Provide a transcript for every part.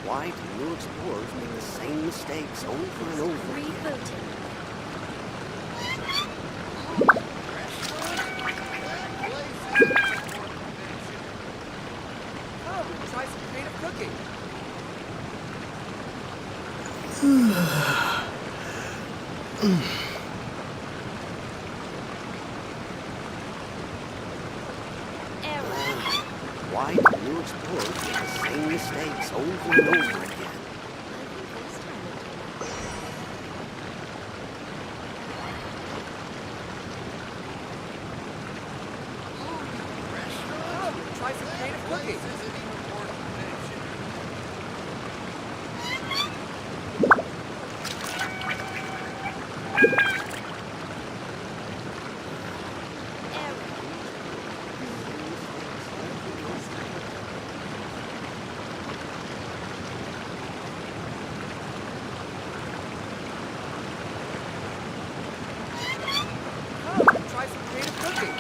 Why do new explorers make the same mistakes over and over again? Rebooting. Come, try some creative cooking. Why do new explorers make the same mistakes over and over again? Come, try some creative cooking. Come, try some creative cooking.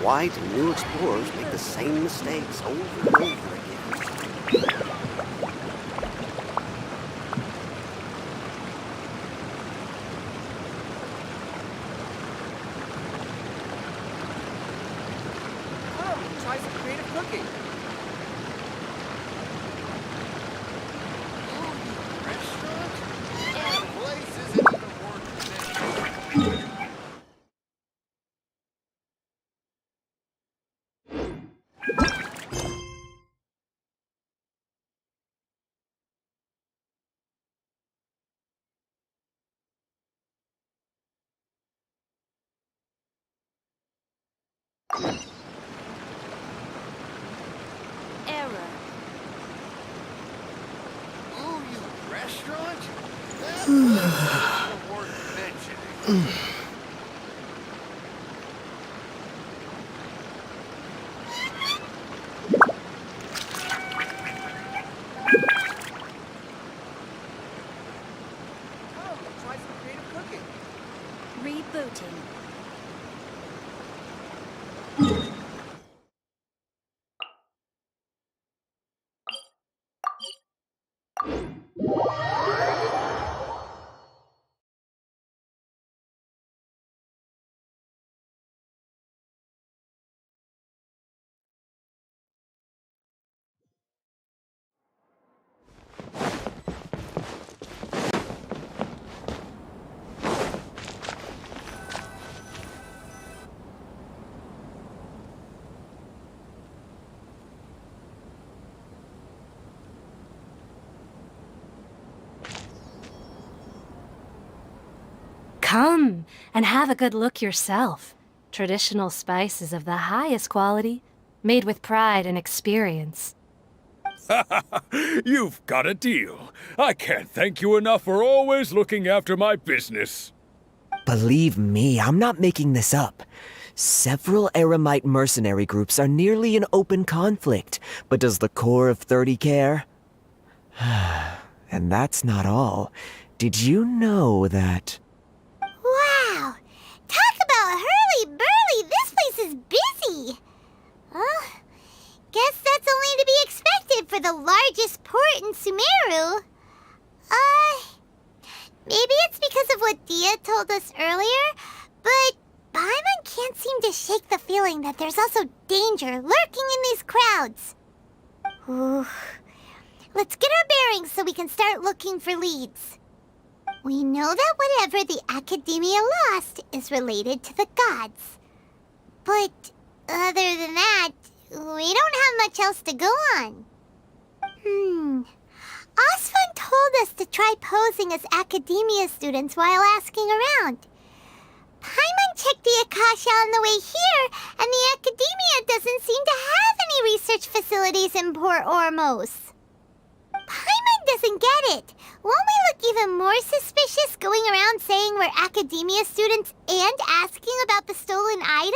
Why do new explorers make the same mistakes over and over again? Come, try some creative cooking. Error. Oh, you restaurant? That place isn't worth mentioning. Come, try some creative cooking. Rebooting. Come and have a good look yourself. Traditional spices of the highest quality, made with pride and experience. You've got a deal. I can't thank you enough for always looking after my business. Believe me, I'm not making this up. Several Eremite mercenary groups are nearly in open conflict, but does the core of 30 care? And that's not all. Did you know that... Wow! Talk about hurly-burly! This place is busy! Guess that's only to be expected for the largest port in Sumeru. Maybe it's because of what Dia told us earlier, but Paimon can't seem to shake the feeling that there's also danger lurking in these crowds. Ooh. Let's get our bearings so we can start looking for leads. We know that whatever the Academia lost is related to the gods. But other than that, we don't have much else to go on. Osfun told us to try posing as Academia students while asking around. Paimon checked the Akasha on the way here, and the Academia doesn't seem to have any research facilities in Port Ormos. Paimon doesn't get it. Won't we look even more suspicious going around saying we're Academia students and asking about the stolen item?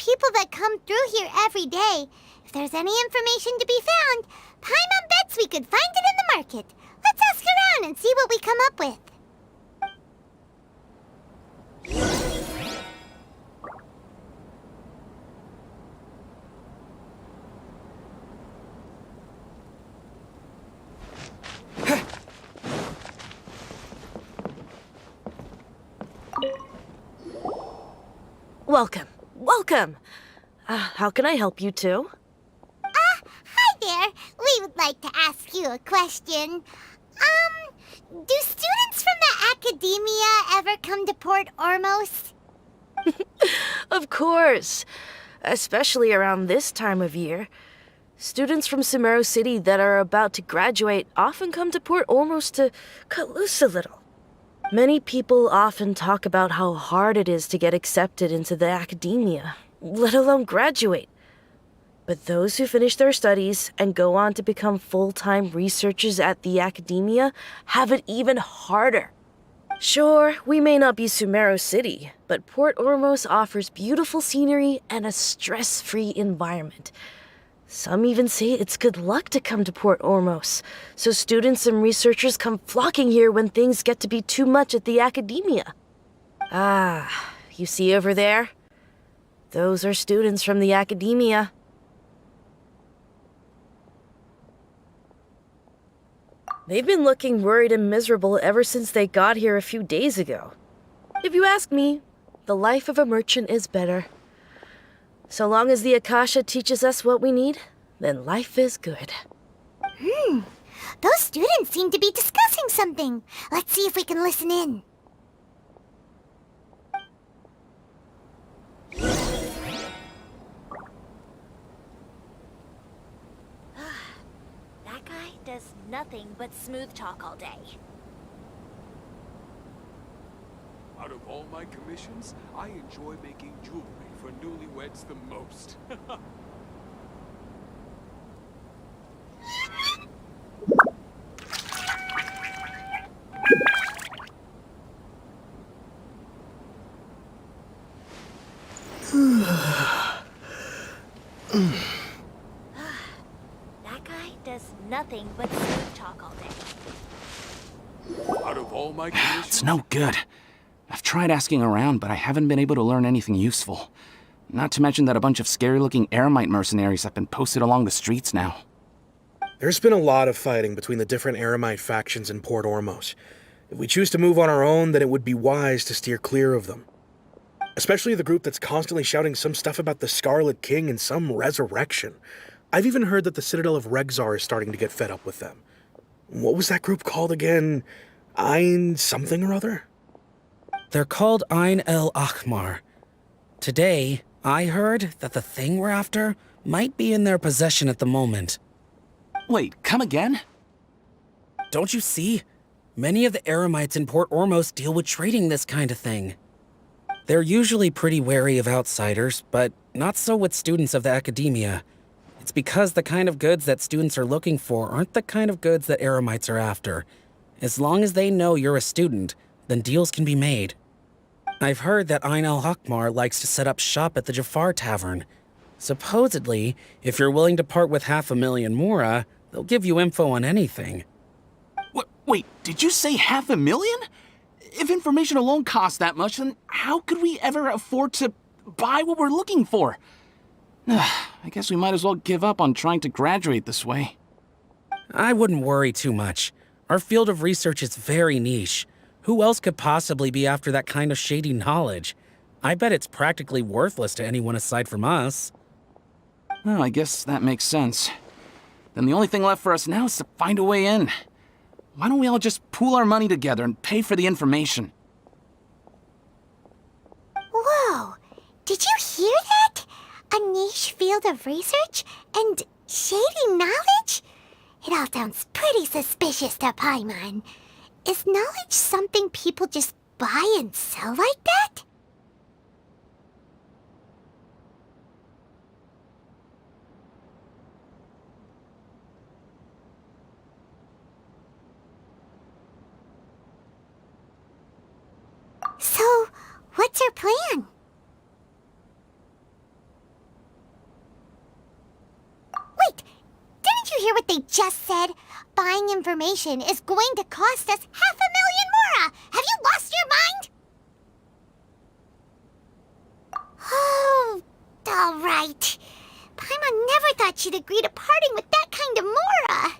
people that come through here every day. If there's any information to be found, Paimon bets we could find it in the market. Let's ask around and see what we come up with. Welcome. Welcome. How can I help you too? Hi there. We would like to ask you a question. Do students from the academia ever come to Port Ormos? Of course. Especially around this time of year. Students from Sumeru City that are about to graduate often come to Port Ormos to cut loose a little. Many people often talk about how hard it is to get accepted into the academia, let alone graduate. But those who finish their studies and go on to become full-time researchers at the academia have it even harder. Sure, we may not be Sumeru City, but Port Ormos offers beautiful scenery and a stress-free environment. Some even say it's good luck to come to Port Ormos, so students and researchers come flocking here when things get to be too much at the academia. Ah, you see over there? Those are students from the academia. They've been looking worried and miserable ever since they got here a few days ago. If you ask me, the life of a merchant is better. So long as the Akasha teaches us what we need, then life is good. Those students seem to be discussing something. Let's see if we can listen in. That guy does nothing but smooth talk all day. Out of all my commissions, I enjoy making jewelry for newlyweds the most. That guy does nothing but smooth talk all day. Out of all my commissions, It's no good. I've tried asking around, but I haven't been able to learn anything useful. Not to mention that a bunch of scary-looking Eremite mercenaries have been posted along the streets now. There's been a lot of fighting between the different Eremite factions in Port Ormos. If we choose to move on our own, then it would be wise to steer clear of them. Especially the group that's constantly shouting some stuff about the Scarlet King and some resurrection. I've even heard that the Citadel of Regzar is starting to get fed up with them. What was that group called again? Ein something or other? They're called Ein el Akhmar. Today, I heard that the thing we're after might be in their possession at the moment. Wait, come again? Don't you see? Many of the Eremites in Port Ormos deal with trading this kind of thing. They're usually pretty wary of outsiders, but not so with students of the academia. It's because the kind of goods that students are looking for aren't the kind of goods that Eremites are after. As long as they know you're a student, then deals can be made. I've heard that Ein al-Hakmar likes to set up shop at the Jafar Tavern. Supposedly, if you're willing to part with 500,000 Mora, they'll give you info on anything. Wait, did you say 500,000? If information alone costs that much, then how could we ever afford to buy what we're looking for? I guess we might as well give up on trying to graduate this way. I wouldn't worry too much. Our field of research is very niche. Who else could possibly be after that kind of shady knowledge? I bet it's practically worthless to anyone aside from us. Well, I guess that makes sense. Then the only thing left for us now is to find a way in. Why don't we all just pool our money together and pay for the information? Whoa! Did you hear that? A niche field of research and shady knowledge? It all sounds pretty suspicious to Paimon. Is knowledge something people just buy and sell like that? So, what's our plan? hear what they just said? Buying information is going to cost us 500,000 mora! Have you lost your mind? Oh, all right. Paimon never thought she'd agree to parting with that kind of mora.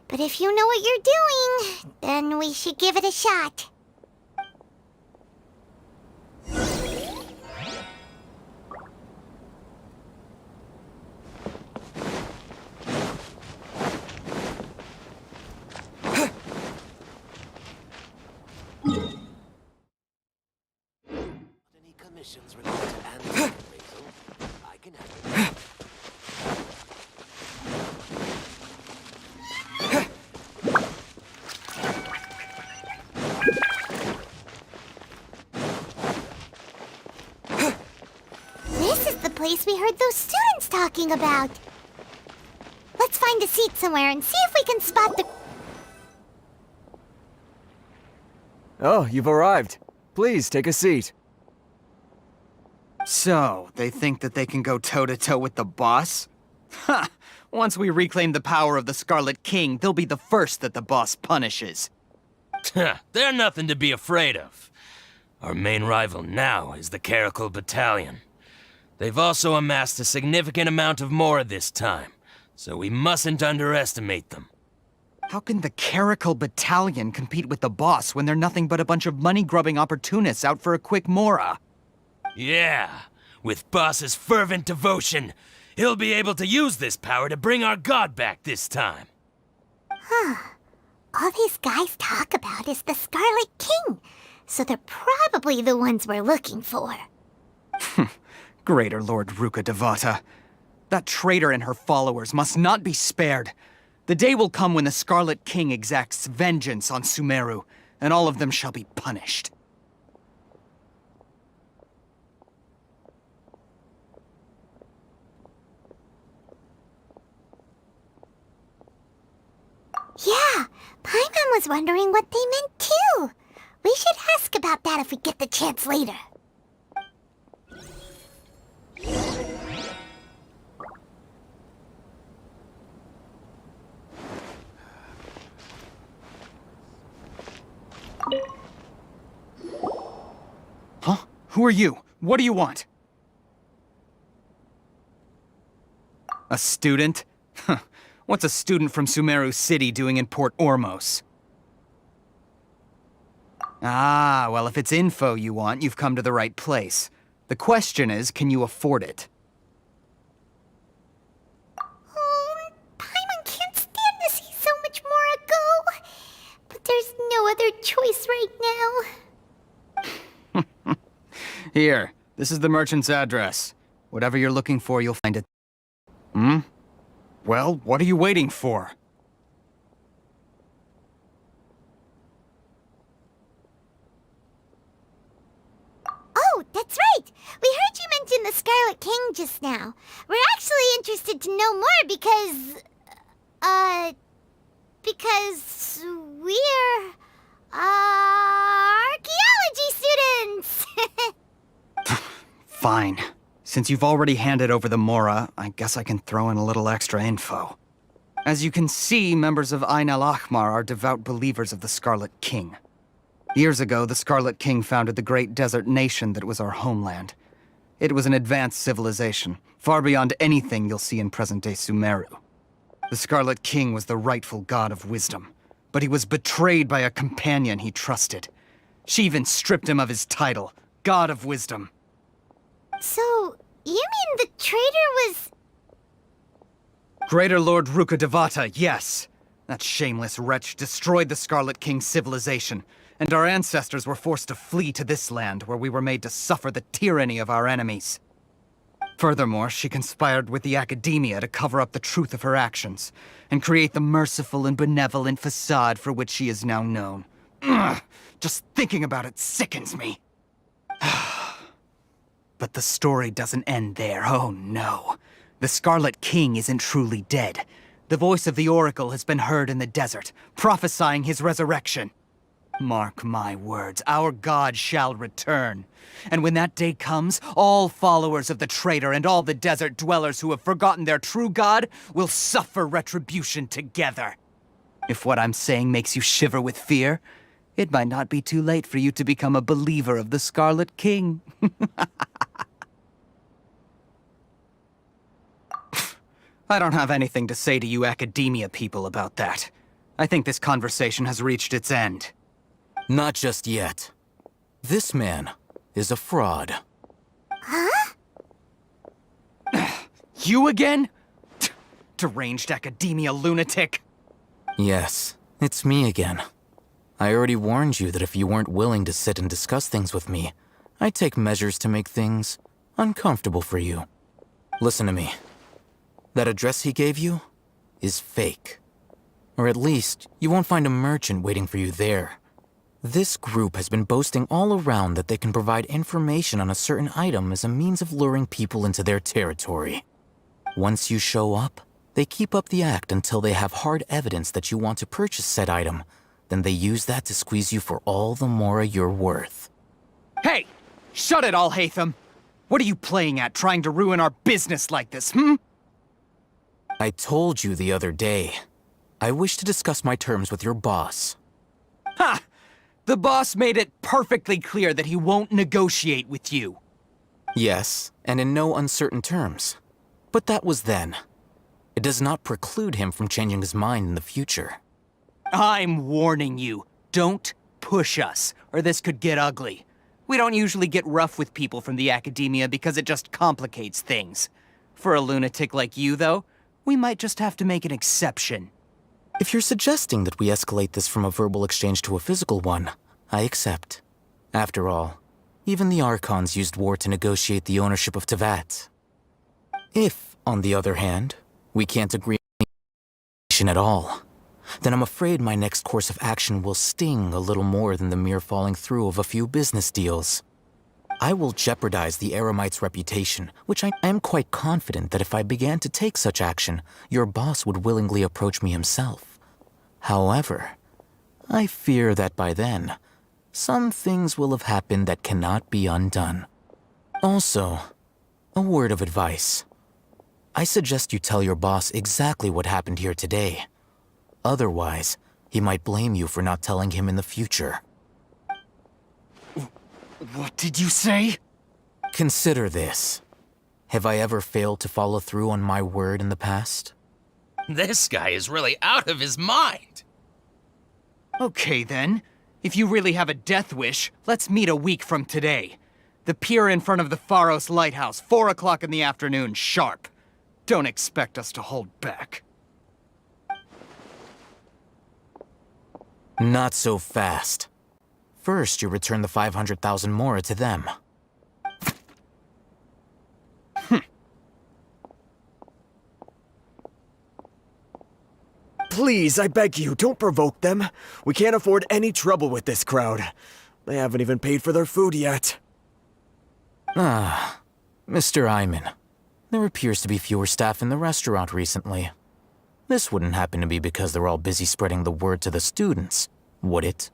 But if you know what you're doing, then we should give it a shot. Any commissions related to animal appraisal? I can help. This is the place we heard those students talking about. Let's find a seat somewhere and see if we can spot the... Oh, you've arrived. Please, take a seat. So, they think that they can go toe-to-toe with the boss? Ha! Once we reclaim the power of the Scarlet King, they'll be the first that the boss punishes. They're nothing to be afraid of. Our main rival now is the Caracal Battalion. They've also amassed a significant amount of more this time, so we mustn't underestimate them. How can the Caracal Battalion compete with the boss when they're nothing but a bunch of money-grubbing opportunists out for a quick mora? Yeah, with Boss's fervent devotion, he'll be able to use this power to bring our god back this time. Huh. All these guys talk about is the Scarlet King, so they're probably the ones we're looking for. Greater Lord Ruka Devata. That traitor and her followers must not be spared. The day will come when the Scarlet King exacts vengeance on Sumeru, and all of them shall be punished. Yeah, Paimon was wondering what they meant too. We should ask about that if we get the chance later. Huh? Who are you? What do you want? A student? Huh. What's a student from Sumeru City doing in Port Ormos? Ah, well, if it's info you want, you've come to the right place. The question is, can you afford it? Oh, Paimon can't stand to see so much more go. But there's no other choice right now. Here, this is the merchant's address. Whatever you're looking for, you'll find it. Hmm? Well, what are you waiting for? Oh, that's right! We heard you mention the Scarlet King just now. We're actually interested to know more because we're, archaeology students! Fine. Since you've already handed over the Mora, I guess I can throw in a little extra info. As you can see, members of Ain al-Ahmar are devout believers of the Scarlet King. Years ago, the Scarlet King founded the great desert nation that was our homeland. It was an advanced civilization, far beyond anything you'll see in present-day Sumeru. The Scarlet King was the rightful god of wisdom, but he was betrayed by a companion he trusted. She even stripped him of his title, God of Wisdom. So, you mean the traitor was... Greater Lord Ruka Devata, yes. That shameless wretch destroyed the Scarlet King's civilization, and our ancestors were forced to flee to this land where we were made to suffer the tyranny of our enemies. Furthermore, she conspired with the academia to cover up the truth of her actions, and create the merciful and benevolent facade for which she is now known. Ugh, just thinking about it sickens me. But the story doesn't end there, oh no. The Scarlet King isn't truly dead. The voice of the Oracle has been heard in the desert, prophesying his resurrection. Mark my words, our god shall return. And when that day comes, all followers of the traitor and all the desert dwellers who have forgotten their true god will suffer retribution together. If what I'm saying makes you shiver with fear, it might not be too late for you to become a believer of the Scarlet King. I don't have anything to say to you academia people about that. I think this conversation has reached its end. Not just yet. This man is a fraud. Huh? You again? Deranged academia lunatic. Yes, it's me again. I already warned you that if you weren't willing to sit and discuss things with me, I'd take measures to make things uncomfortable for you. Listen to me. That address he gave you is fake. Or at least, you won't find a merchant waiting for you there. This group has been boasting all around that they can provide information on a certain item as a means of luring people into their territory. Once you show up, they keep up the act until they have hard evidence that you want to purchase said item. Then they use that to squeeze you for all the mora you're worth. Hey! Shut it all, Hatham! What are you playing at, trying to ruin our business like this, I told you the other day. I wish to discuss my terms with your boss. Ha! The boss made it perfectly clear that he won't negotiate with you. Yes, and in no uncertain terms. But that was then. It does not preclude him from changing his mind in the future. I'm warning you. Don't push us, or this could get ugly. We don't usually get rough with people from the academia because it just complicates things. For a lunatic like you, though, we might just have to make an exception. If you're suggesting that we escalate this from a verbal exchange to a physical one, I accept. After all, even the Archons used war to negotiate the ownership of Tevat. If, on the other hand, we can't agree on at all, then I'm afraid my next course of action will sting a little more than the mere falling through of a few business deals. I will jeopardize the Eremite's reputation, which I am quite confident that if I began to take such action, your boss would willingly approach me himself. However, I fear that by then, some things will have happened that cannot be undone. Also, a word of advice. I suggest you tell your boss exactly what happened here today. Otherwise, he might blame you for not telling him in the future. What did you say? Consider this. Have I ever failed to follow through on my word in the past? This guy is really out of his mind. Okay then. If you really have a death wish, let's meet a week from today. The pier in front of the Pharos Lighthouse, 4 o'clock in the afternoon, sharp. Don't expect us to hold back. Not so fast. First, you return the 500,000 mora to them. Please, I beg you, don't provoke them. We can't afford any trouble with this crowd. They haven't even paid for their food yet. Ah, Mr. Iman. There appears to be fewer staff in the restaurant recently. This wouldn't happen to be because they're all busy spreading the word to the students, would it?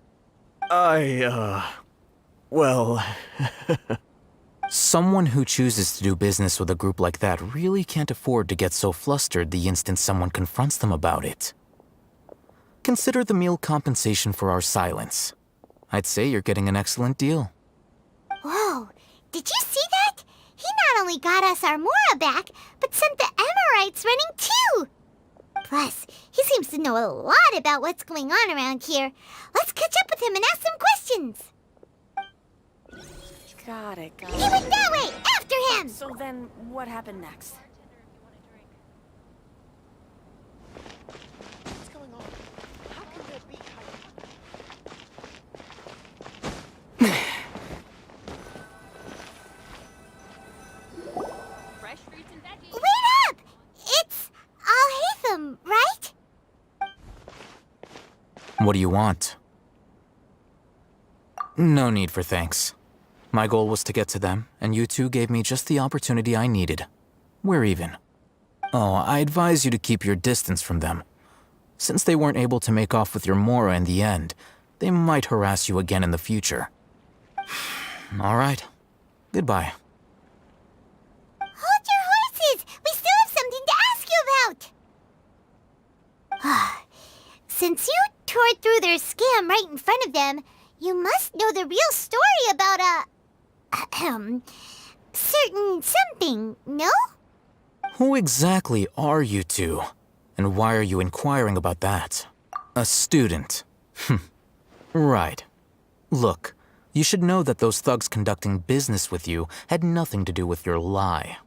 Well... Someone who chooses to do business with a group like that really can't afford to get so flustered the instant someone confronts them about it. Consider the meal compensation for our silence. I'd say you're getting an excellent deal. Whoa, did you see that? He not only got us our Mora back, but sent the Emirites running too! Plus, he seems to know a lot about what's going on around here. Let's catch up with him and ask some questions. Got it. He went that way! After him! So then, what happened next? What's going on? How can there be Fresh fruits and veggies. Wait up! It's Al-Haytham, right? What do you want? No need for thanks. My goal was to get to them, and you two gave me just the opportunity I needed. We're even. Oh, I advise you to keep your distance from them. Since they weren't able to make off with your Mora in the end, They might harass you again in the future. All right. Goodbye. Hold your horses! We still have something to ask you about! Since you tore through their scam right in front of them, you must know the real story about certain something, no? Who exactly are you two? And why are you inquiring about that? A student. Right. Look, you should know that those thugs conducting business with you had nothing to do with your lie.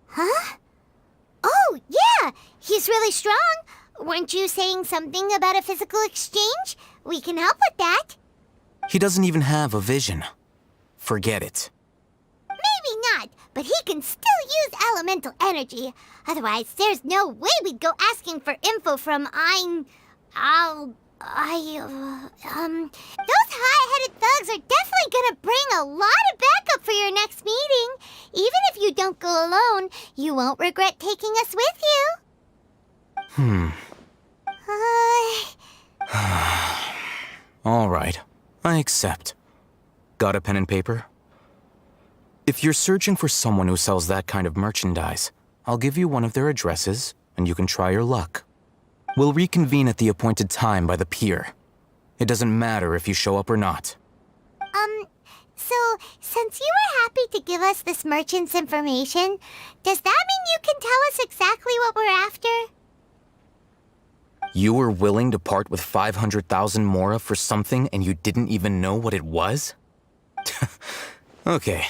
Huh? Oh, yeah! He's really strong! Weren't you saying something about a physical exchange? We can help with that. He doesn't even have a vision. Forget it. Maybe not, but he can still use elemental energy. Otherwise, there's no way we'd go asking for info from those high-headed thugs are definitely gonna bring a lot of backup for your next meeting. Even if you don't go alone, you won't regret taking us with you. All right, I accept. Got a pen and paper? If you're searching for someone who sells that kind of merchandise, I'll give you one of their addresses, and you can try your luck. We'll reconvene at the appointed time by the pier. It doesn't matter if you show up or not. So, since you were happy to give us this merchant's information, does that mean you can tell us exactly what we're after? You were willing to part with 500,000 mora for something and you didn't even know what it was? Okay.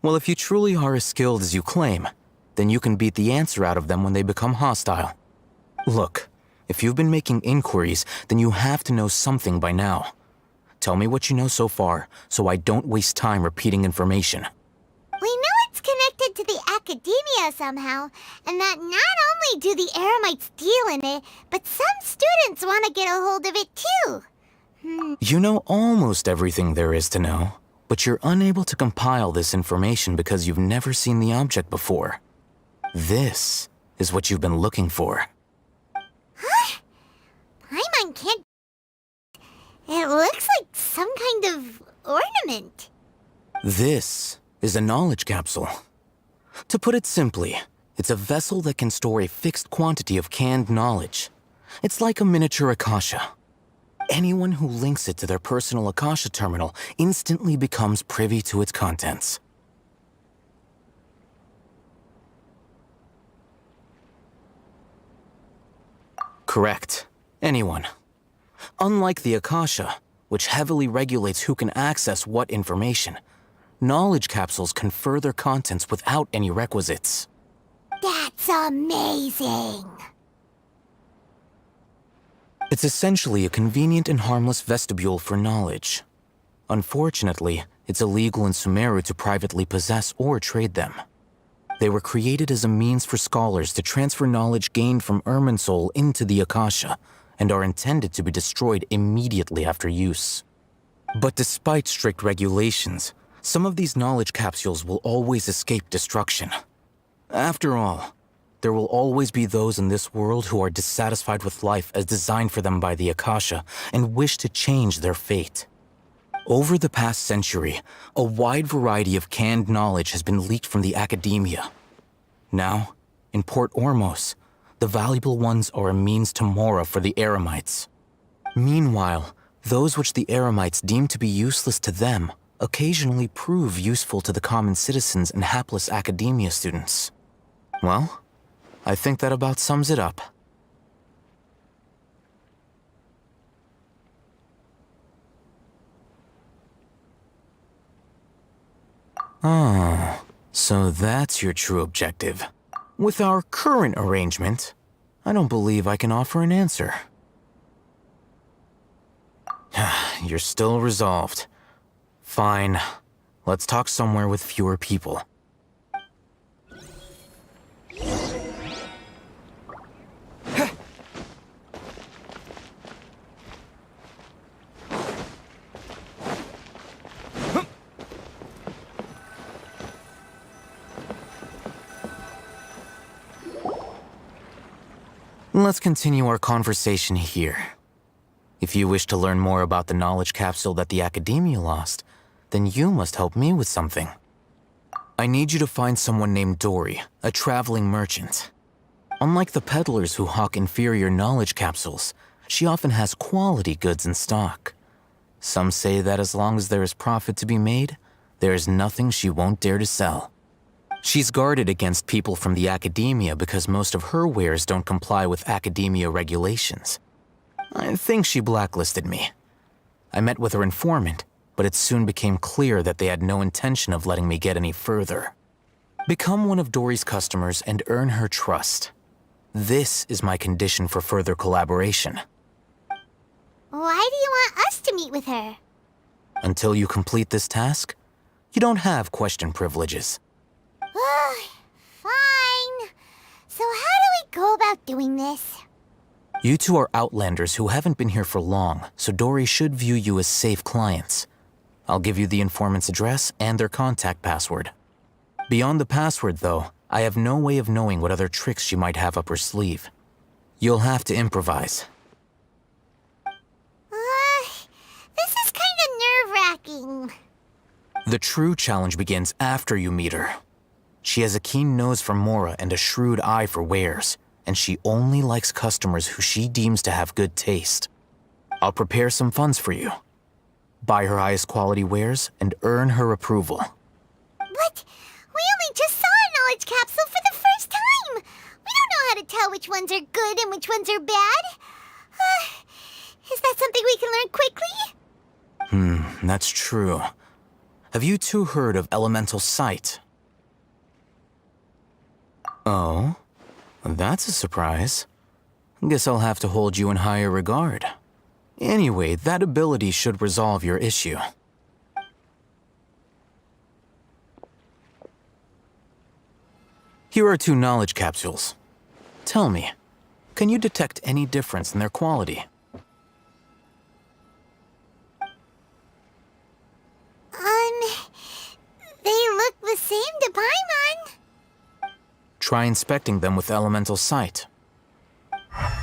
Well, if you truly are as skilled as you claim, then you can beat the answer out of them when they become hostile. Look, if you've been making inquiries, then you have to know something by now. Tell me what you know so far, so I don't waste time repeating information. We know it's connected to the academia somehow, and that not only do the Eremites deal in it, but some students want to get a hold of it too. You know almost everything there is to know, but you're unable to compile this information because you've never seen the object before. This is what you've been looking for. Huh? Paimon can't... It looks like some kind of ornament. This is a knowledge capsule. To put it simply, it's a vessel that can store a fixed quantity of canned knowledge. It's like a miniature Akasha. Anyone who links it to their personal Akasha terminal instantly becomes privy to its contents. Correct. Anyone. Unlike the Akasha, which heavily regulates who can access what information, knowledge capsules confer their contents without any requisites. That's amazing! It's essentially a convenient and harmless vestibule for knowledge. Unfortunately, it's illegal in Sumeru to privately possess or trade them. They were created as a means for scholars to transfer knowledge gained from Irminsul into the Akasha, and are intended to be destroyed immediately after use. But despite strict regulations, some of these knowledge capsules will always escape destruction. After all, there will always be those in this world who are dissatisfied with life as designed for them by the Akasha and wish to change their fate. Over the past century, a wide variety of canned knowledge has been leaked from the academia. Now, in Port Ormos, the valuable ones are a means to mora for the Eremites. Meanwhile, those which the Eremites deem to be useless to them occasionally prove useful to the common citizens and hapless academia students. Well, I think that about sums it up. Oh, so that's your true objective. With our current arrangement, I don't believe I can offer an answer. You're still resolved. Fine. Let's talk somewhere with fewer people. Let's continue our conversation here. If you wish to learn more about the knowledge capsule that the Academia lost, then you must help me with something. I need you to find someone named Dory, a traveling merchant. Unlike the peddlers who hawk inferior knowledge capsules, she often has quality goods in stock. Some say that as long as there is profit to be made, there is nothing she won't dare to sell. She's guarded against people from the Academia because most of her wares don't comply with Academia regulations. I think she blacklisted me. I met with her informant, but it soon became clear that they had no intention of letting me get any further. Become one of Dory's customers and earn her trust. This is my condition for further collaboration. Why do you want us to meet with her? Until you complete this task, you don't have question privileges. Fine. So how do we go about doing this? You two are outlanders who haven't been here for long, so Dory should view you as safe clients. I'll give you the informant's address and their contact password. Beyond the password, though, I have no way of knowing what other tricks she might have up her sleeve. You'll have to improvise. This is kind of nerve-wracking. The true challenge begins after you meet her. She has a keen nose for Mora and a shrewd eye for wares, and she only likes customers who she deems to have good taste. I'll prepare some funds for you. Buy her highest quality wares and earn her approval. But we only just saw a knowledge capsule for the first time. We don't know how to tell which ones are good and which ones are bad. Is that something we can learn quickly? That's true. Have you two heard of elemental sight? Oh, that's a surprise. Guess I'll have to hold you in higher regard. Anyway, that ability should resolve your issue. Here are 2 knowledge capsules. Tell me, can you detect any difference in their quality? They look the same to Paimon. Try inspecting them with elemental sight. How'd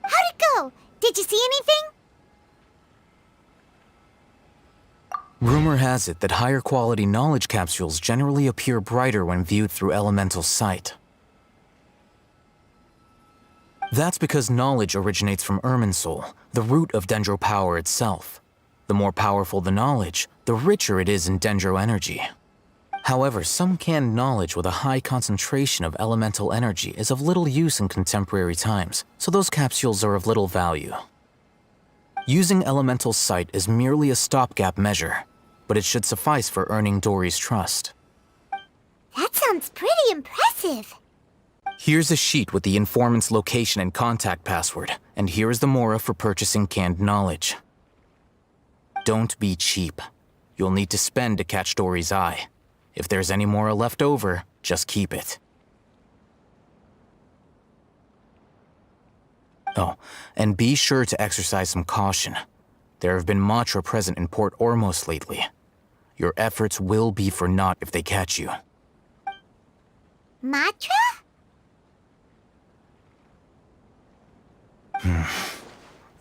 it go? Did you see anything? Rumor has it that higher quality knowledge capsules generally appear brighter when viewed through elemental sight. That's because knowledge originates from Irminsul, the root of Dendro power itself. The more powerful the knowledge, the richer it is in Dendro energy. However, some canned knowledge with a high concentration of elemental energy is of little use in contemporary times, so those capsules are of little value. Using elemental sight is merely a stopgap measure, but it should suffice for earning Dory's trust. That sounds pretty impressive. Here's a sheet with the informant's location and contact password, and here is the Mora for purchasing canned knowledge. Don't be cheap. You'll need to spend to catch Dory's eye. If there's any Mora left over, just keep it. Oh, and be sure to exercise some caution. There have been Matra present in Port Ormos lately. Your efforts will be for naught if they catch you. Matra?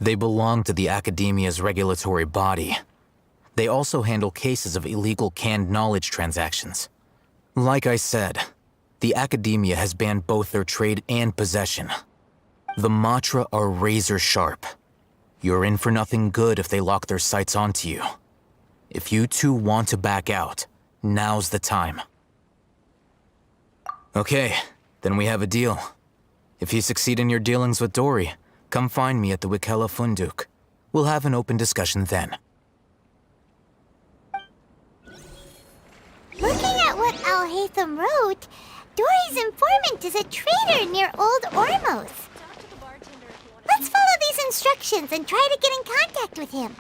They belong to the Academia's regulatory body. They also handle cases of illegal canned knowledge transactions. Like I said, the Academia has banned both their trade and possession. The Matra are razor sharp. You're in for nothing good if they lock their sights onto you. If you two want to back out, now's the time. Okay, then we have a deal. If you succeed in your dealings with Dory, come find me at the Wikela Funduk. We'll have an open discussion then. Looking at what Al-Haytham wrote, Dory's informant is a trader near Old Ormos. Let's follow these instructions and try to get in contact with him.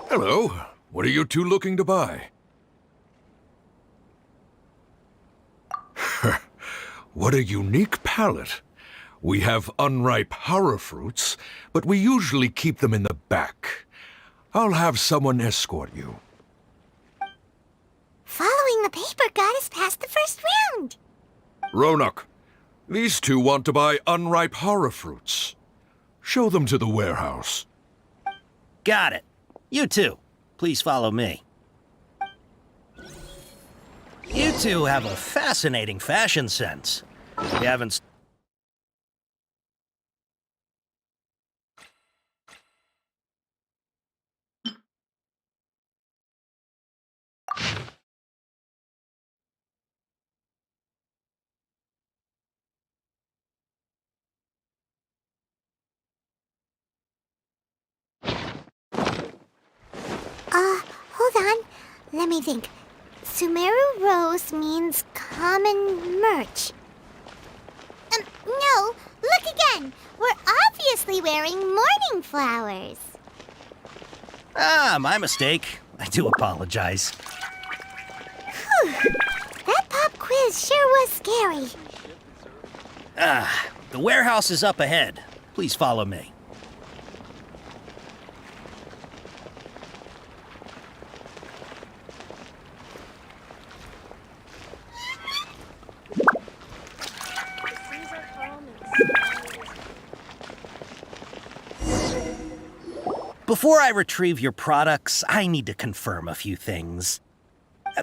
Hello. What are you two looking to buy? What a unique palette. We have unripe horror fruits, but we usually keep them in the back. I'll have someone escort you. Following the paper got us past the first round. Ronak, these two want to buy unripe horror fruits. Show them to the warehouse. Got it. You two, please follow me. You two have a fascinating fashion sense. You haven't... Hold on. Let me think. Sumeru Rose means common merch. No, look again. We're obviously wearing morning flowers. Ah, my mistake. I do apologize. Whew. That pop quiz sure was scary. Ah, the warehouse is up ahead. Please follow me. Before I retrieve your products, I need to confirm a few things.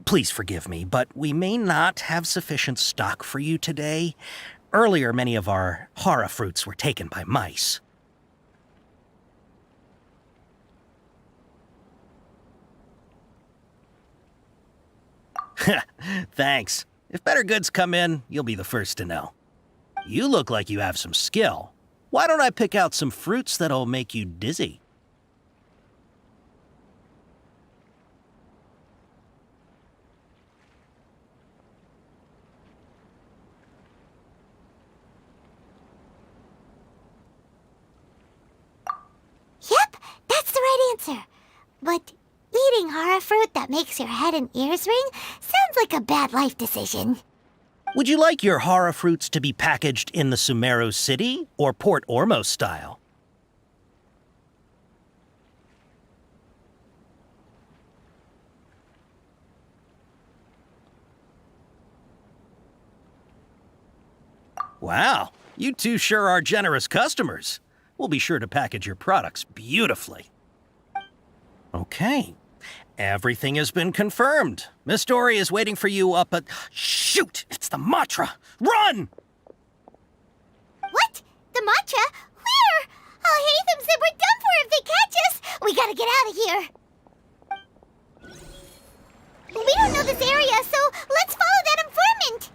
Please forgive me, but we may not have sufficient stock for you today. Earlier, many of our hara fruits were taken by mice. Thanks. If better goods come in, you'll be the first to know. You look like you have some skill. Why don't I pick out some fruits that'll make you dizzy? Yep, that's the right answer. But eating hara fruit that makes your head and ears ring sounds like a bad life decision. Would you like your hara fruits to be packaged in the Sumeru City or Port Ormos style? Wow, you two sure are generous customers. We'll be sure to package your products beautifully. Okay, everything has been confirmed. Miss Dory is waiting for you up at... Shoot! It's the Matra! Run! What? The Matra? Where? Oh, Hatham said we're done for if they catch us. We gotta get out of here. We don't know this area, so let's follow that informant.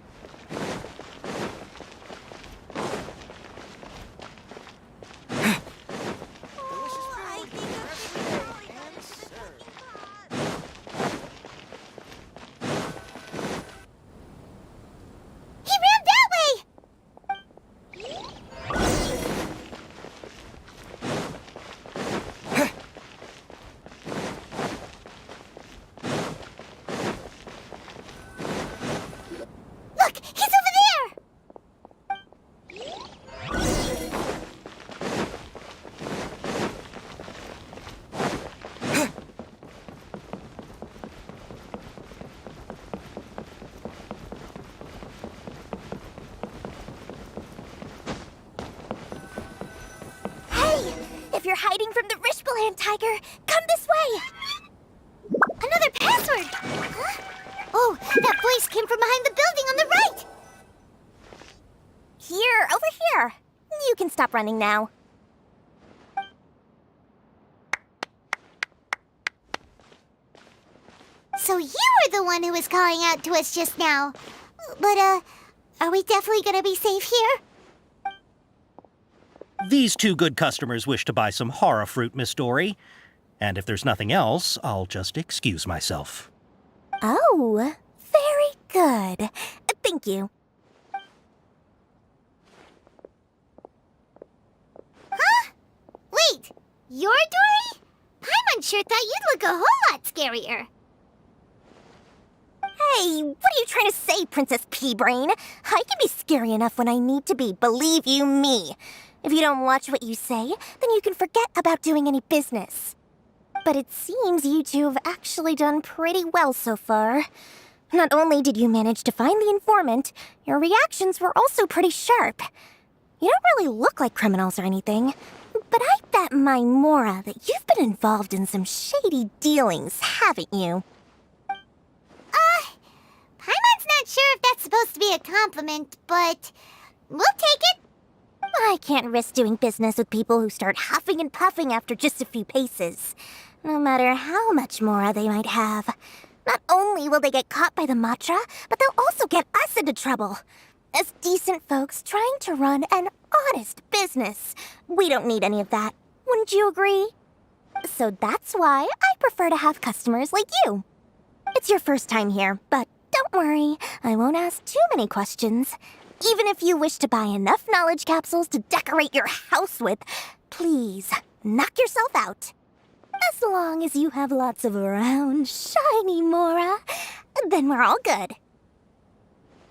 He ran that way! Look, he's over there! Hey! If you're hiding from the Rishbaland tiger, come this way! Another password! Huh? Oh, that voice came from behind the building on the right! Here, over here. You can stop running now. So you were the one who was calling out to us just now. But, are we definitely gonna be safe here? These two good customers wish to buy some hara fruit, Miss Dory. And if there's nothing else, I'll just excuse myself. Oh, very good. Thank you. You're Dory? Paimon sure thought you'd look a whole lot scarier. Hey, what are you trying to say, Princess Pea-Brain? I can be scary enough when I need to be, believe you me. If you don't watch what you say, then you can forget about doing any business. But it seems you two have actually done pretty well so far. Not only did you manage to find the informant, your reactions were also pretty sharp. You don't really look like criminals or anything, but I bet my Mora that you've been involved in some shady dealings, haven't you? Paimon's not sure if that's supposed to be a compliment, but we'll take it. I can't risk doing business with people who start huffing and puffing after just a few paces, no matter how much Mora they might have. Not only will they get caught by the Matra, but they'll also get us into trouble. As decent folks trying to run an honest business, we don't need any of that. Wouldn't you agree? So that's why I prefer to have customers like you. It's your first time here, but don't worry, I won't ask too many questions. Even if you wish to buy enough knowledge capsules to decorate your house with, please, knock yourself out. As long as you have lots of round, shiny Mora, then we're all good.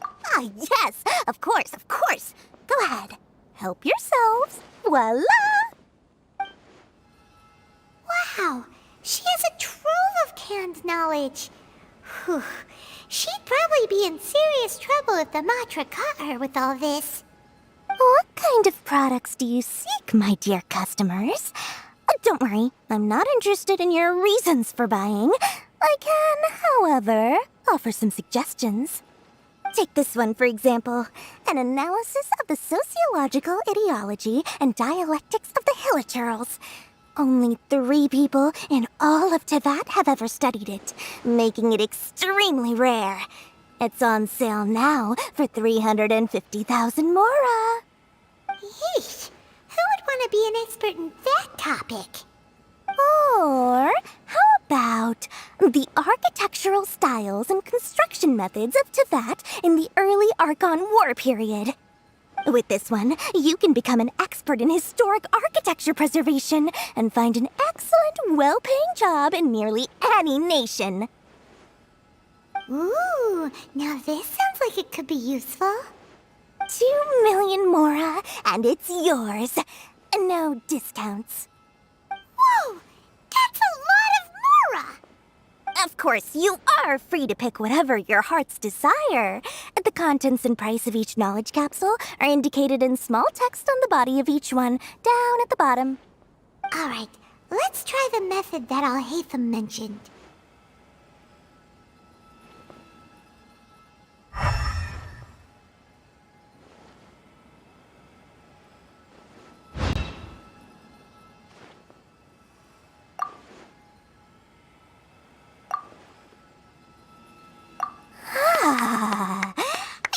Ah, yes, of course, of course. Go ahead, help yourselves. Voila! Wow, she has a trove of canned knowledge. Whew. She'd probably be in serious trouble if the Matra caught her with all this. What kind of products do you seek, my dear customers? Don't worry, I'm not interested in your reasons for buying. I can, however, offer some suggestions. Take this one, for example. An analysis of the sociological ideology and dialectics of the Hilichurls. Only 3 people in all of Teyvat have ever studied it, making it extremely rare. It's on sale now for 350,000 Mora. Yeesh, who would want to be an expert in that topic? Or how about the architectural styles and construction methods of Teyvat in the early Archon War period? With this one, you can become an expert in historic architecture preservation and find an excellent, well-paying job in nearly any nation. Ooh, now this sounds like it could be useful. 2 million Mora, and it's yours. No discounts. Whoa, that's a lot of Mora! Of course, you are free to pick whatever your heart's desire. The contents and price of each knowledge capsule are indicated in small text on the body of each one, down at the bottom. All right, let's try the method that Alhaitham mentioned.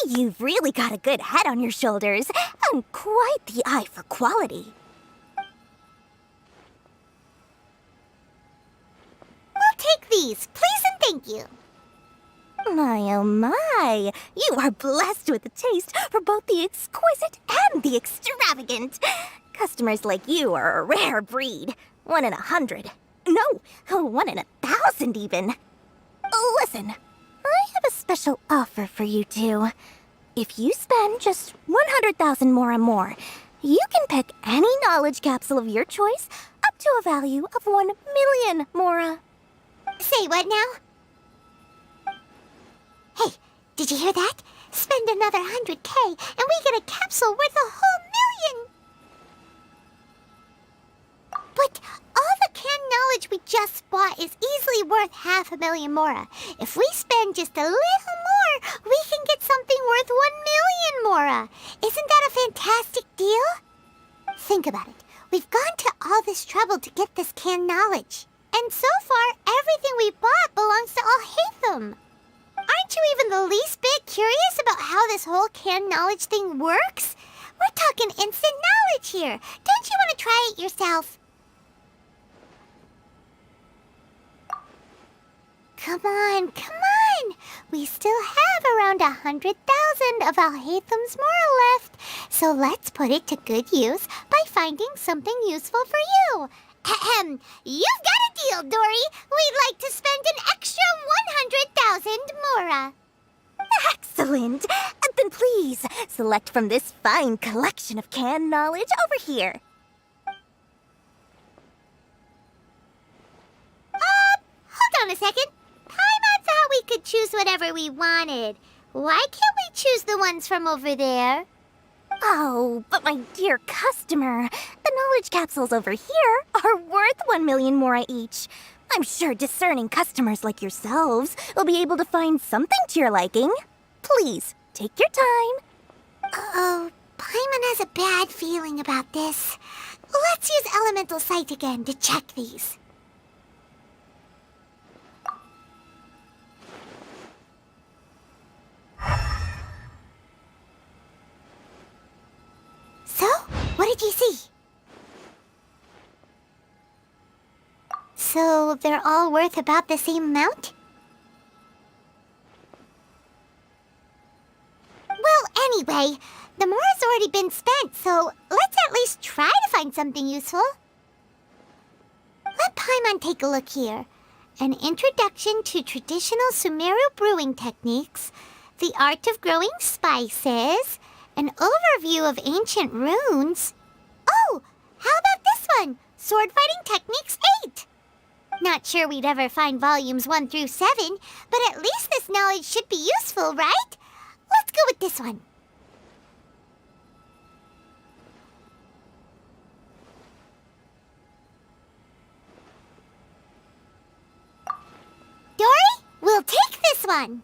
You've really got a good head on your shoulders, and quite the eye for quality. We'll take these, please and thank you. My oh my, you are blessed with a taste for both the exquisite and the extravagant. Customers like you are a rare breed. 1 in 100. No, 1 in 1,000 even. Listen, I have a special offer for you two. If you spend just 100,000 more, you can pick any knowledge capsule of your choice up to a value of 1 million Mora. Say what now? Hey, did you hear that? Spend another 100K and we get a capsule worth a whole million! But all the canned knowledge we just bought is easily worth 500,000 Mora. If we spend just a little more, we can get something worth 1 million Mora. Isn't that a fantastic deal? Think about it. We've gone to all this trouble to get this canned knowledge. And so far, everything we bought belongs to Alhaitham. Aren't you even the least bit curious about how this whole canned knowledge thing works? We're talking instant knowledge here. Don't you want to try it yourself? Come on, come on! We still have around 100,000 of Alhaitham's Mora left, so let's put it to good use by finding something useful for you. Ahem. You've got a deal, Dory. We'd like to spend an extra 100,000 mora. Excellent! Then please, select from this fine collection of canned knowledge over here. Hold on a second. Paimon thought we could choose whatever we wanted. Why can't we choose the ones from over there? Oh, but my dear customer, the knowledge capsules over here are worth 1 million mora each. I'm sure discerning customers like yourselves will be able to find something to your liking. Please, take your time. Oh, Paimon has a bad feeling about this. Let's use Elemental Sight again to check these. So, what did you see? So, they're all worth about the same amount? Well, anyway, the mora's already been spent, so let's at least try to find something useful. Let Paimon take a look here. An introduction to traditional Sumeru brewing techniques, the art of growing spices, an overview of ancient runes. Oh, how about this one? Sword Fighting Techniques 8. Not sure we'd ever find volumes 1 through 7, but at least this knowledge should be useful, right? Let's go with this one. Dory, we'll take this one.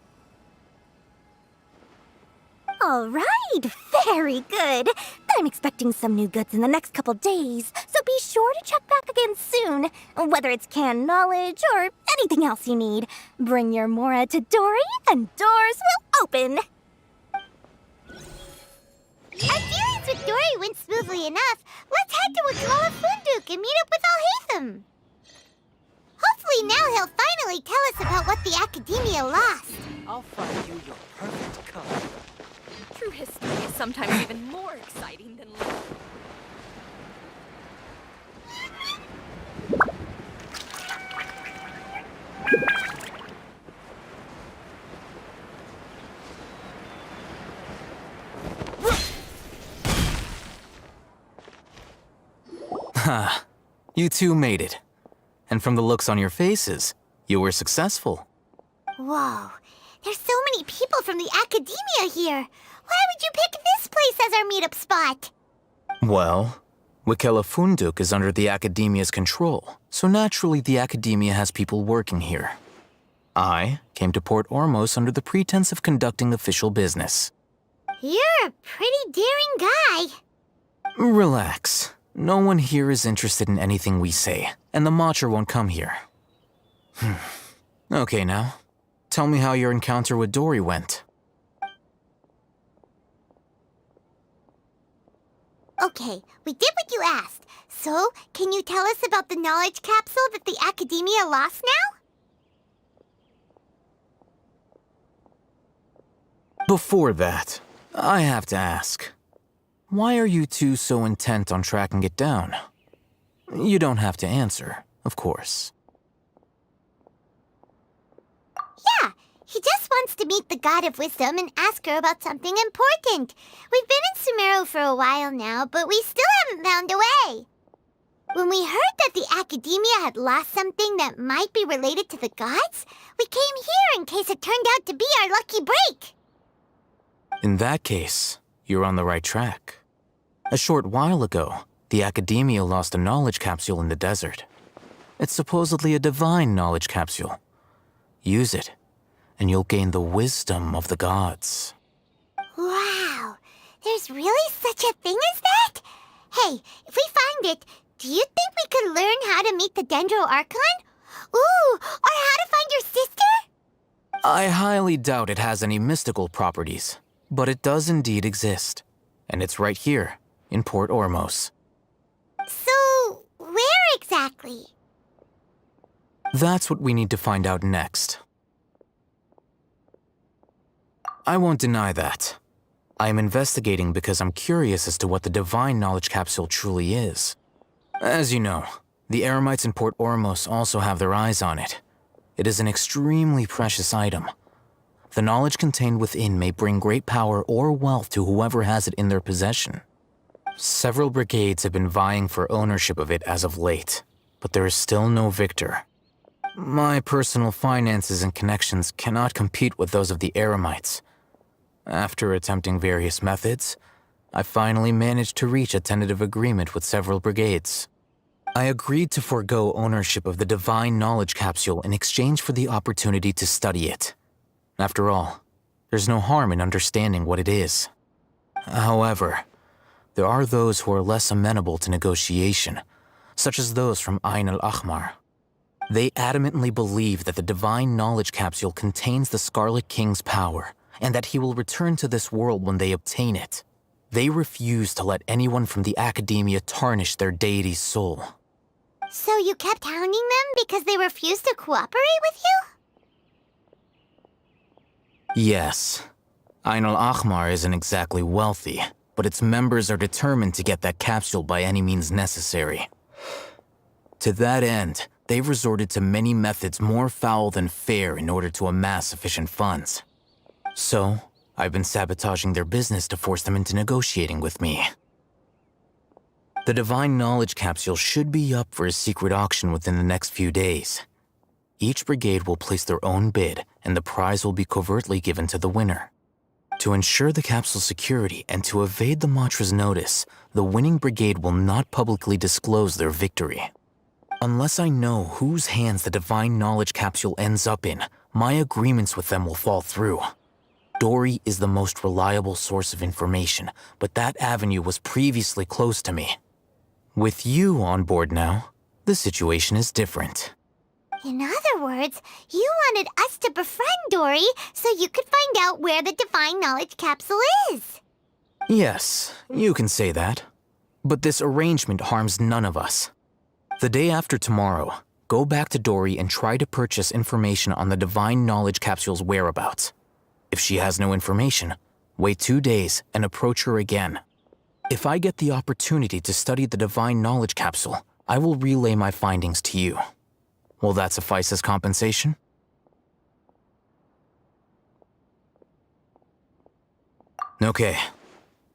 All right, very good. I'm expecting some new goods in the next couple days, so be sure to check back again soon. Whether it's canned knowledge or anything else you need, bring your mora to Dory and doors will open. Our dealings with Dory went smoothly enough. Let's head to Wakala Funduk and meet up with Alhaitham. Hopefully now he'll finally tell us about what the Academia lost. I'll find you your perfect color. True history is sometimes even more exciting than life. Ha! You two made it. And from the looks on your faces, you were successful. Whoa, there's so many people from the Academia here. Why would you pick this place as our meetup spot? Well, Wakela Funduk is under the Academia's control, so naturally the Academia has people working here. I came to Port Ormos under the pretense of conducting official business. You're a pretty daring guy. Relax. No one here is interested in anything we say, and the Matcha won't come here. Okay now, tell me how your encounter with Dory went. Okay, we did what you asked. So, can you tell us about the knowledge capsule that the Academia lost now? Before that, I have to ask, why are you two so intent on tracking it down? You don't have to answer, of course. Yeah, he just wants to meet the God of Wisdom and ask her about something important. We've been in Sumeru for a while now, but we still haven't found a way. When we heard that the Academia had lost something that might be related to the gods, we came here in case it turned out to be our lucky break. In that case, you're on the right track. A short while ago, the Academia lost a knowledge capsule in the desert. It's supposedly a divine knowledge capsule. Use it, and you'll gain the wisdom of the gods. Wow, there's really such a thing as that? Hey, if we find it, do you think we could learn how to meet the Dendro Archon? Ooh, or how to find your sister? I highly doubt it has any mystical properties, but it does indeed exist. And it's right here, in Port Ormos. So, where exactly? That's what we need to find out next. I won't deny that. I am investigating because I'm curious as to what the divine knowledge capsule truly is. As you know, The Eremites in Port Ormos also have their eyes on it. It is an extremely precious item. The knowledge contained within may bring great power or wealth to whoever has it in their possession. Several brigades have been vying for ownership of it as of late, but there is still no victor. My personal finances and connections cannot compete with those of the Eremites. After attempting various methods, I finally managed to reach a tentative agreement with several brigades. I agreed to forego ownership of the Divine Knowledge Capsule in exchange for the opportunity to study it. After all, there's no harm in understanding what it is. However, there are those who are less amenable to negotiation, such as those from Ain al-Ahmar. They adamantly believe that the Divine Knowledge Capsule contains the Scarlet King's power, and that he will return to this world when they obtain it. They refuse to let anyone from the Academia tarnish their deity's soul. So you kept hounding them because they refused to cooperate with you? Yes. Ain al-Ahmar isn't exactly wealthy, but its members are determined to get that capsule by any means necessary. To that end, they've resorted to many methods more foul than fair in order to amass sufficient funds. So, I've been sabotaging their business to force them into negotiating with me. The Divine Knowledge Capsule should be up for a secret auction within the next few days. Each brigade will place their own bid, and the prize will be covertly given to the winner. To ensure the capsule's security and to evade the Matra's notice, the winning brigade will not publicly disclose their victory. Unless I know whose hands the Divine Knowledge Capsule ends up in, my agreements with them will fall through. Dory is the most reliable source of information, but that avenue was previously closed to me. With you on board now, the situation is different. In other words, you wanted us to befriend Dory so you could find out where the Divine Knowledge Capsule is. Yes, you can say that. But this arrangement harms none of us. The day after tomorrow, go back to Dory and try to purchase information on the Divine Knowledge Capsule's whereabouts. If she has no information, wait 2 days and approach her again. If I get the opportunity to study the Divine Knowledge Capsule, I will relay my findings to you. Will that suffice as compensation? Okay,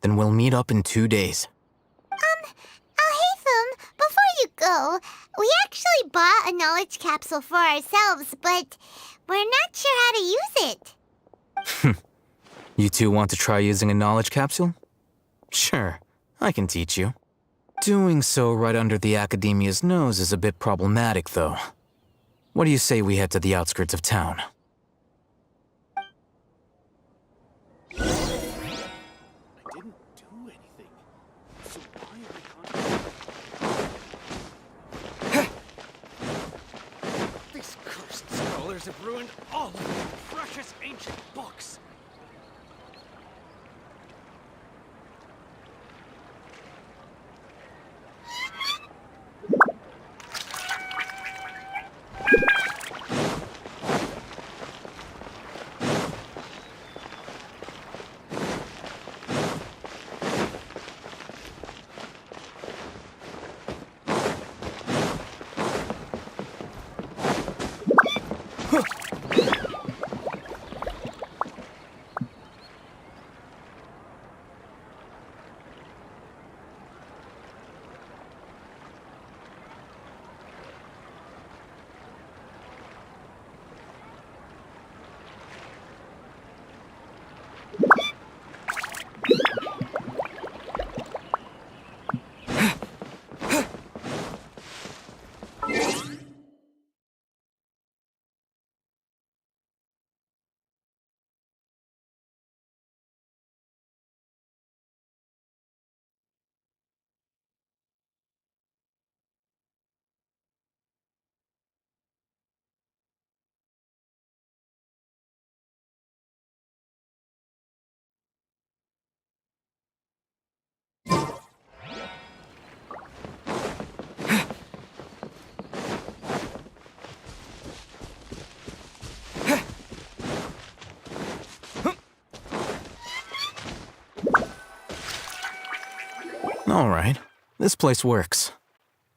then we'll meet up in 2 days. Alhaitham, before you go, we actually bought a knowledge capsule for ourselves, but we're not sure how to use it. You two want to try using a knowledge capsule? Sure, I can teach you. Doing so right under the Academia's nose is a bit problematic, though. What do you say we head to the outskirts of town? I didn't do anything. So why are they These cursed scholars have ruined all of my precious ancient books. All right, this place works.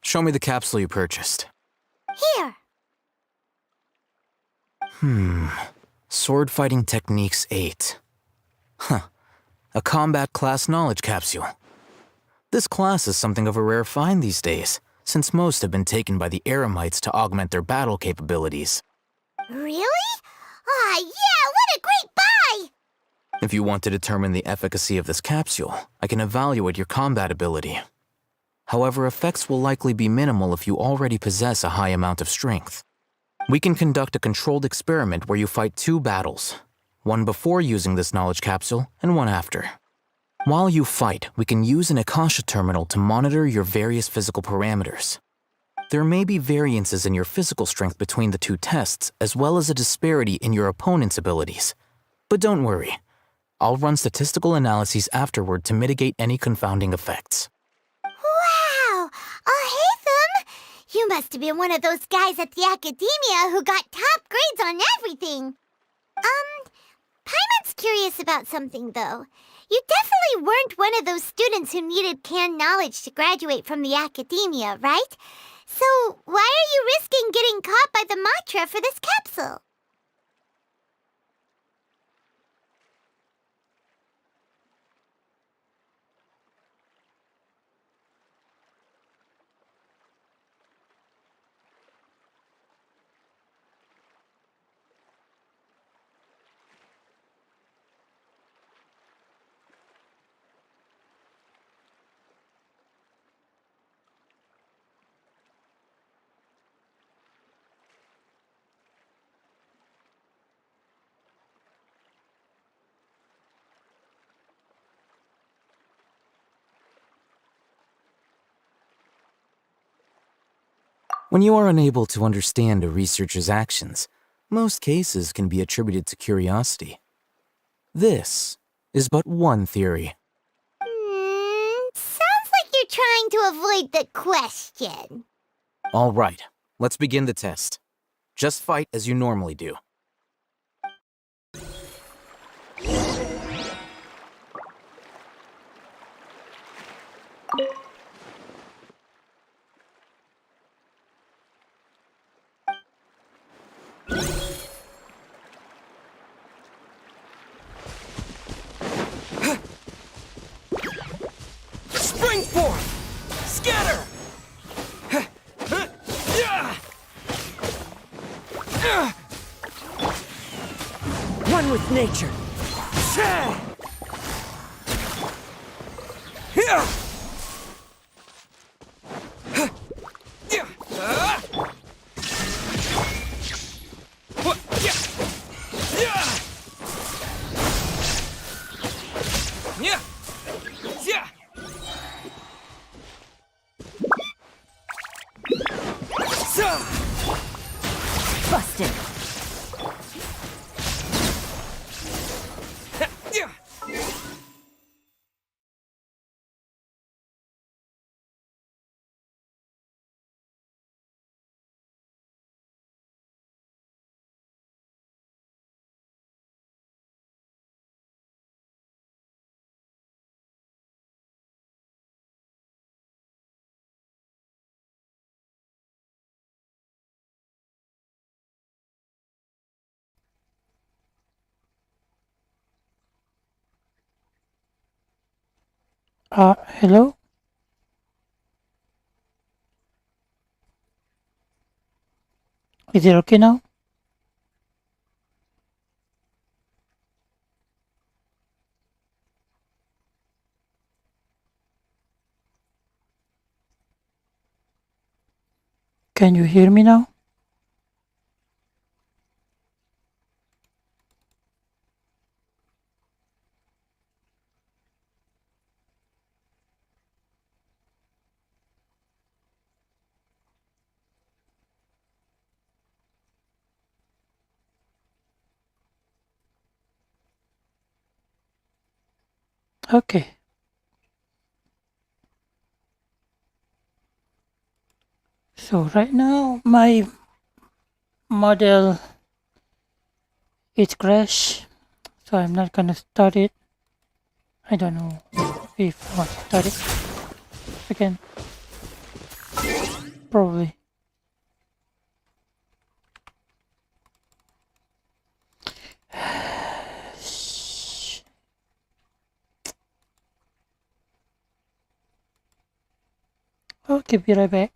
Show me the capsule you purchased. Here. Sword Fighting Techniques 8. Huh. A combat class knowledge capsule. This class is something of a rare find these days, since most have been taken by the Eremites to augment their battle capabilities. Really? Ah, yeah, what a great buy! If you want to determine the efficacy of this capsule, I can evaluate your combat ability. However, effects will likely be minimal if you already possess a high amount of strength. We can conduct a controlled experiment where you fight 2 battles, one before using this knowledge capsule and one after. While you fight, we can use an Akasha terminal to monitor your various physical parameters. There may be variances in your physical strength between the 2 tests, as well as a disparity in your opponent's abilities. But don't worry, I'll run statistical analyses afterward to mitigate any confounding effects. Wow! Haytham! You must have been one of those guys at the academia who got top grades on everything. Paimon's curious about something, though. You definitely weren't one of those students who needed canned knowledge to graduate from the academia, right? So why are you risking getting caught by the Matra for this capsule? When you are unable to understand a researcher's actions, most cases can be attributed to curiosity. This is but one theory. Sounds like you're trying to avoid the question. All right, let's begin the test. Just fight as you normally do. Spring forth! Scatter! One with nature. Busted. Hello? Is it okay now? Can you hear me now? Okay. So right now my model is crashed, so I'm not gonna start it. I don't know if I want to start it again. probably. Okay, be right back.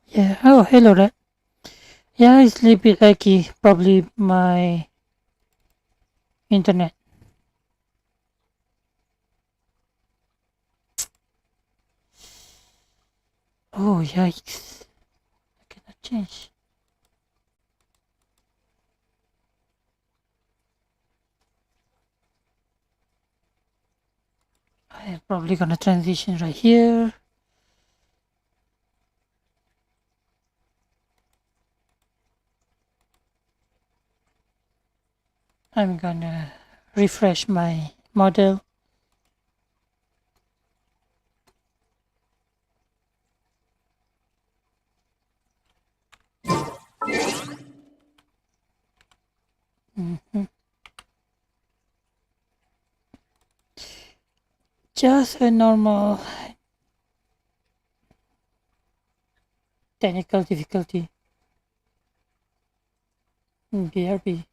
Yeah, oh, hello there. Yeah, it's a little bit laggy. Probably my internet. Oh, yikes. I cannot change. I am probably gonna transition right here. I'm gonna refresh my model. Just a normal technical difficulty. BRB.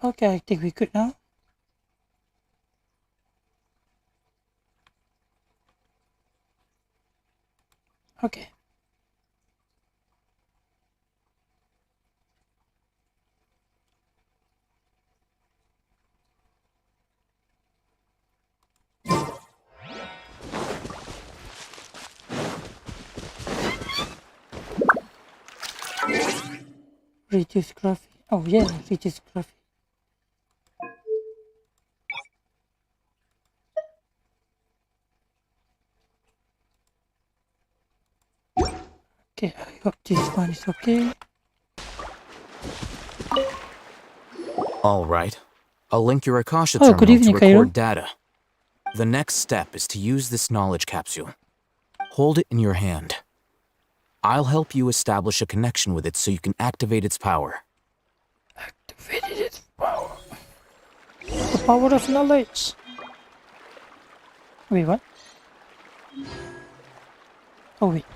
Okay, I think we could now. Okay. Reduce graphic. Oh yeah, reduce graphic. Okay, I hope this one is okay. All right. I'll link your Akasha Oh, good terminal to evening, record Cairo. data. The next step is to use this knowledge capsule. Hold it in your hand. I'll help you establish a connection with it so you can activate its power. Activated its power. The power of knowledge. Wait, what? Oh wait.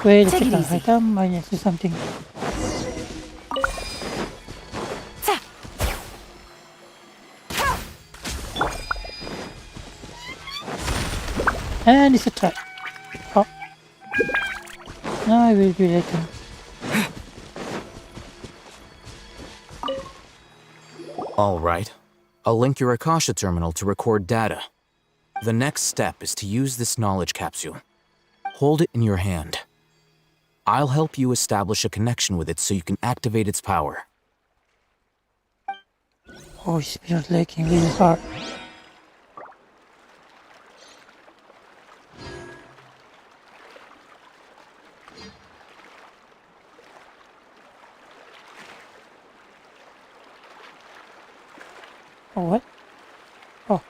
Wait a second. I thought I need to do something. And it's a trap. Oh. Now I will be later. All right. I'll link your Akasha terminal to record data. The next step is to use this knowledge capsule. Hold it in your hand. I'll help you establish a connection with it so you can activate its power. Oh, it's been lagging really hard. Oh, what? Oh.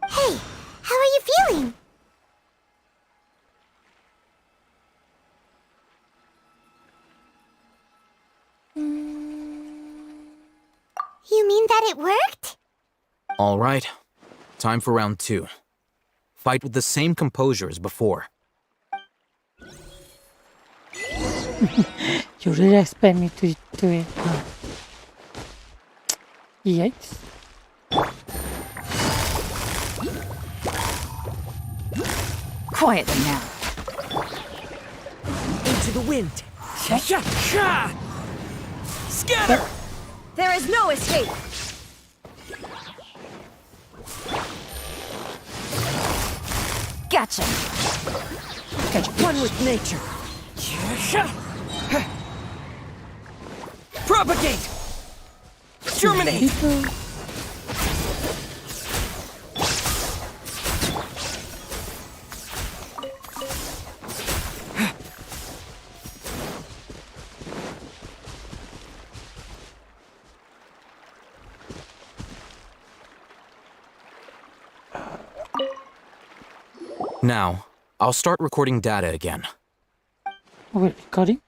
Hey, how are you feeling? You mean that it worked? All right. Time for round 2. Fight with the same composure as before. You really expect me to do it? Huh? Yikes. Quietly now. Into the wind. Scatter! There is no escape. Gotcha. One with nature. Propagate! Germinate! Now, I'll start recording data again. Wait, recording?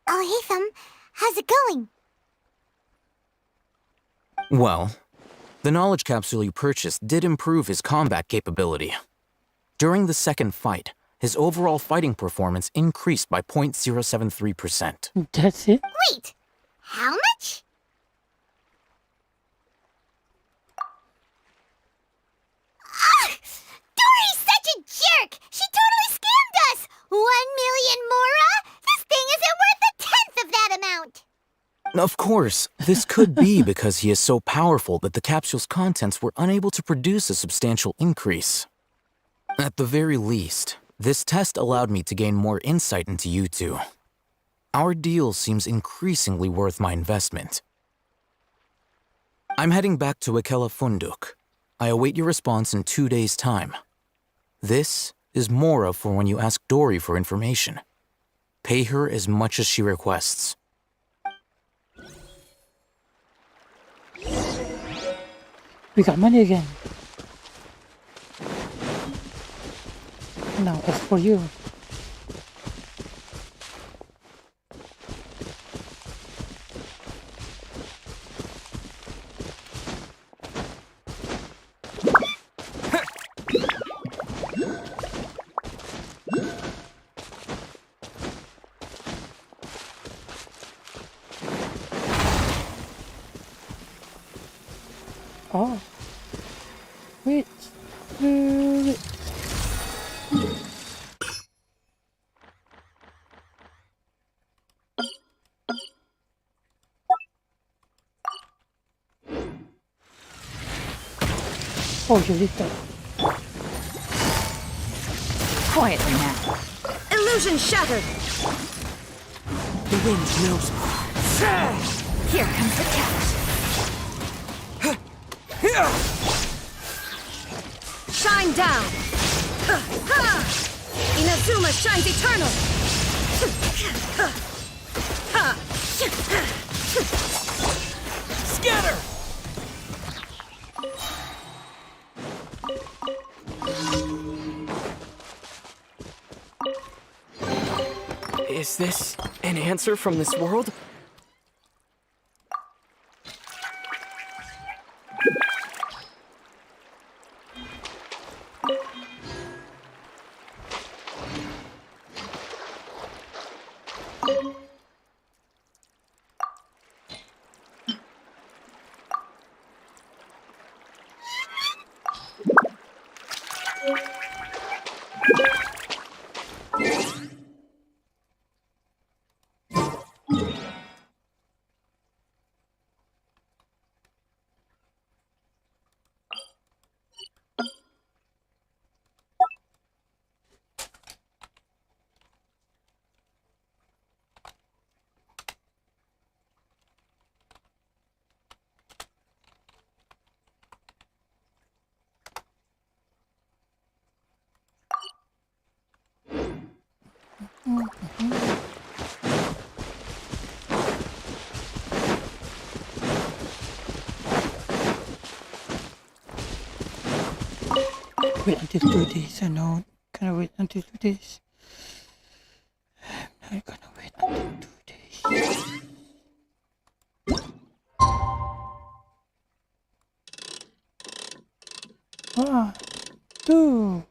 Oh, Hatham, how's it going? Well, the knowledge capsule you purchased did improve his combat capability. During the second fight, his overall fighting performance increased by 0.073%. That's it? Wait, how much? Ah! Dory's such a jerk! She totally scammed us! 1 million mora? This thing isn't worth a tenth of that amount! Of course, this could be because he is so powerful that the capsule's contents were unable to produce a substantial increase. At the very least, this test allowed me to gain more insight into you two. Our deal seems increasingly worth my investment. I'm heading back to Akela Funduk. I await your response in 2 days' time. This is Mora for when you ask Dory for information. Pay her as much as she requests. We got money again. Now, as for you. Oh. Wait. Wait. Oh, you did that. Quietly now. Illusion shattered! The wind knows me. Here comes the catch. Shine down! Inazuma shines eternal! Scatter! Is this an answer from this world? Wait until 2 days. I know. Can I wait until 2 days? I'm not gonna wait until 2 days. 1, 2.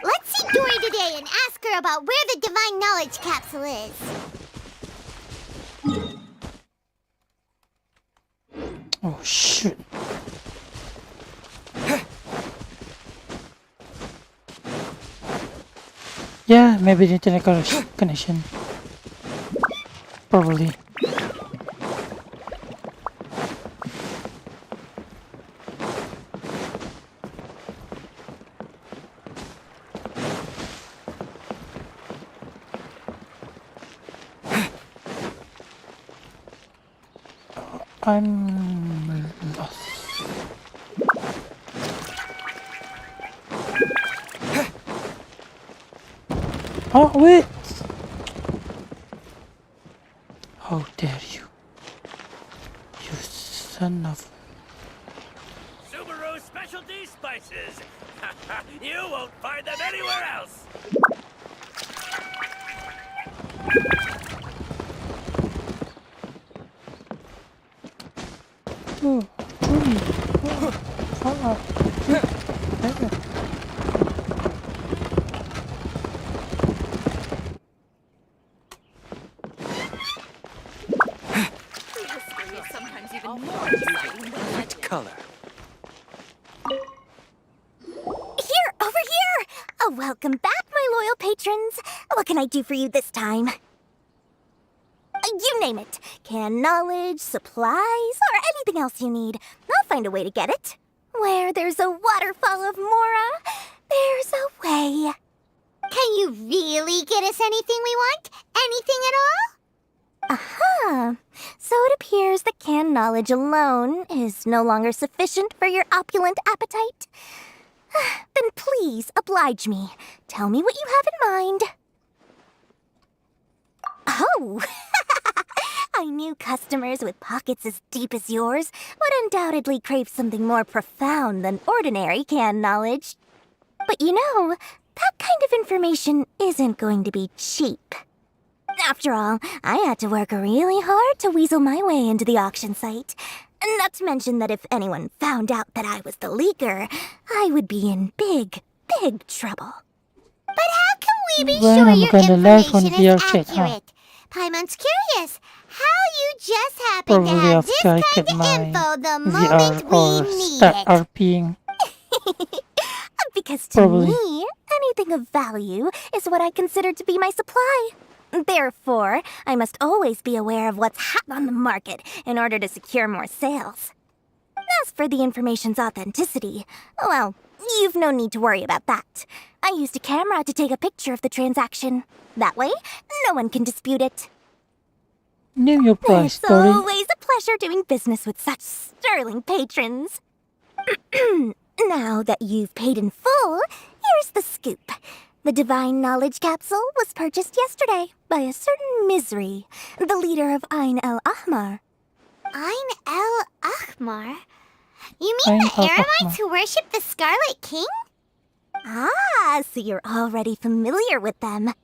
Let's see Dory today and ask her about where the Divine Knowledge Capsule is. Oh, shoot. Yeah, maybe the internet connection. Probably. I'm lost. Oh, wait! How dare you? You son of... Sumeru specialty spices. You won't find them anywhere else. Two, 3, 4, 5, 6, 7. History is sometimes even more exciting than What color? Here, over here! Oh, welcome back, my loyal patrons. What can I do for you this time? You name it. Can knowledge, supplies, or anything else you need. I'll find a way to get it. Where there's a waterfall of Mora, there's a way. Can you really get us anything we want? Anything at all? Aha! So it appears that canned knowledge alone is no longer sufficient for your opulent appetite. Then please oblige me. Tell me what you have in mind. Oh! I knew customers with pockets as deep as yours would undoubtedly crave something more profound than ordinary canned knowledge. But you know, that kind of information isn't going to be cheap. After all, I had to work really hard to weasel my way into the auction site. Not to mention that if anyone found out that I was the leaker, I would be in big, big trouble. But how can we be When sure I'm your gonna live on information is VR chat, huh? accurate? Paimon's curious how you just happen to Probably have after this I kind get of my info the VR moment we or need start it. RPing. Because to Probably. me, anything of value is what I consider to be my supply. Therefore, I must always be aware of what's hot on the market in order to secure more sales. As for the information's authenticity, well, you've no need to worry about that. I used a camera to take a picture of the transaction. That way, no one can dispute it. Name your price, It's Dory. always a pleasure doing business with such sterling patrons. Now that you've paid in full, here's the scoop. The Divine Knowledge Capsule was purchased yesterday by a certain Misery, the leader of Ain El Ahmar. Ain El Ahmar? You mean Ain the El Eremites who worship the Scarlet King? Ah, so you're already familiar with them.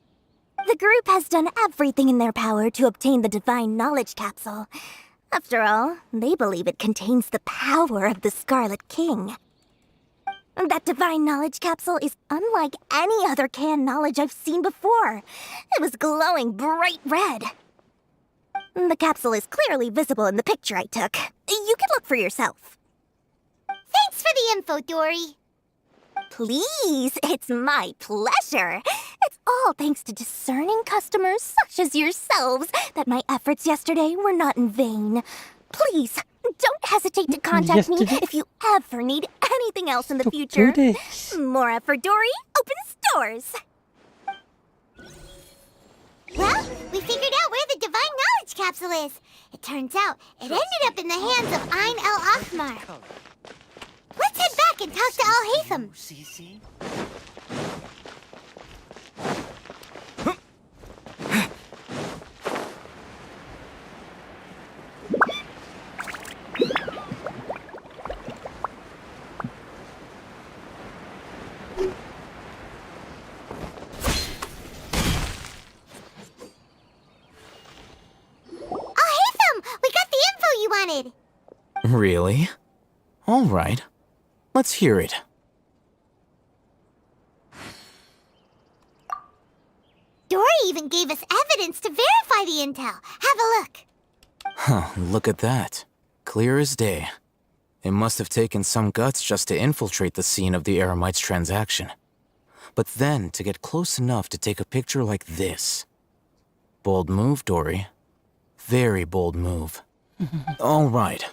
The group has done everything in their power to obtain the Divine Knowledge Capsule. After all, they believe it contains the power of the Scarlet King. That Divine Knowledge Capsule is unlike any other canned knowledge I've seen before. It was glowing bright red. The capsule is clearly visible in the picture I took. You can look for yourself. Thanks for the info, Dory. Please, it's my pleasure. It's all thanks to discerning customers such as yourselves that my efforts yesterday were not in vain. Please, don't hesitate to contact me if you ever need anything else in the future. Mora for Dory opens doors. Well, we figured out where the Divine Knowledge Capsule is. It turns out it ended up in the hands of Ain el-Ahmar. Let's head back and talk to Al-Haytham. Really? All right. Let's hear it. Dory even gave us evidence to verify the intel. Have a look. Huh, look at that. Clear as day. It must have taken some guts just to infiltrate the scene of the Eremites transaction. But then to get close enough to take a picture like this. Bold move, Dory. Very bold move. All right.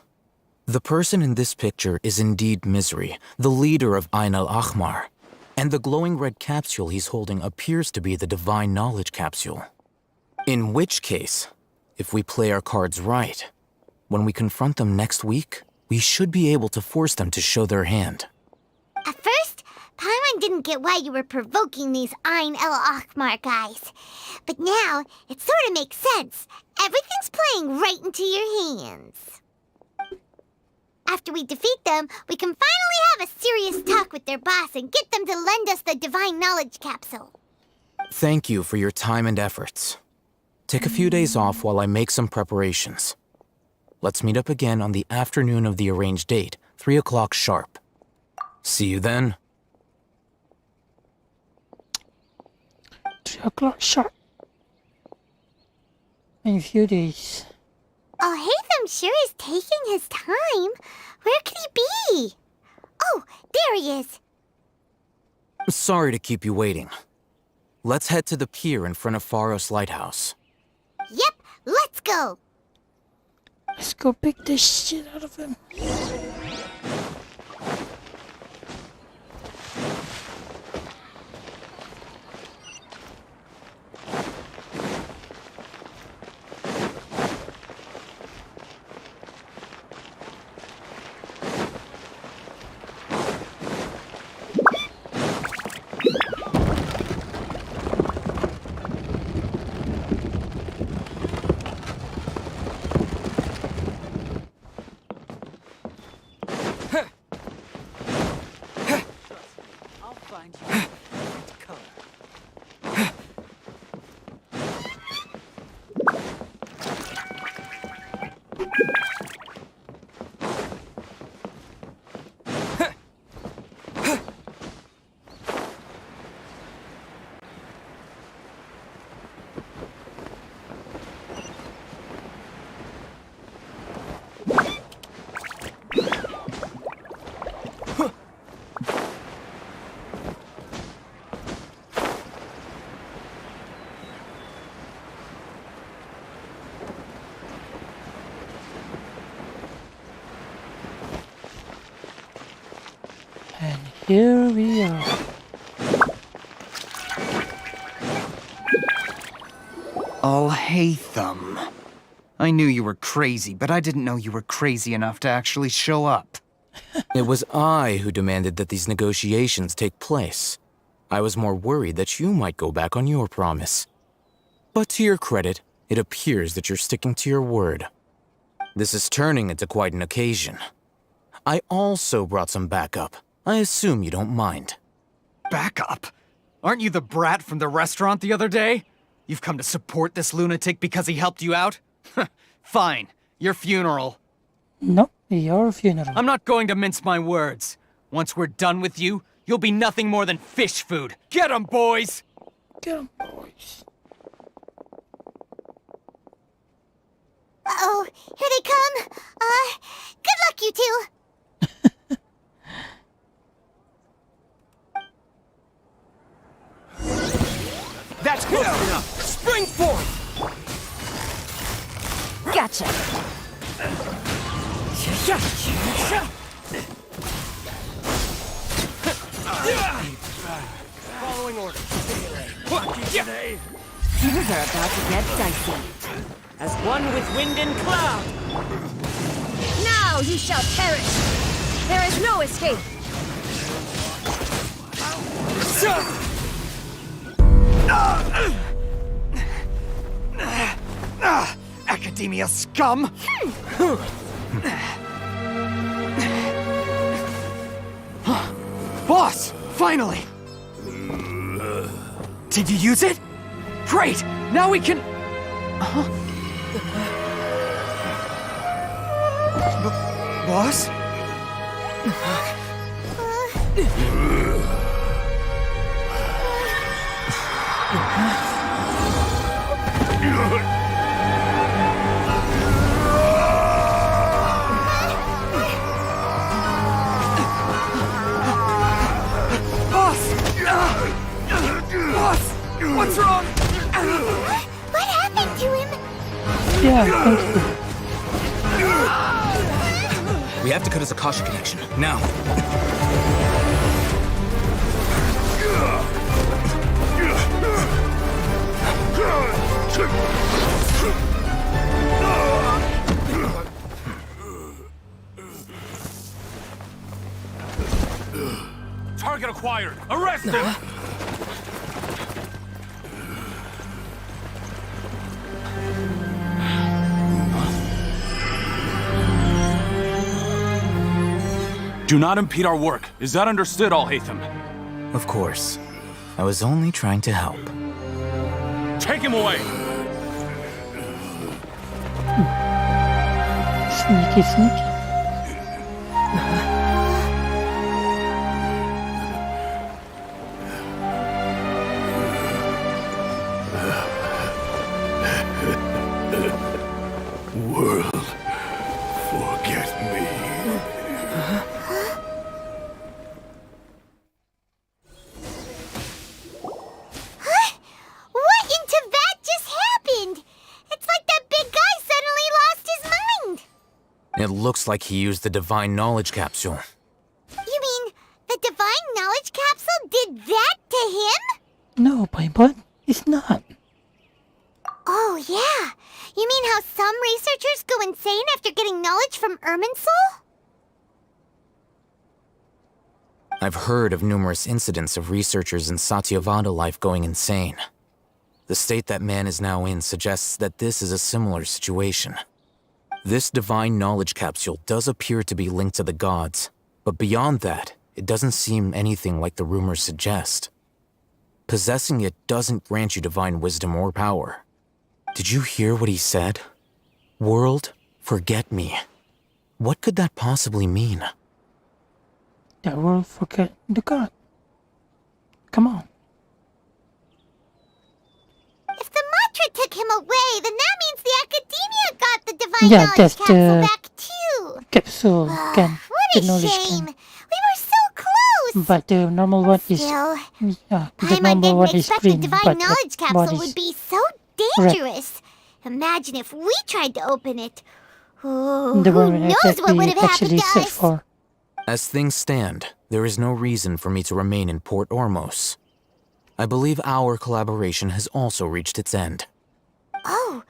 The person in this picture is indeed Misery, the leader of Ain el-Ahmar. And the glowing red capsule he's holding appears to be the Divine Knowledge Capsule. In which case, if we play our cards right, when we confront them next week, we should be able to force them to show their hand. At first, Paimon didn't get why you were provoking these Ain el-Ahmar guys. But now, it sort of makes sense. Everything's playing right into your hands. After we defeat them, we can finally have a serious talk with their boss and get them to lend us the Divine Knowledge Capsule. Thank you for your time and efforts. Take a few days off while I make some preparations. Let's meet up again on the afternoon of the arranged date, 3 o'clock sharp. See you then. 3 o'clock sharp. In a few days. Al-Haytham sure is taking his time. Where could he be? Oh, there he is. Sorry to keep you waiting. Let's head to the pier in front of Pharos Lighthouse. Yep, let's go. Let's go pick this shit out of him. And here we are. Al-Haytham. I knew you were crazy, but I didn't know you were crazy enough to actually show up. It was I who demanded that these negotiations take place. I was more worried that you might go back on your promise. But to your credit, it appears that you're sticking to your word. This is turning into quite an occasion. I also brought some backup. I assume you don't mind. Backup? Aren't you the brat from the restaurant the other day? You've come to support this lunatic because he helped you out? Fine, your funeral. Nope, your funeral. I'm not going to mince my words. Once we're done with you, you'll be nothing more than fish food. Get 'em, boys! Get 'em, boys. Uh-oh, here they come. Good luck, you two. Spring forth! Gotcha. Following orders. Things are about to get dicey. As one with wind and cloud. Now you shall perish. There is no escape. Academia scum! Boss! Finally! Did you use it? Great! Now we can... Boss? Boss! What's wrong? What happened to him? Yeah, thank you. We have to cut his Akasha connection, now. Target acquired! Arrest him! Do not impede our work. Is that understood, Al-Haytham? Of course. I was only trying to help. Take him away! Sneaky, sneaky. World, forget me. What in Teyvat just happened? It's like that big guy suddenly lost his mind. It looks like he used the Divine Knowledge Capsule. You mean the Divine Knowledge Capsule did that to him? No, but it's not. Oh, yeah. You mean how some researchers go insane after getting knowledge from Irminsul? I've heard of numerous incidents of researchers in Satyavada life going insane. The state that man is now in suggests that this is a similar situation. This Divine Knowledge Capsule does appear to be linked to the gods, but beyond that, it doesn't seem anything like the rumors suggest. Possessing it doesn't grant you divine wisdom or power. Did you hear what he said? World, forget me. What could that possibly mean? That world forget the god. Come on. If the mantra took him away, then that means the Academia got the Divine Yeah, Knowledge that's Capsule the back too. capsule can. What The a knowledge shame. can. We were so close. But the normal one is... Still, Yeah, the Paimon normal didn't one is expect the green, Divine but Knowledge that one Capsule is would be so red. dangerous. Imagine if we tried to open it. Oh, The who one knows that what would we have happened actually to search us? for. As things stand, there is no reason for me to remain in Port Ormos. I believe our collaboration has also reached its end. Oh,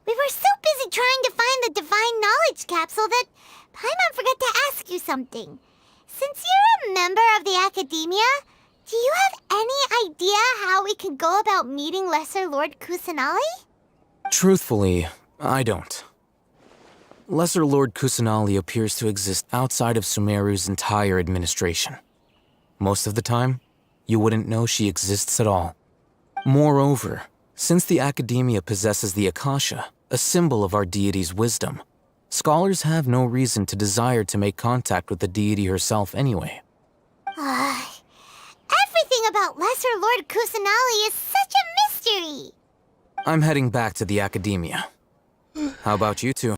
we were so busy trying to find the Divine Knowledge Capsule that Paimon forgot to ask you something. Since you're a member of the Academia, do you have any idea how we can go about meeting Lesser Lord Kusanali? Truthfully, I don't. Lesser Lord Kusanali appears to exist outside of Sumeru's entire administration. Most of the time, you wouldn't know she exists at all. Moreover, since the Academia possesses the Akasha, a symbol of our deity's wisdom, scholars have no reason to desire to make contact with the deity herself anyway. Everything about Lesser Lord Kusanali is such a mystery. I'm heading back to the Academia. How about you two?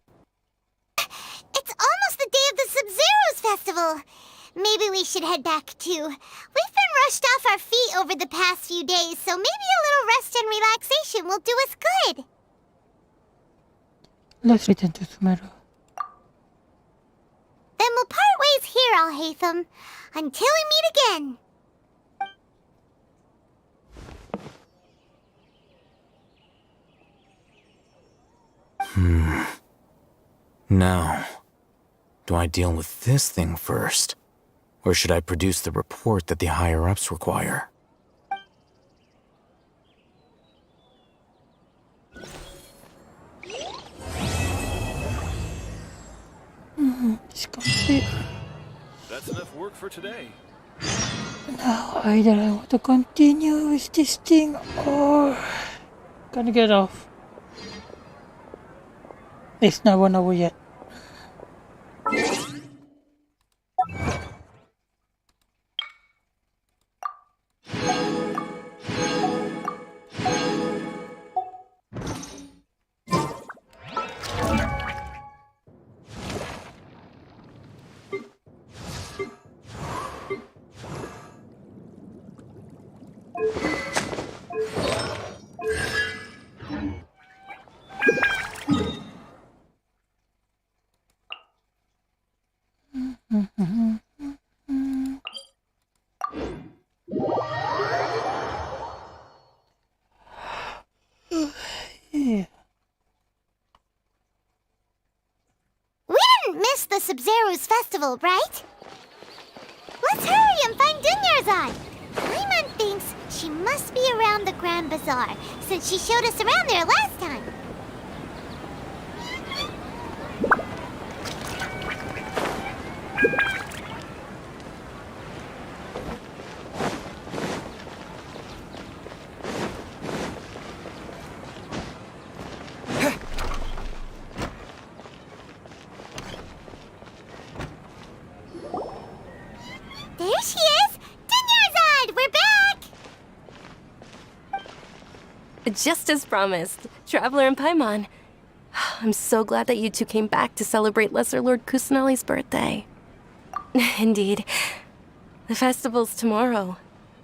It's almost the day of the Sub-Zeros festival. Maybe we should head back too. We've been brushed off our feet over the past few days, so maybe a little rest and relaxation will do us good. Let's return to Sumeru. Then we'll part ways here, Alhaitham, until we meet again. Now, do I deal with this thing first? Or should I produce the report that the higher-ups require? It's complete. That's enough work for today. Now either I want to continue with this thing or gonna get off. It's not 1 hour yet. Yeah. We didn't miss the Sumeru's festival, right? Let's hurry and find Dunyarzad. Paimon thinks she must be around the Grand Bazaar, since she showed us around there last time. There she is! Dunyarzad, we're back! Just as promised, Traveler and Paimon. I'm so glad that you two came back to celebrate Lesser Lord Kusanali's birthday. Indeed. The festival's tomorrow.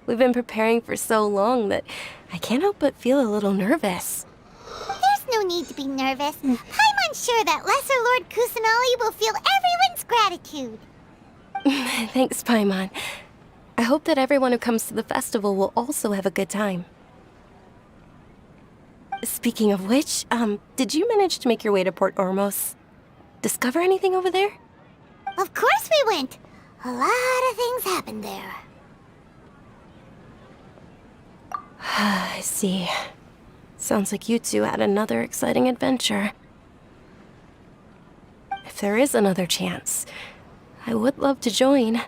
We've been preparing for so long that I can't help but feel a little nervous. There's no need to be nervous. Paimon's sure that Lesser Lord Kusanali will feel everyone's gratitude. Thanks, Paimon. I hope that everyone who comes to the festival will also have a good time. Speaking of which, did you manage to make your way to Port Ormos? Discover anything over there? Of course we went. A lot of things happened there. I see. Sounds like you two had another exciting adventure. If there is another chance, I would love to join.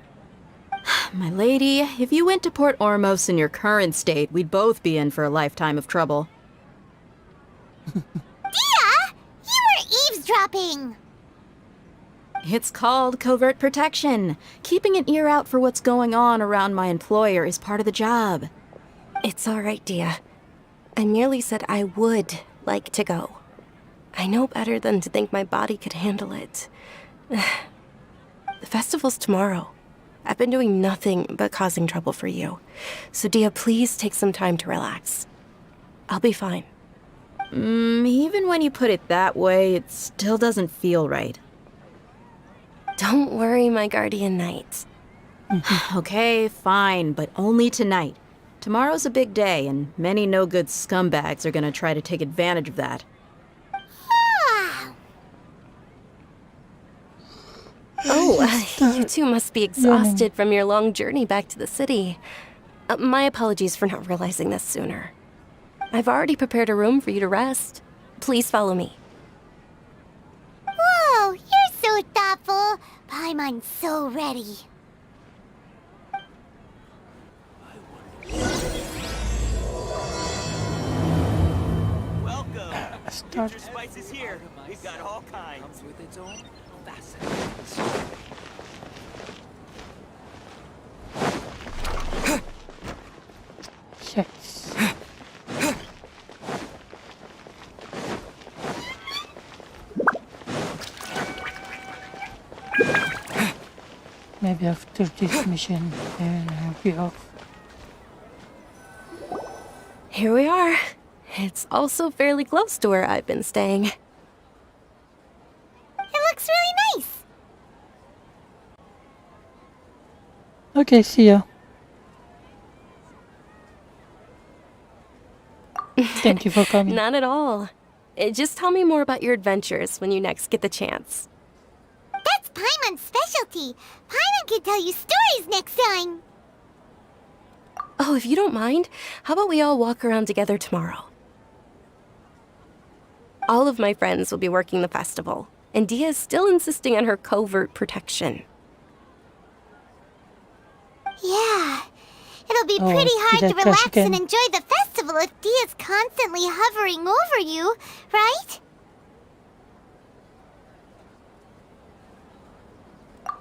My lady, if you went to Port Ormos in your current state, we'd both be in for a lifetime of trouble. Dia! You were eavesdropping! It's called covert protection. Keeping an ear out for what's going on around my employer is part of the job. It's all right, Dia. I merely said I would like to go. I know better than to think my body could handle it. The festival's tomorrow. I've been doing nothing but causing trouble for you. So, Dia, please take some time to relax. I'll be fine. Even when you put it that way, it still doesn't feel right. Don't worry, my guardian knight. Okay, fine, but only tonight. Tomorrow's a big day, and many no-good scumbags are gonna try to take advantage of that. Oh, you two must be exhausted from your long journey back to the city. My apologies for not realizing this sooner. I've already prepared a room for you to rest. Please follow me. Whoa, you're so thoughtful. Paimon's so ready. Welcome. Future Spice is here. We've got all kinds. Comes with its own facets. Yes. Maybe after this mission, then I'll be off. here we are. It's also fairly close to where I've been staying. It looks really nice. Okay, see ya. Thank you for coming. Not at all. Just tell me more about your adventures when you next get the chance. That's Paimon's specialty. Paimon can tell you stories next time. Oh, if you don't mind, how about we all walk around together tomorrow? All of my friends will be working the festival, and Dia is still insisting on her covert protection. Yeah. It'll be Oh, pretty see hard to that clash relax again. and enjoy the festival if Dia's constantly hovering over you, right?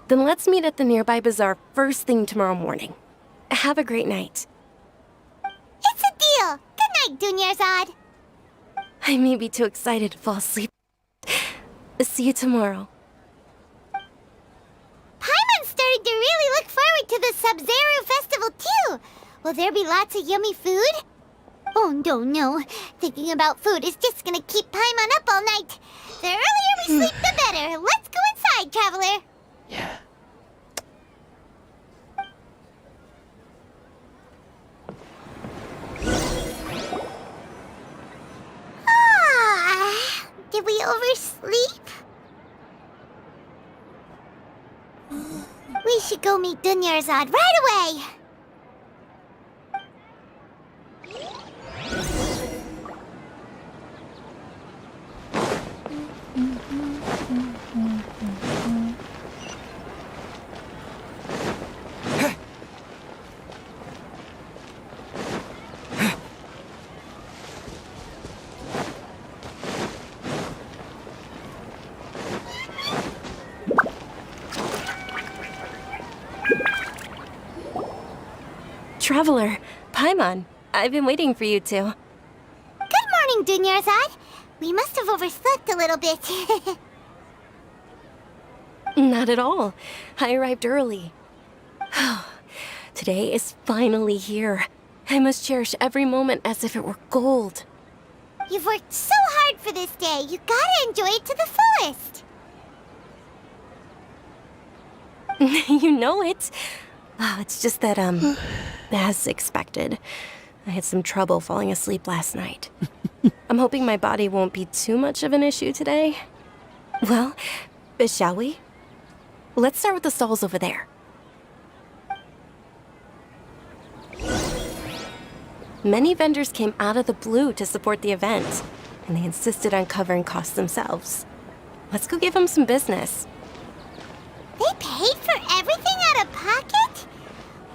Then let's meet at the nearby bazaar first thing tomorrow morning. Have a great night. It's a deal. Good night, Dunyarzad. I may be too excited to fall asleep. See you tomorrow. Paimon's starting to really look forward to the Sumeru festival too. Will there be lots of yummy food? Oh, no. Thinking about food is just gonna keep Paimon up all night. The earlier we sleep, the better. Let's go inside, traveler. Yeah. Did we oversleep? We should go meet Dunyarzad right away. Traveler, Paimon, I've been waiting for you two. Good morning, Dunyarzad. We must have overslept a little bit. Not at all. I arrived early. Today is finally here. I must cherish every moment as if it were gold. You've worked so hard for this day. You gotta enjoy it to the fullest. You know it. Oh, it's just that, as expected, I had some trouble falling asleep last night. I'm hoping my body won't be too much of an issue today. Well, shall we? Let's start with the stalls over there. Many vendors came out of the blue to support the event, and they insisted on covering costs themselves. Let's go give them some business. They paid for everything out of pocket?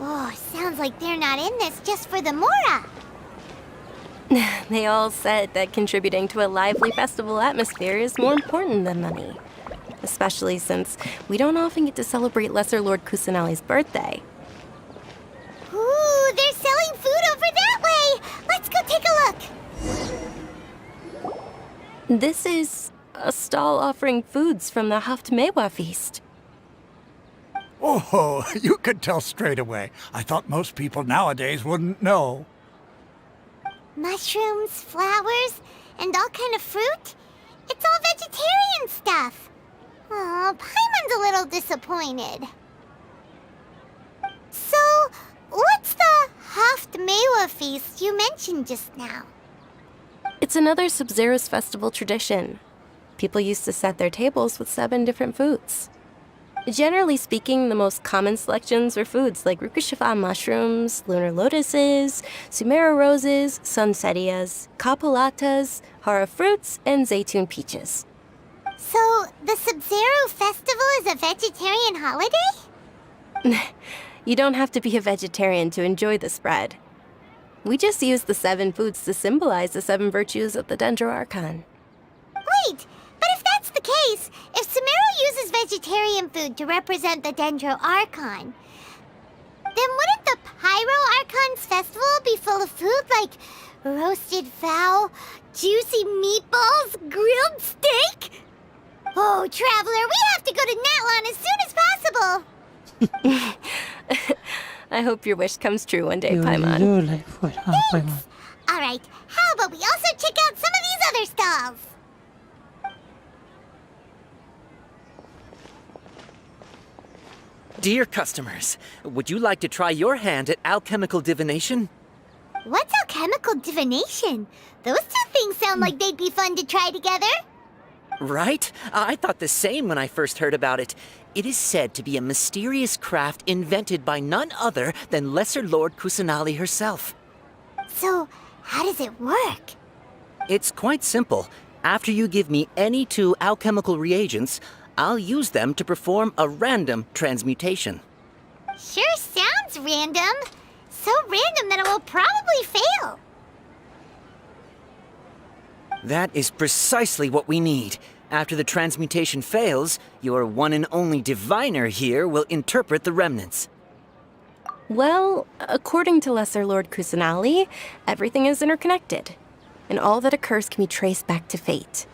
Oh, sounds like they're not in this just for the Mora. They all said that contributing to a lively festival atmosphere is more important than money. Especially since we don't often get to celebrate Lesser Lord Kusanali's birthday. Ooh, they're selling food over that way! Let's go take a look! This is a stall offering foods from the Haftmewa feast. Oh, you could tell straight away. I thought most people nowadays wouldn't know. Mushrooms, flowers, and all kind of fruit? It's all vegetarian stuff. Oh, Paimon's a little disappointed. So, what's the Haftmewa feast you mentioned just now? It's another Sub-Zero's festival tradition. People used to set their tables with 7 different foods. Generally speaking, the most common selections were foods like Rukushifa mushrooms, lunar lotuses, Sumeru roses, sunsetias, kapulatas, hara fruits, and zaytun peaches. So, the Sub-Zero festival is a vegetarian holiday? You don't have to be a vegetarian to enjoy the spread. We just use the 7 foods to symbolize the 7 virtues of the Dendro Archon. Wait, but if that's the case, if Sumeru uses vegetarian food to represent the Dendro Archon, then wouldn't the Pyro Archon's festival be full of food like roasted fowl, juicy meatballs, grilled steak? Oh, Traveler, we have to go to Natlan as soon as possible! I hope your wish comes true one day, You Paimon. do like food, huh, Paimon? Alright, how about we also check out some of these other stalls? Dear customers, would you like to try your hand at alchemical divination? What's alchemical divination? Those two things sound like they'd be fun to try together. Right? I thought the same when I first heard about it. It is said to be a mysterious craft invented by none other than Lesser Lord Kusanali herself. So, how does it work? It's quite simple. After you give me any 2 alchemical reagents, I'll use them to perform a random transmutation. Sure sounds random. So random that it will probably fail. That is precisely what we need. After the transmutation fails, your one and only diviner here will interpret the remnants. Well, according to Lesser Lord Kusanali, everything is interconnected, and all that occurs can be traced back to fate.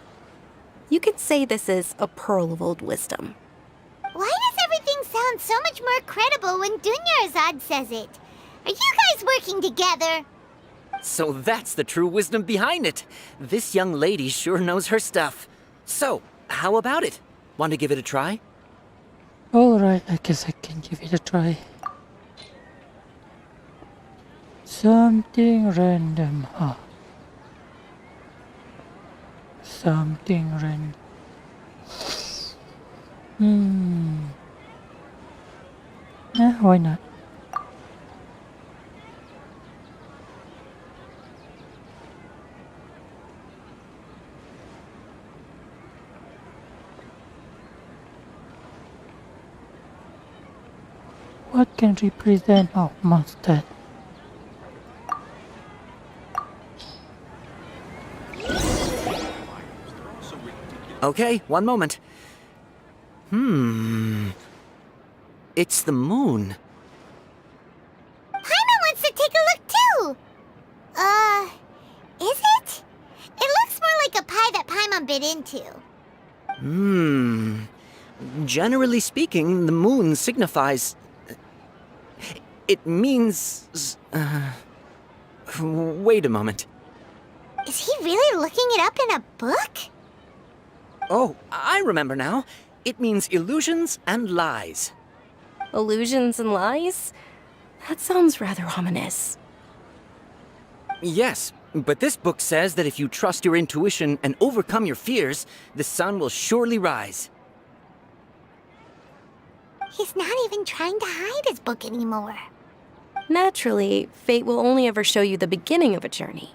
You could say this is a pearl of old wisdom. Why does everything sound so much more credible when Dunyarzad says it? Are you guys working together? So that's the true wisdom behind it. This young lady sure knows her stuff. So, how about it? Want to give it a try? Alright, I guess I can give it a try. Something random, huh? Something random. Why not? What can represent monster? Okay, one moment. It's the moon. Paimon wants to take a look too! Is it? It looks more like a pie that Paimon bit into. Generally speaking, the moon signifies... It means... Wait a moment. Is he really looking it up in a book? Oh, I remember now. It means illusions and lies. Illusions and lies? That sounds rather ominous. Yes, but this book says that if you trust your intuition and overcome your fears, the sun will surely rise. He's not even trying to hide his book anymore. Naturally, fate will only ever show you the beginning of a journey.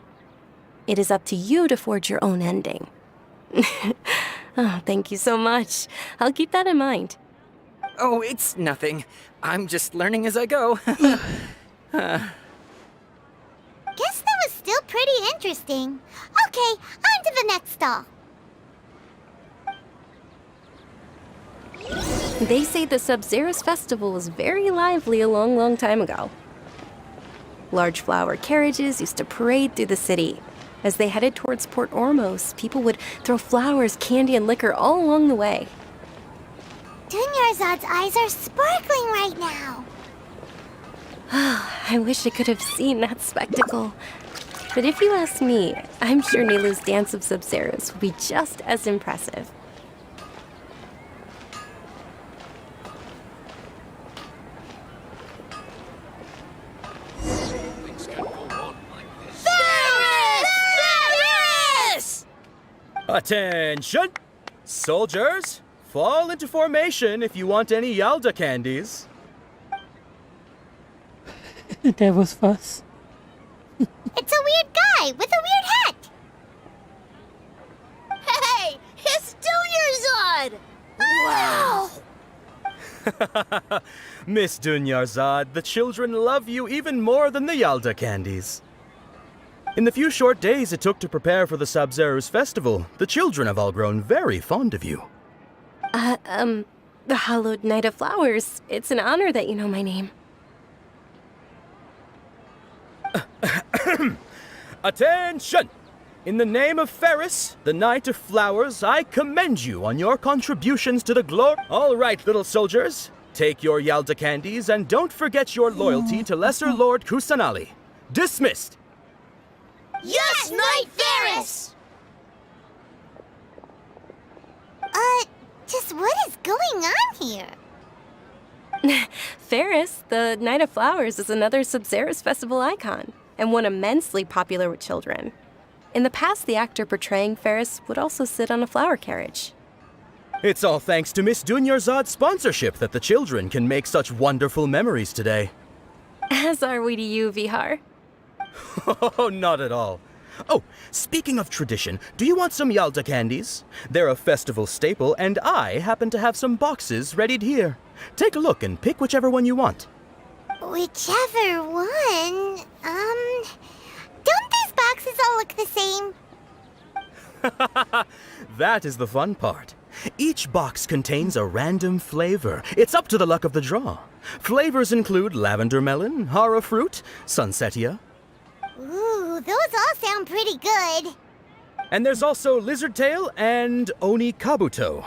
It is up to you to forge your own ending. Oh, thank you so much. I'll keep that in mind. Oh, it's nothing. I'm just learning as I go. Guess that was still pretty interesting. Okay, on to the next stall. They say the Sub-Zeros festival was very lively a long, long time ago. Large flower carriages used to parade through the city. As they headed towards Port Ormos, people would throw flowers, candy, and liquor all along the way. Dunyarzad's eyes are sparkling right now. I wish I could have seen that spectacle. But if you ask me, I'm sure Nilu's Dance of Sub-Zeros will be just as impressive. Attention! Soldiers, fall into formation if you want any Yalda candies. That was fast. It's a weird guy with a weird hat. Hey, it's Dunyarzad! Wow! Miss Dunyarzad, the children love you even more than the Yalda candies. In the few short days it took to prepare for the Sub-Zeros festival, the children have all grown very fond of you. The Hallowed Night of Flowers. It's an honor that you know my name. Attention! In the name of Ferris, the Knight of Flowers, I commend you on your contributions to the glory. All right, little soldiers, take your Yalda candies and don't forget your loyalty to Lesser Lord Kusanali. Dismissed! Yes, Knight Varys! Just what is going on here? Ferris, the Knight of Flowers, is another Sub-Zerus festival icon, and one immensely popular with children. In the past, the actor portraying Ferris would also sit on a flower carriage. It's all thanks to Miss Dunyarzad's sponsorship that the children can make such wonderful memories today. As are we to you, Vihar. Oh, not at all. Oh, speaking of tradition, do you want some Yalta candies? They're a festival staple, and I happen to have some boxes readied here. Take a look and pick whichever one you want. Whichever one? Don't these boxes all look the same? That is the fun part. Each box contains a random flavor. It's up to the luck of the draw. Flavors include lavender melon, hara fruit, sunsetia. Ooh, those all sound pretty good. And there's also lizard tail and oni kabuto.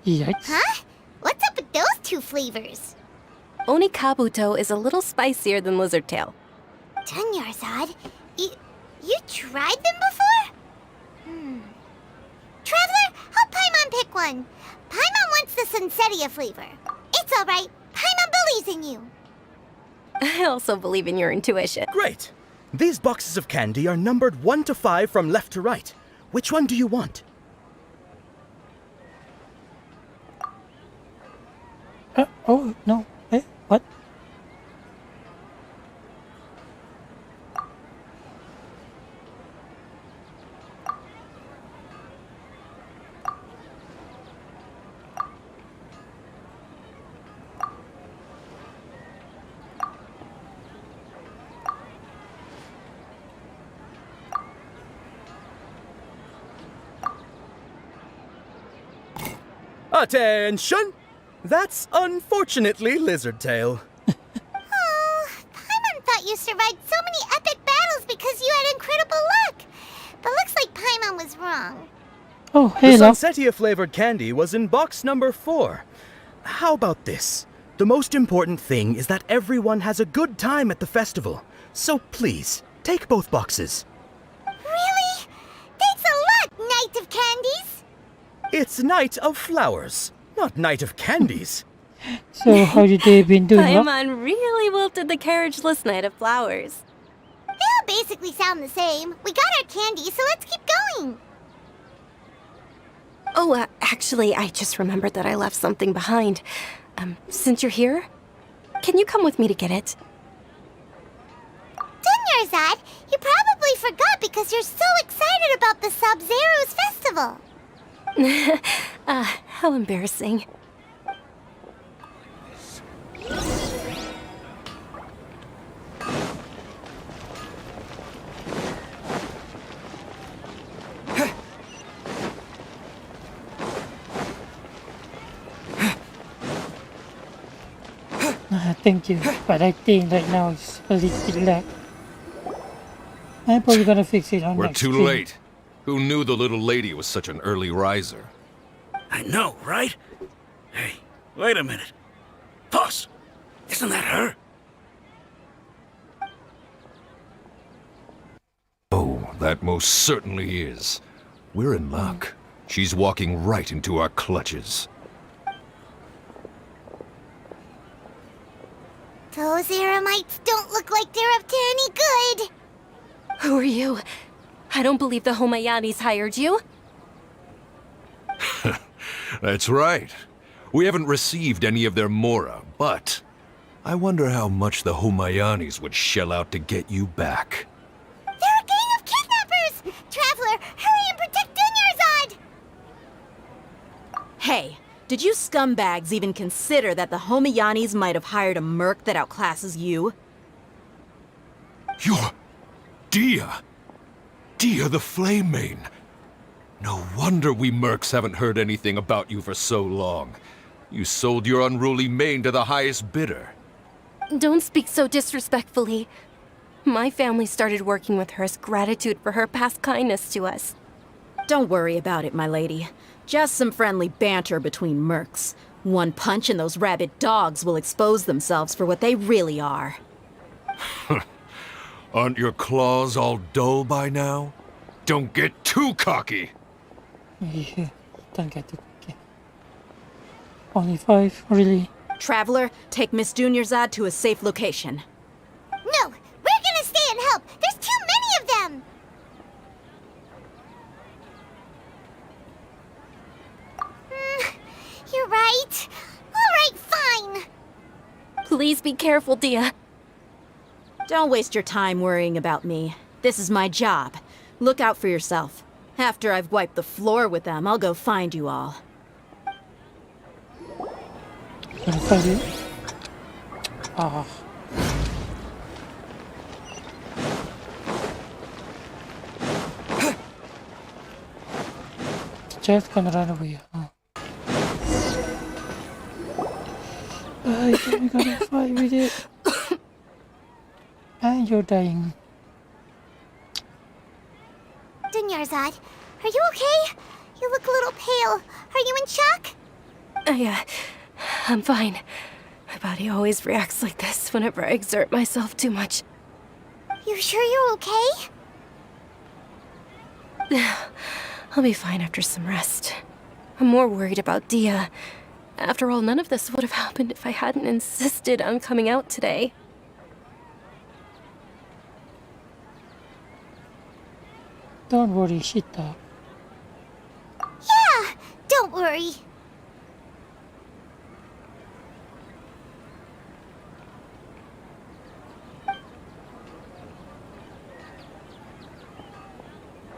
Yikes. Huh? What's up with those two flavors? Oni kabuto is a little spicier than lizard tail. Dunyarzad, you tried them before? Traveler, help Paimon pick one. Paimon wants the sunsetia flavor. It's all right. Paimon believes in you. I also believe in your intuition. Great! These boxes of candy are numbered 1 to 5 from left to right. Which one do you want? Oh, no. Eh, what? Attention! That's unfortunately lizard tail. Oh, Paimon thought you survived so many epic battles because you had incredible luck. But looks like Paimon was wrong. Oh, The hey, love. sunsetia flavored candy was in box number 4. How about this? The most important thing is that everyone has a good time at the festival. So please, take both boxes. Really? Thanks a lot, Knight of Candies. It's Night of Flowers, not Night of Candies. So, how you they been doing, love? Paimon really wilted the carriageless Knight of Flowers. They all basically sound the same. We got our candy, so let's keep going. Oh, actually, I just remembered that I left something behind. Since you're here, can you come with me to get it? Dunyarzad, you probably forgot because you're so excited about the Sub-Zero's festival. How embarrassing. Thank you, but I think right now it's a little bit lag. I'm probably gonna fix it on We're next too stream. late. Who knew the little lady was such an early riser? I know, right? Hey, wait a minute. Boss, isn't that her? Oh, that most certainly is. We're in luck. She's walking right into our clutches. Those Eremites don't look like they're up to any good. Who are you? I don't believe the Homayanis hired you. That's right. We haven't received any of their mora, but I wonder how much the Homayanis would shell out to get you back. They're a gang of kidnappers! Traveler, hurry and protect Dunyarzad! Hey, did you scumbags even consider that the Homayanis might have hired a merc that outclasses you? You're... Dia! Dia the Flame Mane! No wonder we mercs haven't heard anything about you for so long. You sold your unruly mane to the highest bidder. Don't speak so disrespectfully. My family started working with her as gratitude for her past kindness to us. Don't worry about it, my lady. Just some friendly banter between mercs. One punch and those rabid dogs will expose themselves for what they really are. Aren't your claws all dull by now? Don't get too cocky! Yeah, don't get too cocky. Only 5, really? Traveler, take Miss Dunyarzad to a safe location. No! We're gonna stay and help! There's too many of them! You're right. Alright, fine! Please be careful, Dia. Don't waste your time worrying about me. This is my job. Look out for yourself. After I've wiped the floor with them, I'll go find you all. Gonna find you. Ah. Just gonna run away, huh? I think we're gonna fight with it. And you're dying. Dunyarzad, are you okay? You look a little pale. Are you in shock? I'm fine. My body always reacts like this whenever I exert myself too much. You sure you're okay? I'll be fine after some rest. I'm more worried about Dia. After all, none of this would have happened if I hadn't insisted on coming out today. Don't worry, Shita. Yeah, don't worry.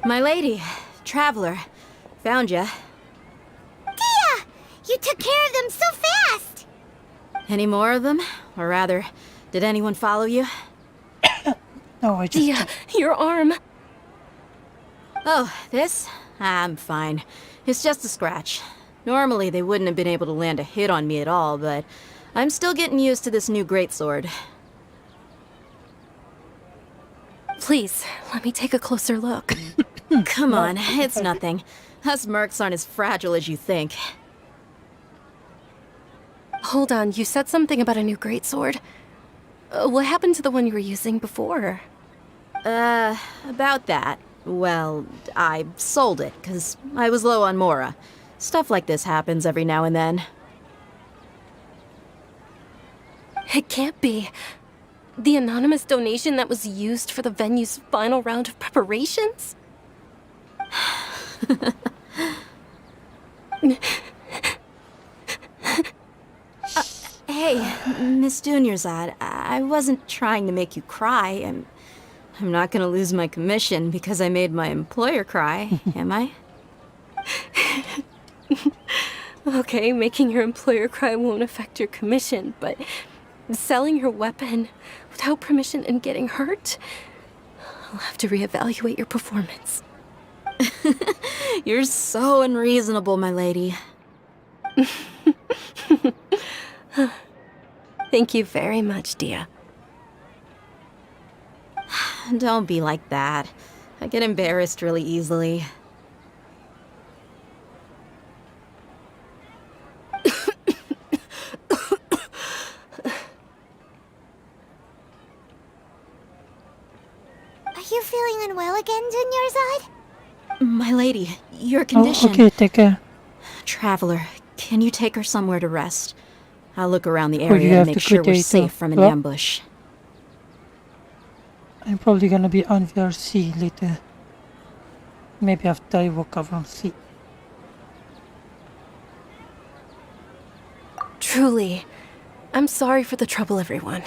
My lady, Traveler, found ya. Dia! You took care of them so fast! Any more of them? Or rather, did anyone follow you? No, I just... Dia, your arm! Oh, this? I'm fine. It's just a scratch. Normally, they wouldn't have been able to land a hit on me at all, but I'm still getting used to this new greatsword. Please, let me take a closer look. Come on, it's nothing. Us mercs aren't as fragile as you think. Hold on, you said something about a new greatsword. What happened to the one you were using before? About that. Well, I sold it, 'cause I was low on Mora. Stuff like this happens every now and then. It can't be. The anonymous donation that was used for the venue's final round of preparations? Hey, Miss Dunyarzad, I wasn't trying to make you cry. I'm not gonna lose my commission because I made my employer cry, am I? Okay, making your employer cry won't affect your commission, but selling your weapon without permission and getting hurt? I'll have to reevaluate your performance. You're so unreasonable, my lady. Thank you very much, Dia. Don't be like that. I get embarrassed really easily. Are you feeling unwell again, Dunyarzad? My lady, your condition... Oh, okay, take care. Traveler, can you take her somewhere to rest? I'll look around the you area to have make to sure quit we're data. safe from an Well, ambush. I'm probably gonna be on VRC later. Maybe after I woke up from sleep. Truly, I'm sorry for the trouble, everyone.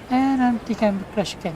And I think I'm crash again.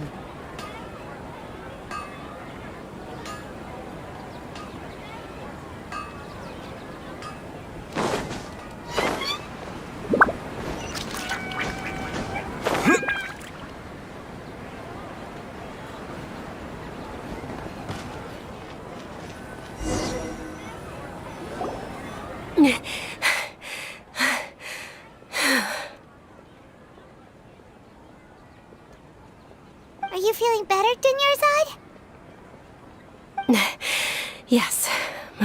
Are you feeling better, Dunyarzad?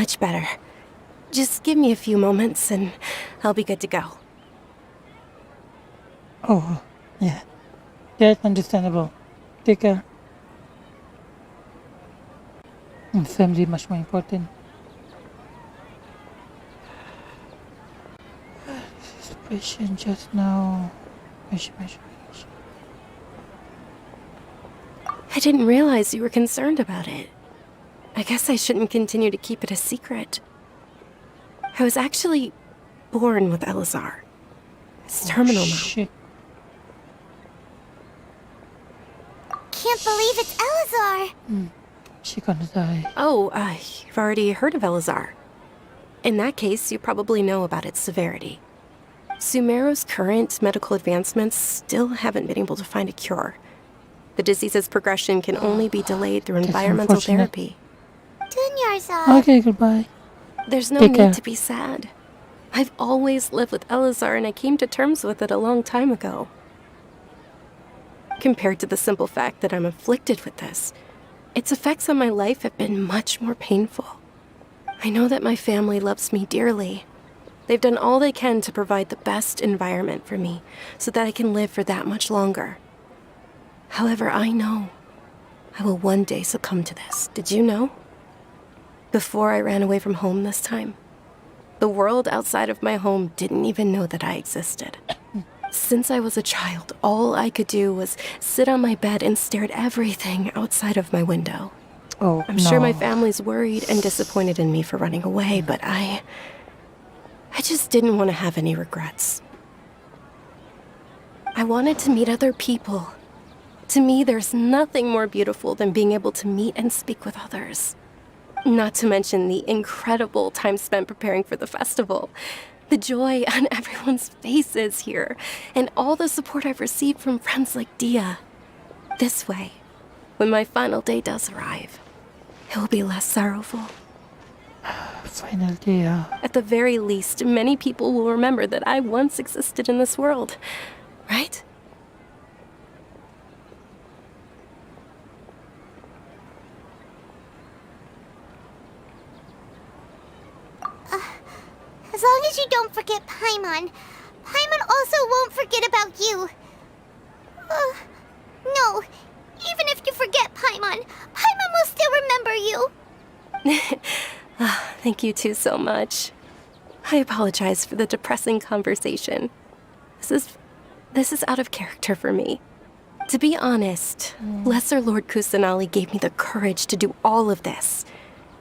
Much better. Just give me a few moments and I'll be good to go. Oh, yeah. That's understandable. Take care. And family much more important. This patient just now. I didn't realize you were concerned about it. I guess I shouldn't continue to keep it a secret. I was actually born with Elazar. It's terminal now. Can't believe it's Elazar! She gonna die. Oh, you've already heard of Elazar. In that case, you probably know about its severity. Sumeru's current medical advancements still haven't been able to find a cure. The disease's progression can only be delayed through environmental therapy. Dunyarzad. Okay, goodbye. There's no Take care. need to be sad. I've always lived with Elazar and I came to terms with it a long time ago. Compared to the simple fact that I'm afflicted with this, its effects on my life have been much more painful. I know that my family loves me dearly. They've done all they can to provide the best environment for me so that I can live for that much longer. However, I know I will one day succumb to this. Did you know? Before I ran away from home this time, the world outside of my home didn't even know that I existed. Since I was a child, all I could do was sit on my bed and stare at everything outside of my window. Oh, I'm sure my family's worried and disappointed in me for running away, but I just didn't want to have any regrets. I wanted to meet other people. To me, there's nothing more beautiful than being able to meet and speak with others. Not to mention the incredible time spent preparing for the festival. The joy on everyone's faces here, and all the support I've received from friends like Dia. This way, when my final day does arrive, it will be less sorrowful. Final day, At the very least, many people will remember that I once existed in this world, right? As long as you don't forget Paimon, Paimon also won't forget about you. No, even if you forget Paimon, Paimon will still remember you. Thank you two so much. I apologize for the depressing conversation. This is out of character for me. To be honest, Lesser Lord Kusanali gave me the courage to do all of this.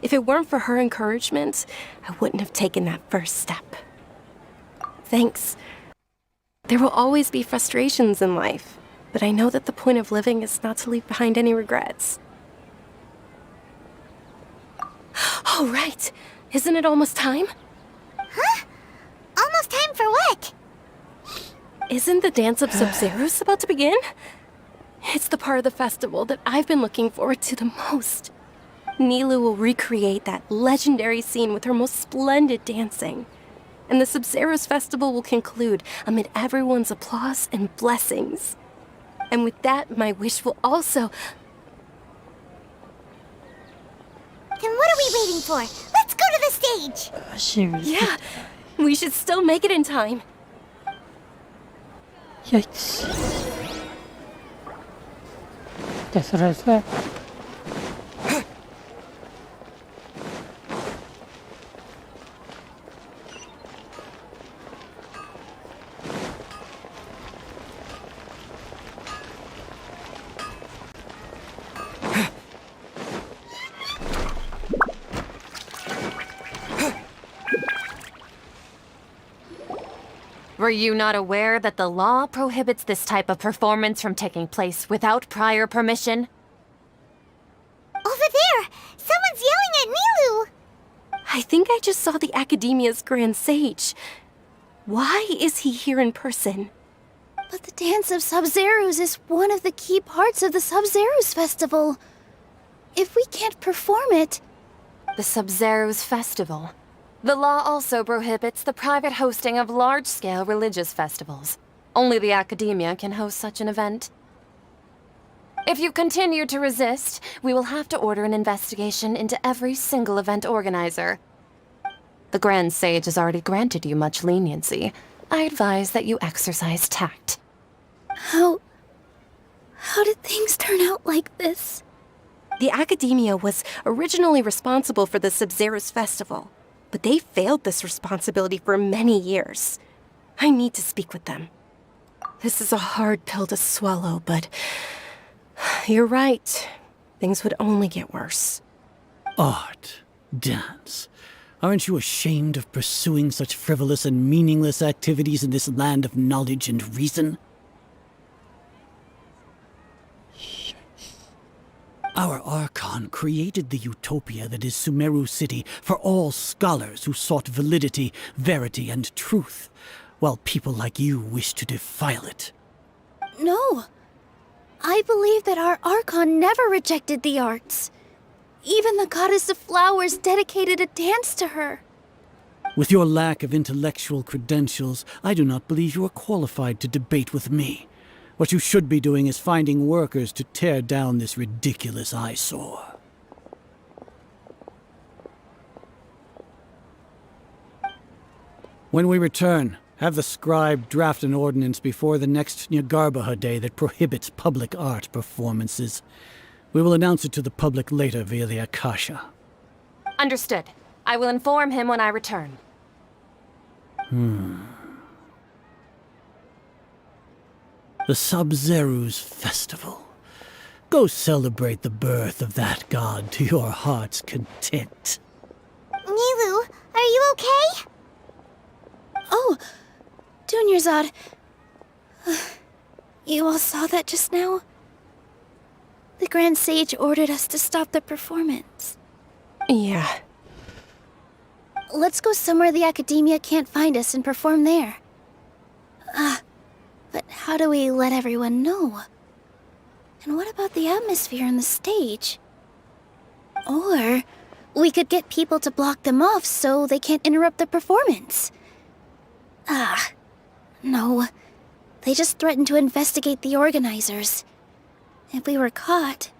If it weren't for her encouragement, I wouldn't have taken that first step. Thanks. There will always be frustrations in life, but I know that the point of living is not to leave behind any regrets. Oh, right. Isn't it almost time? Huh? Almost time for what? Isn't the Dance of Sub-Zeros about to begin? It's the part of the festival that I've been looking forward to the most. Nilu will recreate that legendary scene with her most splendid dancing. And the Sub-Zeros festival will conclude amid everyone's applause and blessings. And with that, my wish will also... Then what are we waiting for? Let's go to the stage! Yeah, we should still make it in time. Yikes. That's what I thought. Were you not aware that the law prohibits this type of performance from taking place without prior permission? Over there! Someone's yelling at Nilu! I think I just saw the Academia's Grand Sage. Why is he here in person? But the Dance of Sub-Zeros is one of the key parts of the Sub-Zeros festival. If we can't perform it... The Sub-Zeros festival. The law also prohibits the private hosting of large-scale religious festivals. Only the Academia can host such an event. If you continue to resist, we will have to order an investigation into every single event organizer. The Grand Sage has already granted you much leniency. I advise that you exercise tact. How did things turn out like this? The Academia was originally responsible for the Sub-Zero's festival, but they failed this responsibility for many years. I need to speak with them. This is a hard pill to swallow, but you're right. Things would only get worse. Art, dance. Aren't you ashamed of pursuing such frivolous and meaningless activities in this land of knowledge and reason? Our Archon created the utopia that is Sumeru City for all scholars who sought validity, verity, and truth, while people like you wish to defile it. No. I believe that our Archon never rejected the arts. Even the goddess of flowers dedicated a dance to her. With your lack of intellectual credentials, I do not believe you are qualified to debate with me. What you should be doing is finding workers to tear down this ridiculous eyesore. When we return, have the scribe draft an ordinance before the next Nyagarbaha Day that prohibits public art performances. We will announce it to the public later via the Akasha. Understood. I will inform him when I return. The Sub-Zeru's festival. Go celebrate the birth of that god to your heart's content. Nilu, are you okay? Oh, Dunyarzad. You all saw that just now? The Grand Sage ordered us to stop the performance. Yeah. Let's go somewhere the Academia can't find us and perform there. But how do we let everyone know? And what about the atmosphere on the stage? Or we could get people to block them off so they can't interrupt the performance. No. They just threatened to investigate the organizers. If we were caught...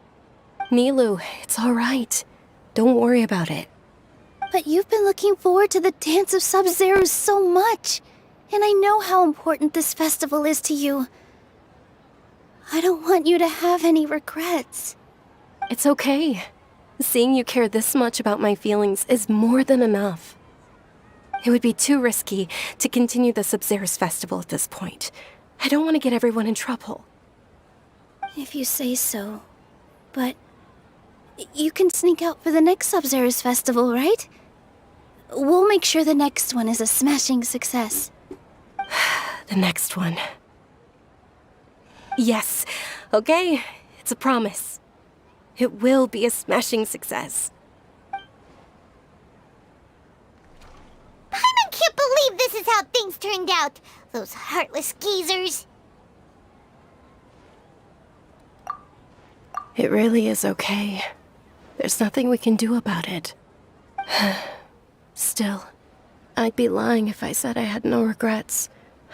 Nilu, it's all right. Don't worry about it. But you've been looking forward to the Dance of Sub-Zero so much. And I know how important this festival is to you. I don't want you to have any regrets. It's okay. Seeing you care this much about my feelings is more than enough. It would be too risky to continue the Sub-Zero's festival at this point. I don't want to get everyone in trouble. If you say so. But you can sneak out for the next Sub-Zero's festival, right? We'll make sure the next one is a smashing success. The next one. Yes. Okay, it's a promise. It will be a smashing success. I can't believe this is how things turned out. Those heartless geezers. It really is okay. There's nothing we can do about it. Still, I'd be lying if I said I had no regrets.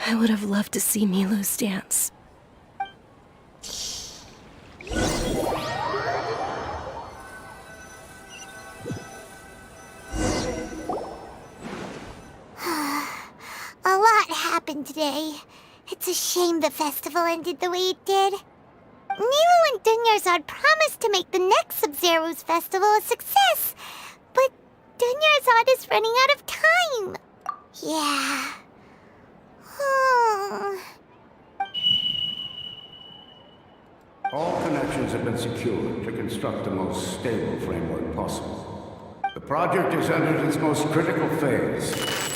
I would have loved to see Milu's dance. A lot happened today. It's a shame the festival ended the way it did. Nilu and Dunyarzad promised to make the next Sub-Zero's festival a success, but Dunyarzad is running out of time. Yeah. All connections have been secured to construct the most stable framework possible. The project has entered its most critical phase.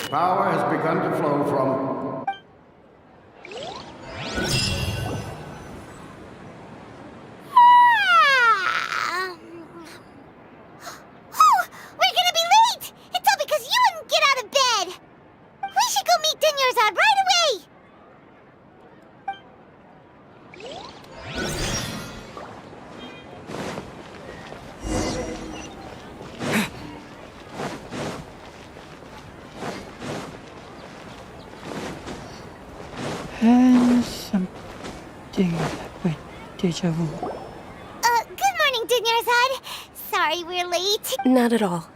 Power has begun to flow from... We're gonna be late! It's all because you wouldn't get out of bed! We should go meet Dunyarzad right away! And something happened. Deja vu. Good morning, Dunyarzad. Sorry we're late. Not at all.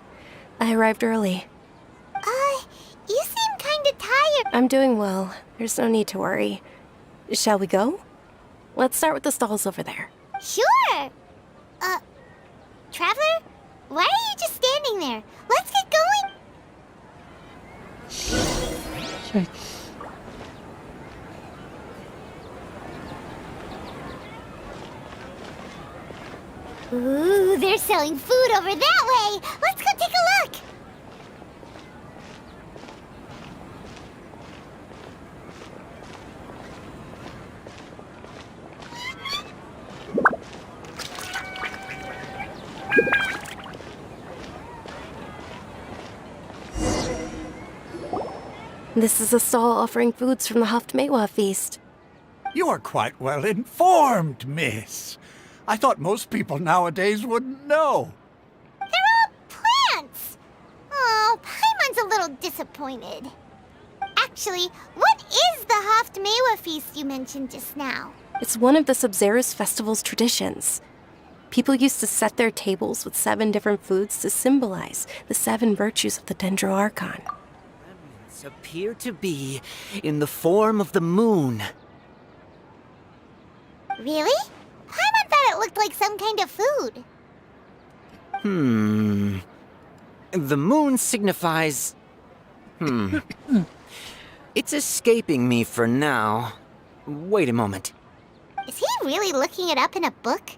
I arrived early. I'm doing well. There's no need to worry. Shall we go? Let's start with the stalls over there. Sure! Traveler? Why are you just standing there? Let's get going! Yikes. Ooh, they're selling food over that way! Let's go take a look! This is a stall offering foods from the Haftmewa feast. You're quite well informed, miss. I thought most people nowadays wouldn't know. They're all plants! Oh, Paimon's a little disappointed. Actually, what is the Haftmewa feast you mentioned just now? It's one of the Sub-Zerus festival's traditions. People used to set their tables with 7 different foods to symbolize the 7 virtues of the Dendroarchon. Appear to be in the form of the moon. Really? Paimon thought it looked like some kind of food. The moon signifies... It's escaping me for now. Wait a moment. Is he really looking it up in a book?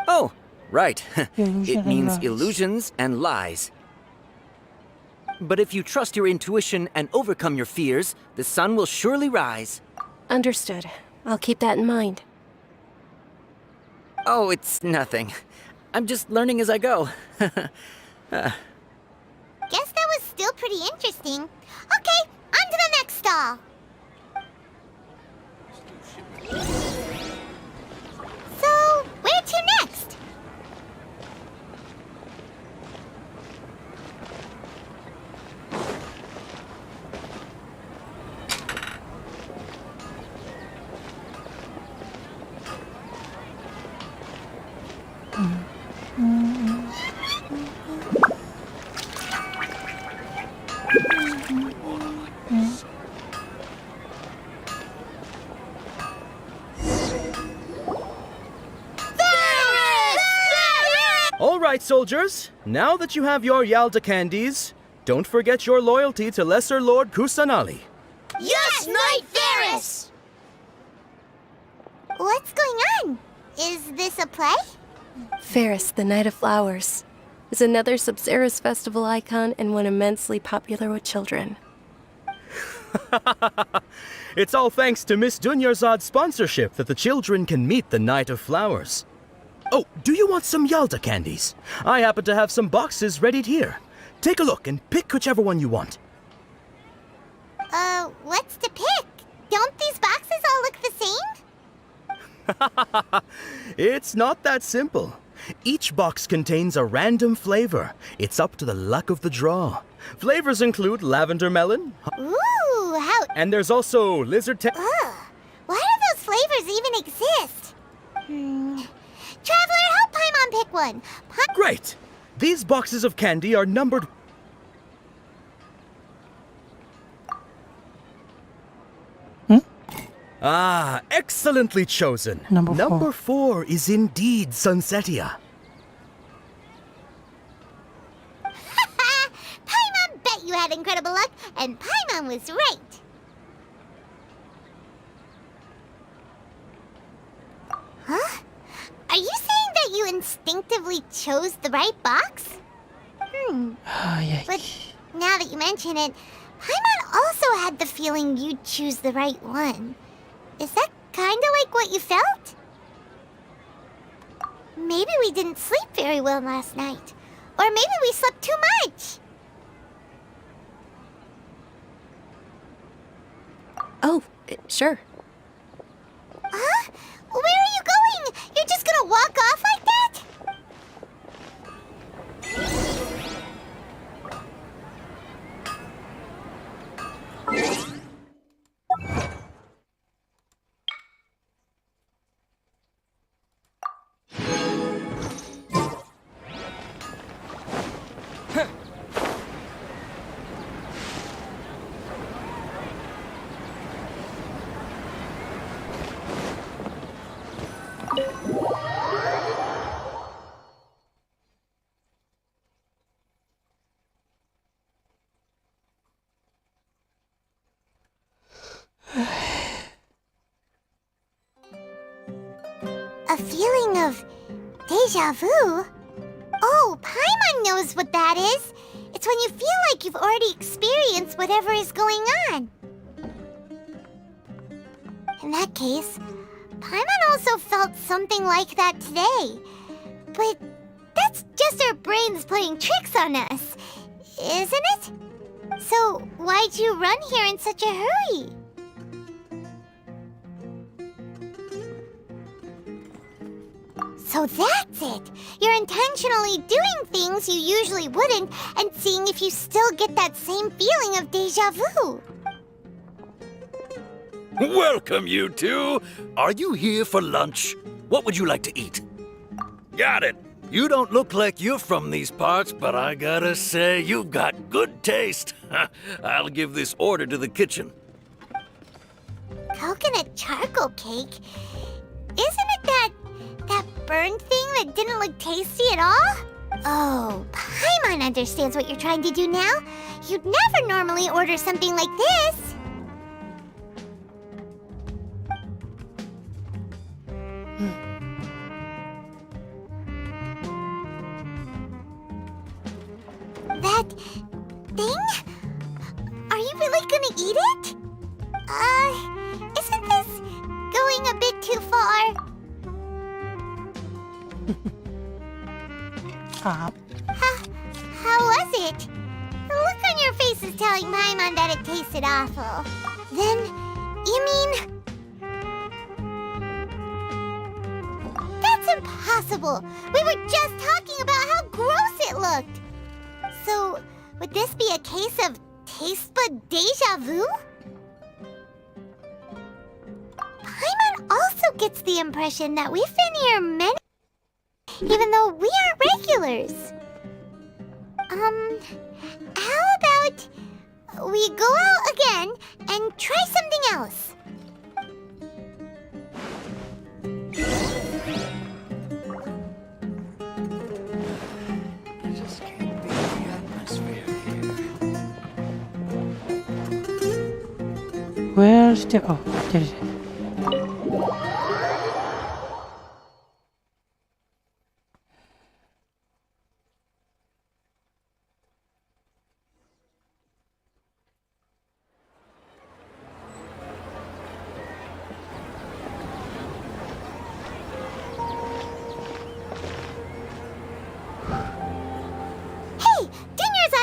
Oh, right. Illusion It means and lies. illusions and lies. But if you trust your intuition and overcome your fears, the sun will surely rise. Understood. I'll keep that in mind. Oh, it's nothing. I'm just learning as I go. Guess that was still pretty interesting. Okay, on to the next stall. So, where to next? All right, soldiers. Now that you have your Yalda candies, don't forget your loyalty to Lesser Lord Kusanali. Yes, Knight Varus! What's going on? Is this a play? Ferris, the Knight of Flowers, is another Sub-Zerus festival icon and one immensely popular with children. It's all thanks to Miss Dunyarzad's sponsorship that the children can meet the Knight of Flowers. Oh, do you want some Yalda candies? I happen to have some boxes readied here. Take a look and pick whichever one you want. What's to pick? Don't these boxes all look the same? It's not that simple. Each box contains a random flavor. It's up to the luck of the draw. Flavors include lavender melon. Ooh, how... And there's also lizard Ugh, why do those flavors even exist? Traveler, help Paimon pick one. Great! These boxes of candy are numbered... Ah, excellently chosen. Number 4 is indeed Sunsetia. Paimon bet you had incredible luck, and Paimon was right. Huh? Are you saying that you instinctively chose the right box? But now that you mention it, Paimon also had the feeling you'd choose the right one. Is that kinda like what you felt? Maybe we didn't sleep very well last night. Or maybe we slept too much. Oh, sure. Huh? Where are you going? You're just gonna walk off like that? feeling of deja vu? Oh, Paimon knows what that is. It's when you feel like you've already experienced whatever is going on. In that case, Paimon also felt something like that today. But that's just our brains playing tricks on us, isn't it? So why'd you run here in such a hurry? So that's it! You're intentionally doing things you usually wouldn't and seeing if you still get that same feeling of deja vu. Welcome, you two! Are you here for lunch? What would you like to eat? Got it! You don't look like you're from these parts, but I gotta say, you've got good taste. I'll give this order to the kitchen. Coconut charcoal cake? Isn't it that burned thing that didn't look tasty at all? Oh, Paimon understands what you're trying to do now. You'd never normally order something like this. That thing? Are you really gonna eat it? Isn't this going a bit too far? Stop. How was it? The look on your face is telling Paimon that it tasted awful. Then, you mean... That's impossible! We were just talking about how gross it looked! So, would this be a case of taste bud deja vu? Paimon also gets the impression that we've been here many... even though we aren't regulars. How about we go out again and try something else? I just can't beat the atmosphere here. Where's the... oh, there it is.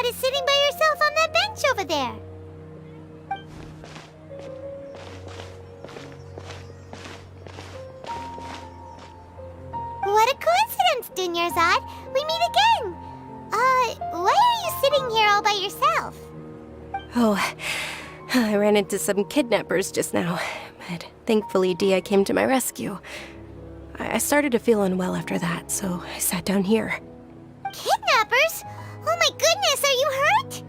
Is sitting by yourself on that bench over there. What a coincidence, Dunyarzad. We meet again. Why are you sitting here all by yourself? Oh, I ran into some kidnappers just now, but thankfully Dia came to my rescue. I started to feel unwell after that, so I sat down here. Kidnappers? Oh my goodness, are you hurt?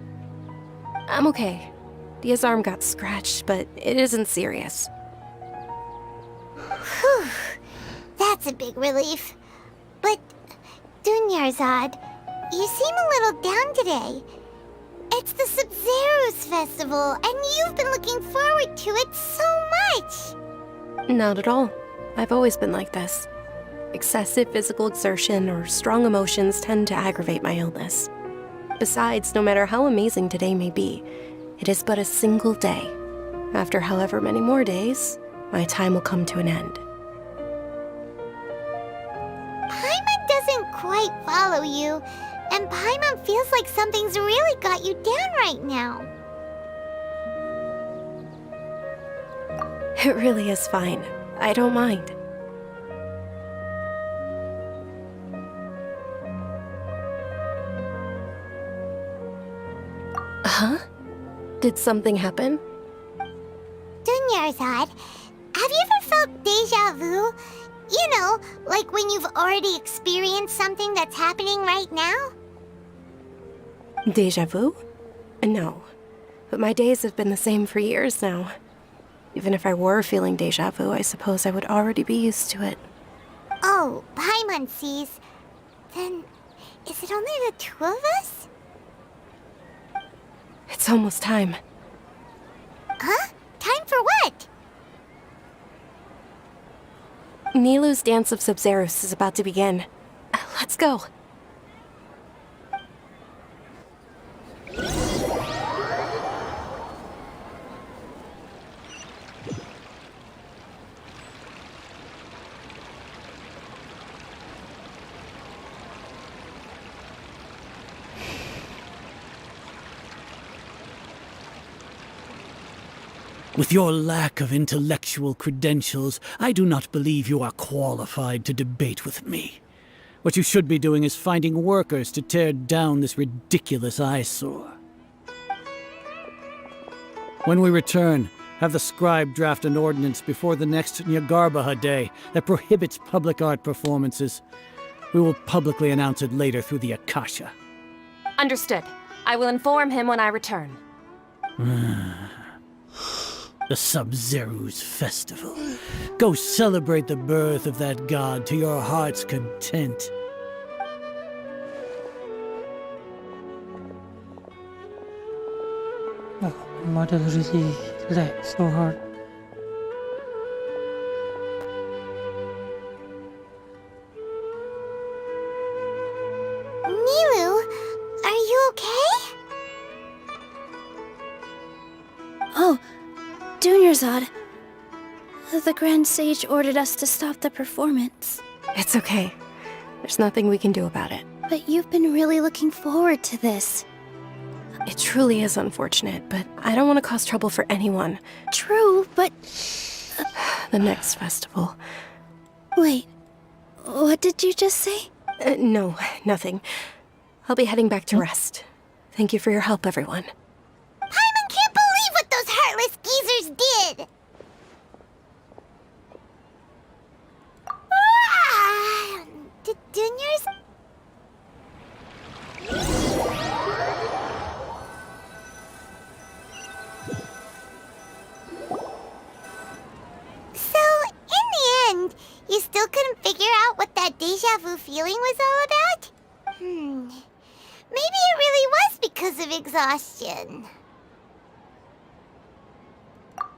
I'm okay. Dia's arm got scratched, but it isn't serious. Whew. That's a big relief. But, Dunyarzad, you seem a little down today. It's the Sub-Zero's festival, and you've been looking forward to it so much. Not at all. I've always been like this. Excessive physical exertion or strong emotions tend to aggravate my illness. Besides, no matter how amazing today may be, it is but a single day. After however many more days, my time will come to an end. Paimon doesn't quite follow you, and Paimon feels like something's really got you down right now. It really is fine. I don't mind. Huh? Did something happen? Dunyarzad, have you ever felt deja vu? You know, like when you've already experienced something that's happening right now? Deja vu? No. But my days have been the same for years now. Even if I were feeling deja vu, I suppose I would already be used to it. Oh, Paimon sees. Then, is it only the two of us? It's almost time. Huh? Time for what? Nilu's Dance of Sub-Zerus is about to begin. Let's go. With your lack of intellectual credentials, I do not believe you are qualified to debate with me. What you should be doing is finding workers to tear down this ridiculous eyesore. When we return, have the scribe draft an ordinance before the next Nyagarbaha Day that prohibits public art performances. We will publicly announce it later through the Akasha. Understood. I will inform him when I return. The Sub-Zeru's festival. Go celebrate the birth of that god to your heart's content. Oh, my model really lagged so hard. Nilu, are you okay? Oh, Dunyarzad. The Grand Sage ordered us to stop the performance. It's okay. There's nothing we can do about it. But you've been really looking forward to this. It truly is unfortunate, but I don't want to cause trouble for anyone. True, but... The next festival. Wait, what did you just say? No, nothing. I'll be heading back to rest. Thank you for your help, everyone. Paimon can't believe what those heartless geezers did! Did Dunya's... So, in the end, you still couldn't figure out what that deja vu feeling was all about? Maybe it really was because of exhaustion.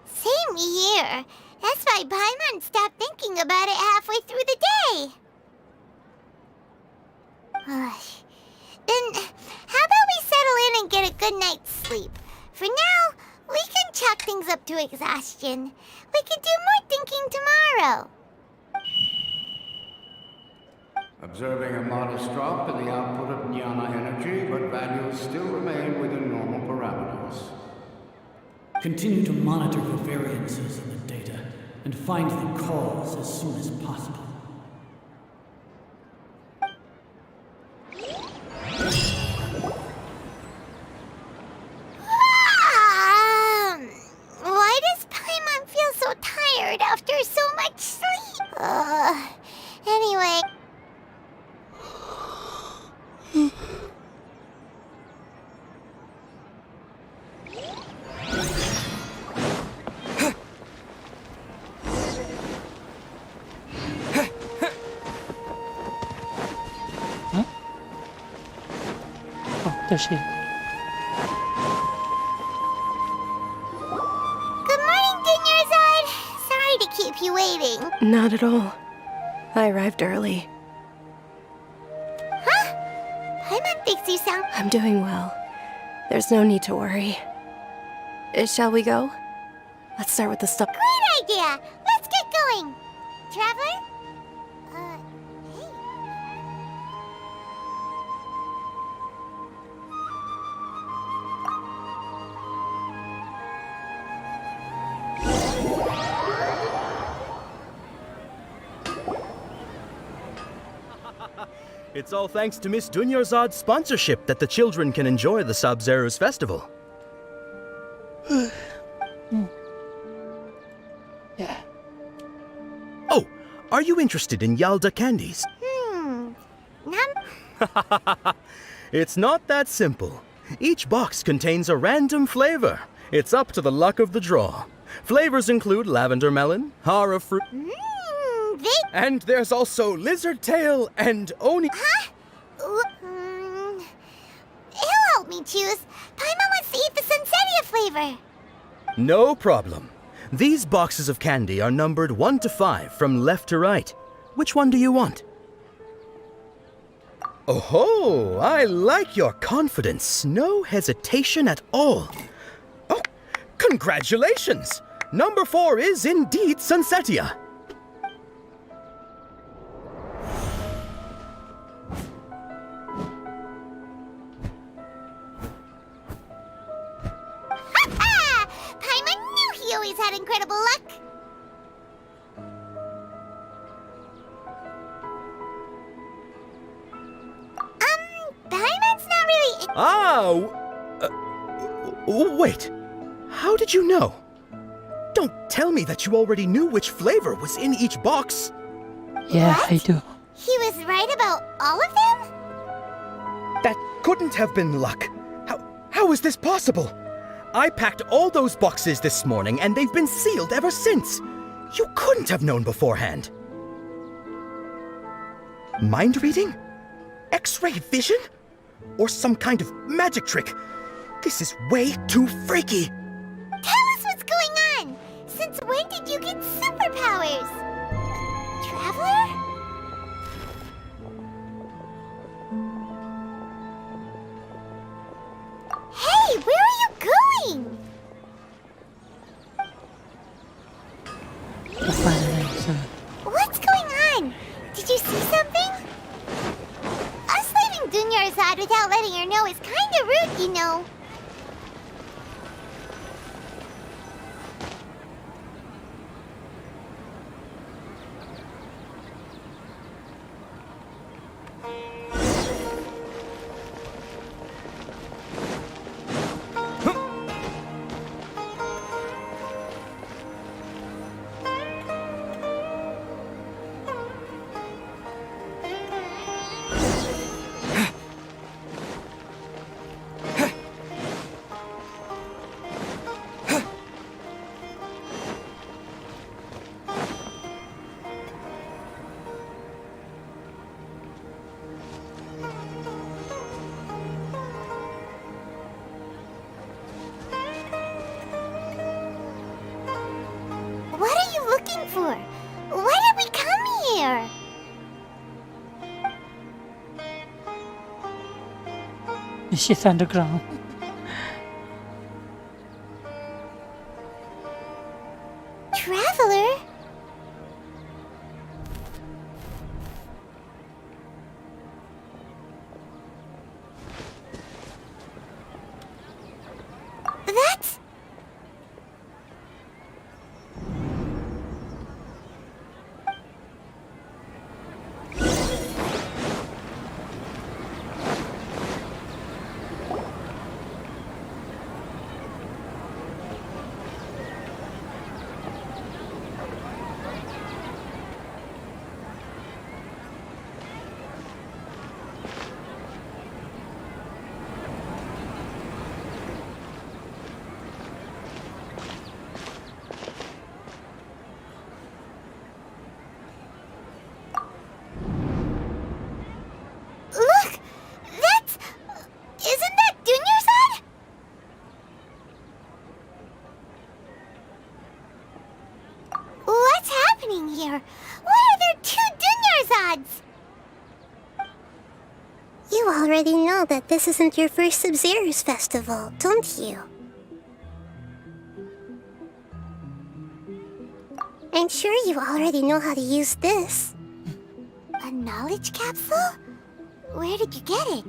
Same here. That's why Paimon stopped thinking about it halfway through the day. Then, how about we settle in and get a good night's sleep? For now, we can chalk things up to exhaustion. We can do more thinking tomorrow. Observing a modest drop in the output of Jnana energy, but values still remain within normal parameters. Continue to monitor for variances in the data and find the cause as soon as possible. Why does Paimon feel so tired after so much sleep? Anyway... Oh, there she is. Good morning, Dunyarzad. Sorry to keep you waiting. Not at all. I arrived early. Huh? Paimon thinks you sound... I'm doing well. There's no need to worry. Shall we go? Let's start with the stuff. Great idea! Let's get going! Traveler? Hey. It's all thanks to Miss Dunyarzad's sponsorship that the children can enjoy the Sub-Zeru's festival. Yeah. Oh, are you interested in Yalda candies? It's not that simple. Each box contains a random flavor. It's up to the luck of the draw. Flavors include lavender melon, hara fruit, and there's also lizard tail and oni. Huh? He'll help me choose. Paimon wants to eat the Sunsetia flavor. No problem. These boxes of candy are numbered 1 to 5 from left to right. Which one do you want? Oh, I like your confidence. No hesitation at all. Oh, congratulations! Number 4 is indeed Sunsetia. Paimon knew he always had incredible luck. Paimon's not really... Wait. How did you know? Don't tell me that you already knew which flavor was in each box. Yeah, I do. He was right about all of them? That couldn't have been luck. How is this possible? I packed all those boxes this morning and they've been sealed ever since. You couldn't have known beforehand. Mind reading? X-ray vision? Or some kind of magic trick? This is way too freaky. Tell us what's going on! Since when did you get superpowers? Traveler? Hey, where are you going? What's going on? Did you see something? Us leaving Dunyarzad without letting her know is kinda rude, you know. What are you looking for? Why did we come here? She's underground. Traveler? That's... Look! That's... Isn't that Dunyarzad? What's happening here? Why are there 2 Dunyarzads? You already know that this isn't your first Sub-Zero's festival, don't you? I'm sure you already know how to use this. A knowledge capsule? Where did you get it?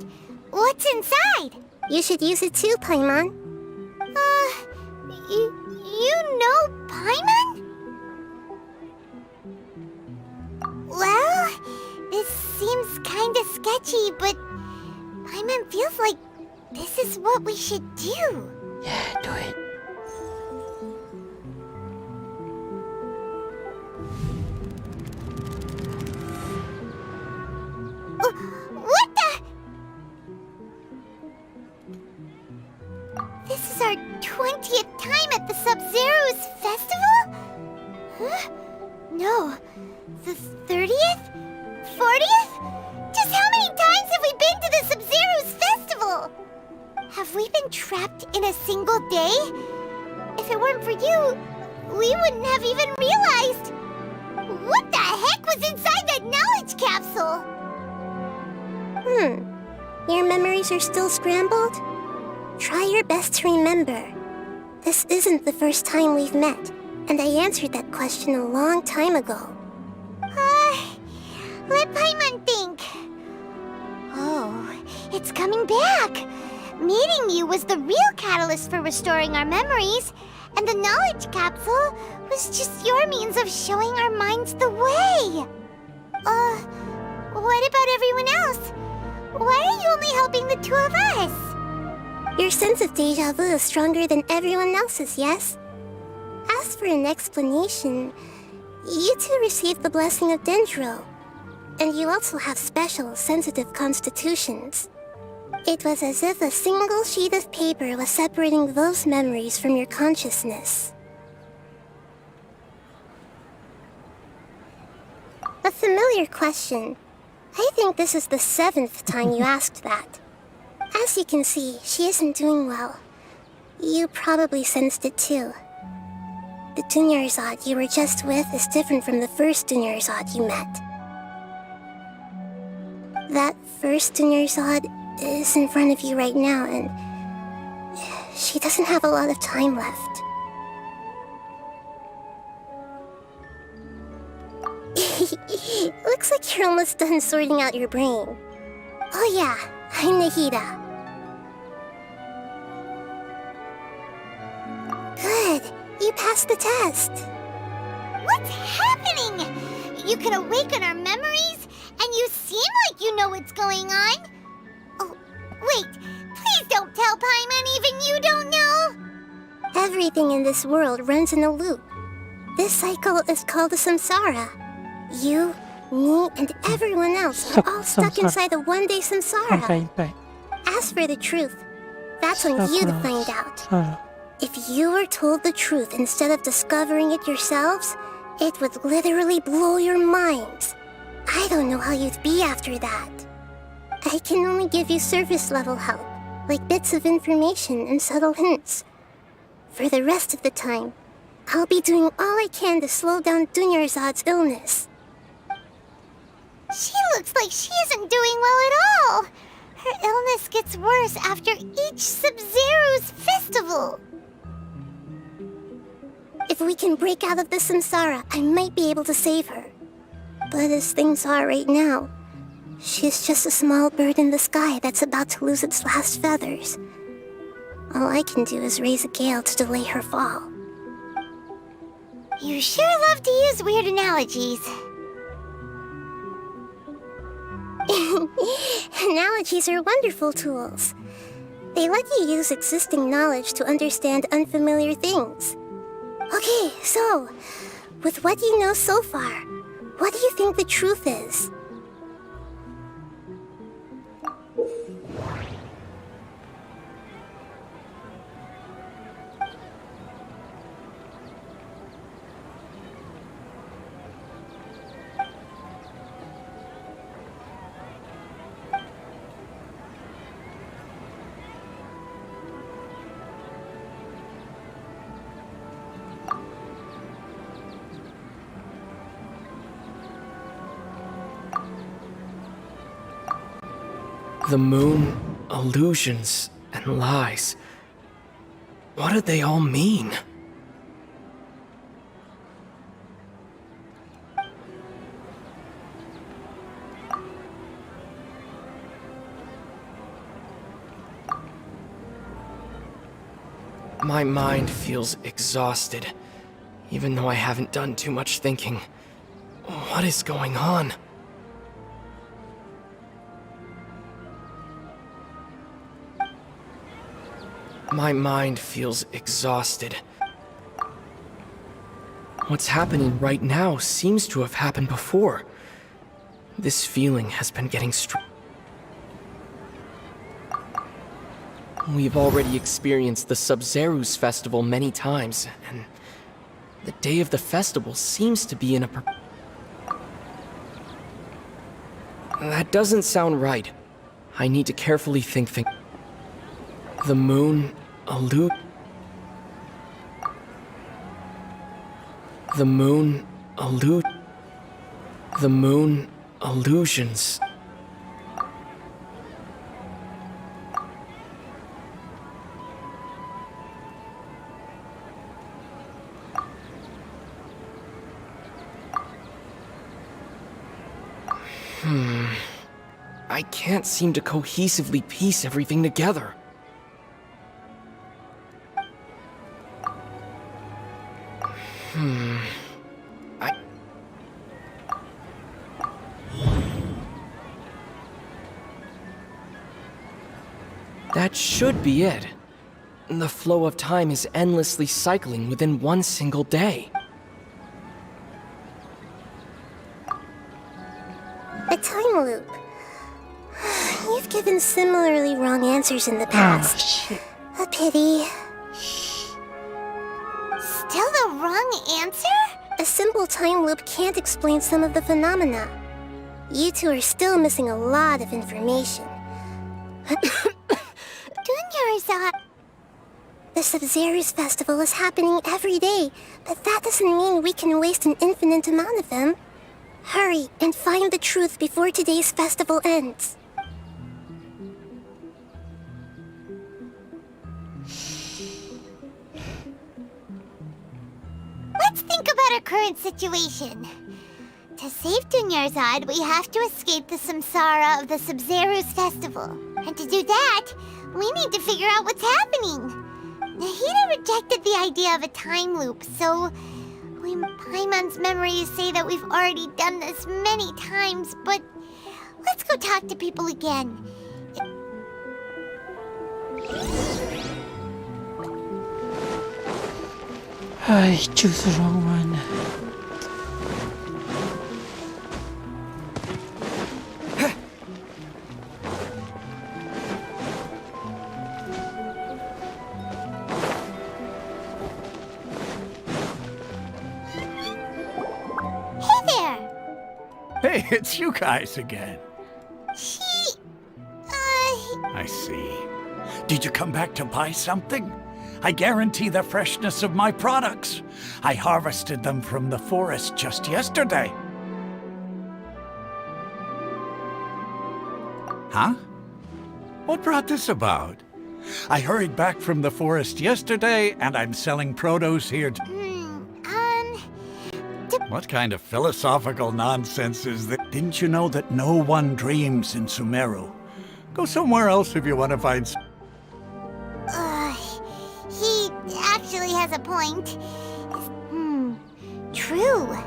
What's inside? You should use it too, Paimon. You know Paimon? Well, this seems kinda sketchy, but Paimon feels like this is what we should do. Yeah, do it. What the? This is our 20th time at the Sub-Zero's festival? Huh? No. The 30th? 40th? Just how many times have we been to the Sub-Zero's festival? Have we been trapped in a single day? If it weren't for you, we wouldn't have even realized. What the heck was inside that knowledge capsule? Your memories are still scrambled? Try your best to remember. This isn't the first time we've met, and I answered that question a long time ago. Let Paimon think. Oh, it's coming back. Meeting you was the real catalyst for restoring our memories, and the knowledge capsule was just your means of showing our minds the way. What about everyone else? Why are you only helping the two of us? Your sense of deja vu is stronger than everyone else's, yes? As for an explanation, you two received the blessing of Dendro, and you also have special, sensitive constitutions. It was as if a single sheet of paper was separating those memories from your consciousness. A familiar question. I think this is the 7th time you asked that. As you can see, she isn't doing well. You probably sensed it too. The Dunyarzad you were just with is different from the first Dunyarzad you met. That first Dunyarzad is in front of you right now, and she doesn't have a lot of time left. Looks like you're almost done sorting out your brain. Oh yeah, I'm Nahida. Good, you passed the test. What's happening? You can awaken our memories, and you seem like you know what's going on. Oh, wait, please don't tell Paimon even you don't know. Everything in this world runs in a loop. This cycle is called a samsara. You, me, and everyone else are all stuck inside a one-day samsara. As for the truth, that's on you to find out. If you were told the truth instead of discovering it yourselves, it would literally blow your minds. I don't know how you'd be after that. I can only give you surface-level help, like bits of information and subtle hints. For the rest of the time, I'll be doing all I can to slow down Dunyarzad's illness. She looks like she isn't doing well at all. Her illness gets worse after each Sub-Zero's festival. If we can break out of the samsara, I might be able to save her. But as things are right now, she's just a small bird in the sky that's about to lose its last feathers. All I can do is raise a gale to delay her fall. You sure love to use weird analogies. Analogies are wonderful tools. They let you use existing knowledge to understand unfamiliar things. Okay, so, with what you know so far, what do you think the truth is? The moon, illusions, and lies. What do they all mean? My mind feels exhausted, even though I haven't done too much thinking. What is going on? My mind feels exhausted. What's happening right now seems to have happened before. This feeling has been getting We've already experienced the Sub-Zeru's festival many times, and the day of the festival seems to be in a That doesn't sound right. I need to carefully think. The moon, The moon illusions. I can't seem to cohesively piece everything together. That should be it. The flow of time is endlessly cycling within one single day. A time loop. You've given similarly wrong answers in the past. A pity. Still the wrong answer? A simple time loop can't explain some of the phenomena. You two are still missing a lot of information. Dunyarzad. The Sabzeruz festival is happening every day, but that doesn't mean we can waste an infinite amount of them. Hurry and find the truth before today's festival ends. Let's think about our current situation. To save Dunyarzad, we have to escape the samsara of the Sabzeruz festival. And to do that, we need to figure out what's happening. Nahida rejected the idea of a time loop, so Paimon's memories say that we've already done this many times, but let's go talk to people again. I choose the wrong one. Hey, it's you guys again. I see. Did you come back to buy something? I guarantee the freshness of my products. I harvested them from the forest just yesterday. Huh? What brought this about? I hurried back from the forest yesterday, and I'm selling produce here. What kind of philosophical nonsense is this? Didn't you know that no one dreams in Sumeru? Go somewhere else if you want to find... He actually has a point. True.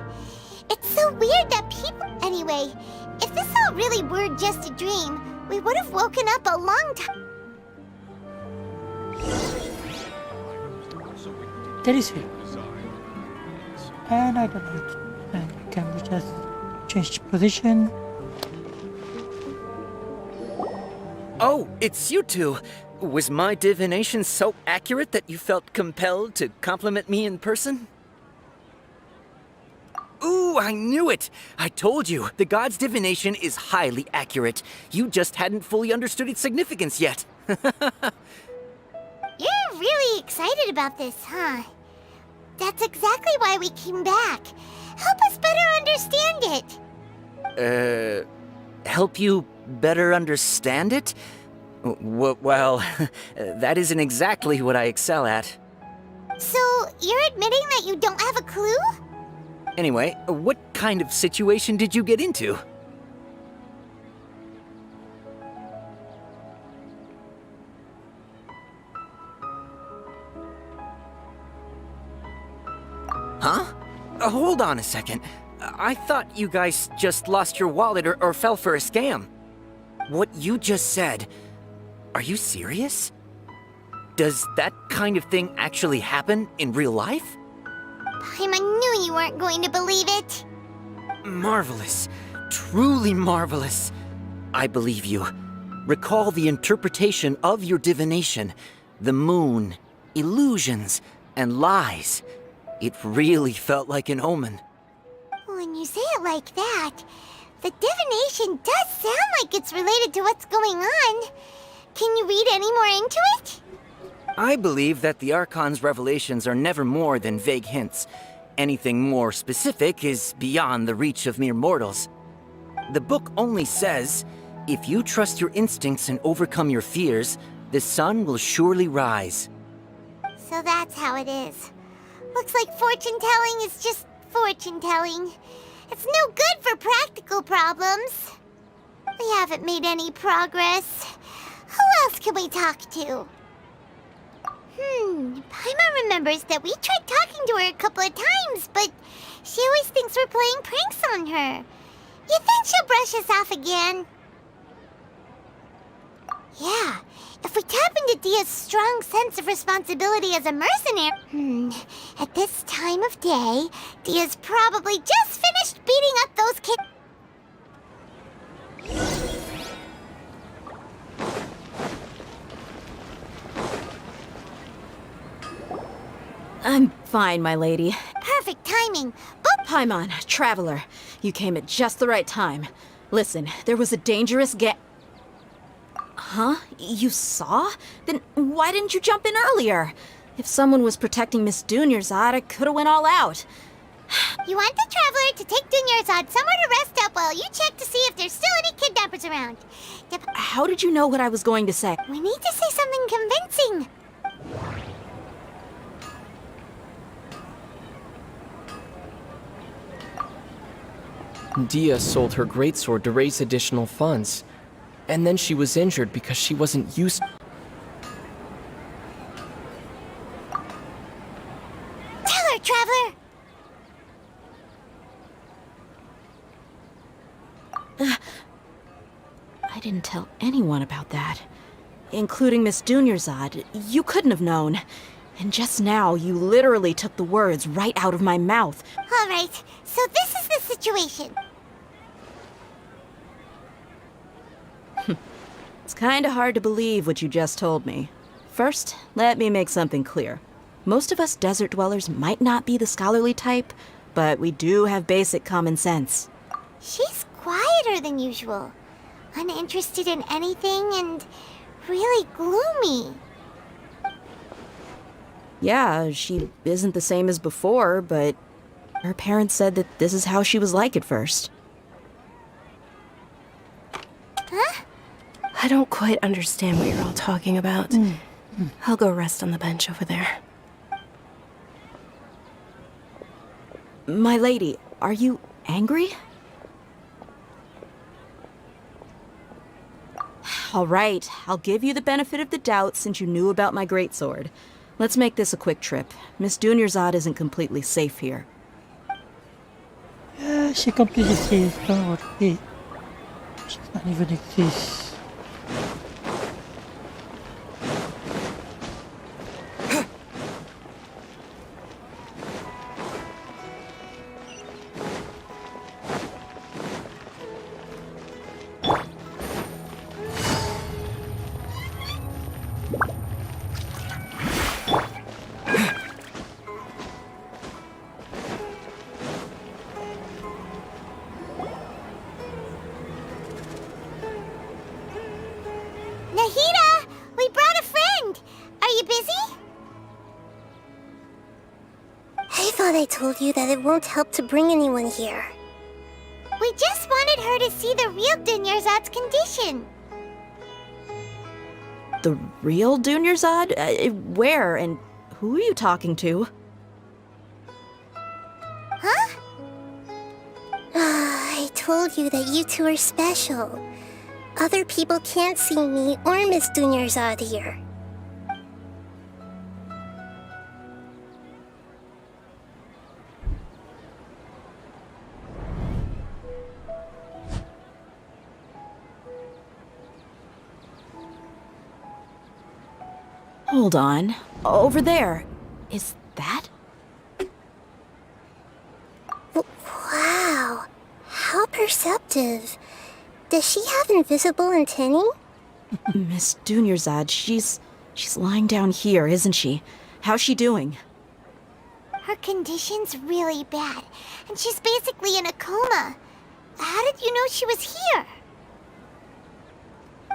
It's so weird that people... Anyway, if this all really were just a dream, we would have woken up a long time... That is it. And I don't know. And can we just change position? Oh, it's you two. Was my divination so accurate that you felt compelled to compliment me in person? Ooh, I knew it! I told you, the god's divination is highly accurate. You just hadn't fully understood its significance yet. You're really excited about this, huh? That's exactly why we came back. Help us better understand it. Help you better understand it? Well, that isn't exactly what I excel at. So, you're admitting that you don't have a clue? Anyway, what kind of situation did you get into? Huh? Hold on a second. I thought you guys just lost your wallet or fell for a scam. What you just said, are you serious? Does that kind of thing actually happen in real life? Paimon knew you weren't going to believe it. Marvelous. Truly marvelous. I believe you. Recall the interpretation of your divination, the moon, illusions, and lies. It really felt like an omen. When you say it like that, the divination does sound like it's related to what's going on. Can you read any more into it? I believe that the Archon's revelations are never more than vague hints. Anything more specific is beyond the reach of mere mortals. The book only says, if you trust your instincts and overcome your fears, the sun will surely rise. So that's how it is. Looks like fortune-telling is just fortune-telling. It's no good for practical problems. We haven't made any progress. Who else can we talk to? Paimon remembers that we tried talking to her a couple of times, but she always thinks we're playing pranks on her. You think she'll brush us off again? Yeah, if we tap into Dia's strong sense of responsibility as a mercenary... At this time of day, Dia's probably just finished beating up those kids... I'm fine, my lady. Perfect timing. Paimon, Traveler, you came at just the right time. Listen, there was a dangerous Huh? You saw? Then why didn't you jump in earlier? If someone was protecting Miss Dunyarzad, I could have went all out. You want the Traveler to take Dunyarzad somewhere to rest up while you check to see if there's still any kidnappers around. How did you know what I was going to say? We need to say something convincing. Dia sold her greatsword to raise additional funds. And then she was injured because she wasn't used... Tell her, Traveler! I didn't tell anyone about that. Including Miss Dunyarzad. You couldn't have known. And just now, you literally took the words right out of my mouth. All right, so this is the situation. It's kinda hard to believe what you just told me. First, let me make something clear. Most of us desert dwellers might not be the scholarly type, but we do have basic common sense. She's quieter than usual. Uninterested in anything and really gloomy. Yeah, she isn't the same as before, but her parents said that this is how she was like at first. Huh? I don't quite understand what you're all talking about. I'll go rest on the bench over there. My lady, are you angry? All right, I'll give you the benefit of the doubt since you knew about my greatsword. Let's make this a quick trip. Miss Dunyarzad isn't completely safe here. Yeah, she completely safe. Don't worry. She doesn't even exist. Nahida! We brought a friend! Are you busy? I thought I told you that it won't help to bring anyone here. We just wanted her to see the real Dunyarzad's condition. The real Dunyarzad? Where and who are you talking to? Huh? I told you that you two are special. Other people can't see me or Miss Dunyarzad here. Hold on. Over there. Is that? Wow. How perceptive. Does she have invisible antennae? Miss Dunyarzad, she's lying down here, isn't she? How's she doing? Her condition's really bad, and she's basically in a coma. How did you know she was here?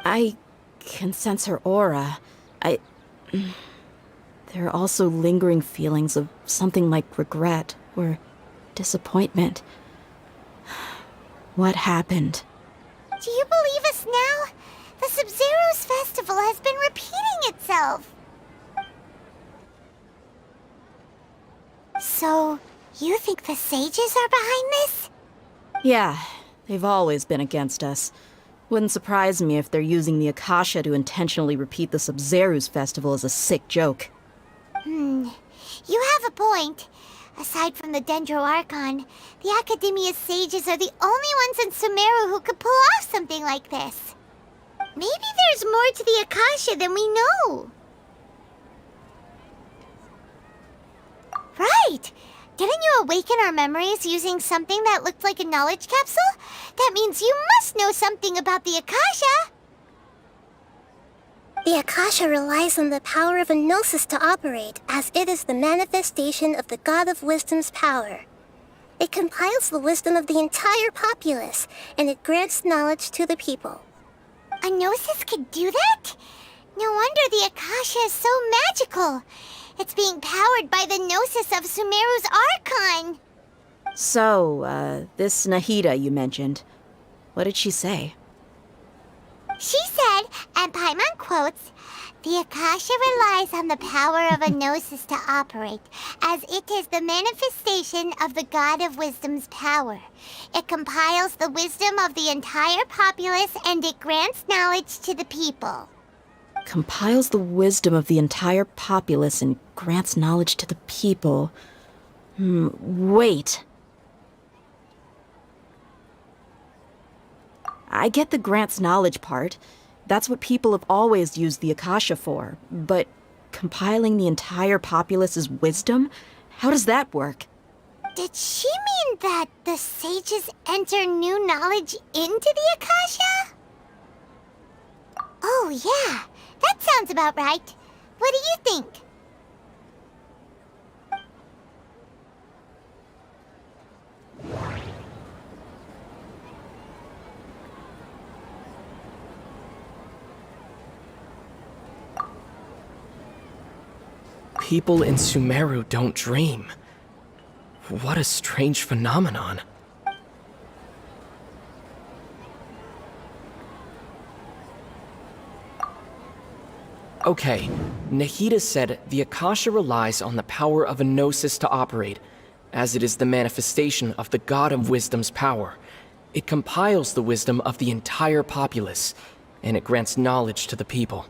I can sense her aura. There are also lingering feelings of something like regret or disappointment. What happened? Do you believe us now? The Sub-Zero's festival has been repeating itself. So, you think the sages are behind this? Yeah, they've always been against us. Wouldn't surprise me if they're using the Akasha to intentionally repeat the Sub-Zero's festival as a sick joke. You have a point. Aside from the Dendro Archon, the Academia's sages are the only ones in Sumeru who could pull off something like this. Maybe there's more to the Akasha than we know. Right! Didn't you awaken our memories using something that looked like a knowledge capsule? That means you must know something about the Akasha! The Akasha relies on the power of a gnosis to operate, as it is the manifestation of the God of Wisdom's power. It compiles the wisdom of the entire populace, and it grants knowledge to the people. A gnosis could do that? No wonder the Akasha is so magical. It's being powered by the gnosis of Sumeru's Archon. So, this Nahida you mentioned, what did she say? She said, and Paimon quotes, "The Akasha relies on the power of a gnosis to operate, as it is the manifestation of the God of Wisdom's power. It compiles the wisdom of the entire populace and it grants knowledge to the people." Compiles the wisdom of the entire populace and grants knowledge to the people. Wait. I get the grants knowledge part. That's what people have always used the Akasha for. But compiling the entire populace's wisdom? How does that work? Did she mean that the sages enter new knowledge into the Akasha? Oh yeah, that sounds about right. What do you think? People in Sumeru don't dream. What a strange phenomenon. Okay, Nahida said the Akasha relies on the power of a gnosis to operate, as it is the manifestation of the God of Wisdom's power. It compiles the wisdom of the entire populace, and it grants knowledge to the people.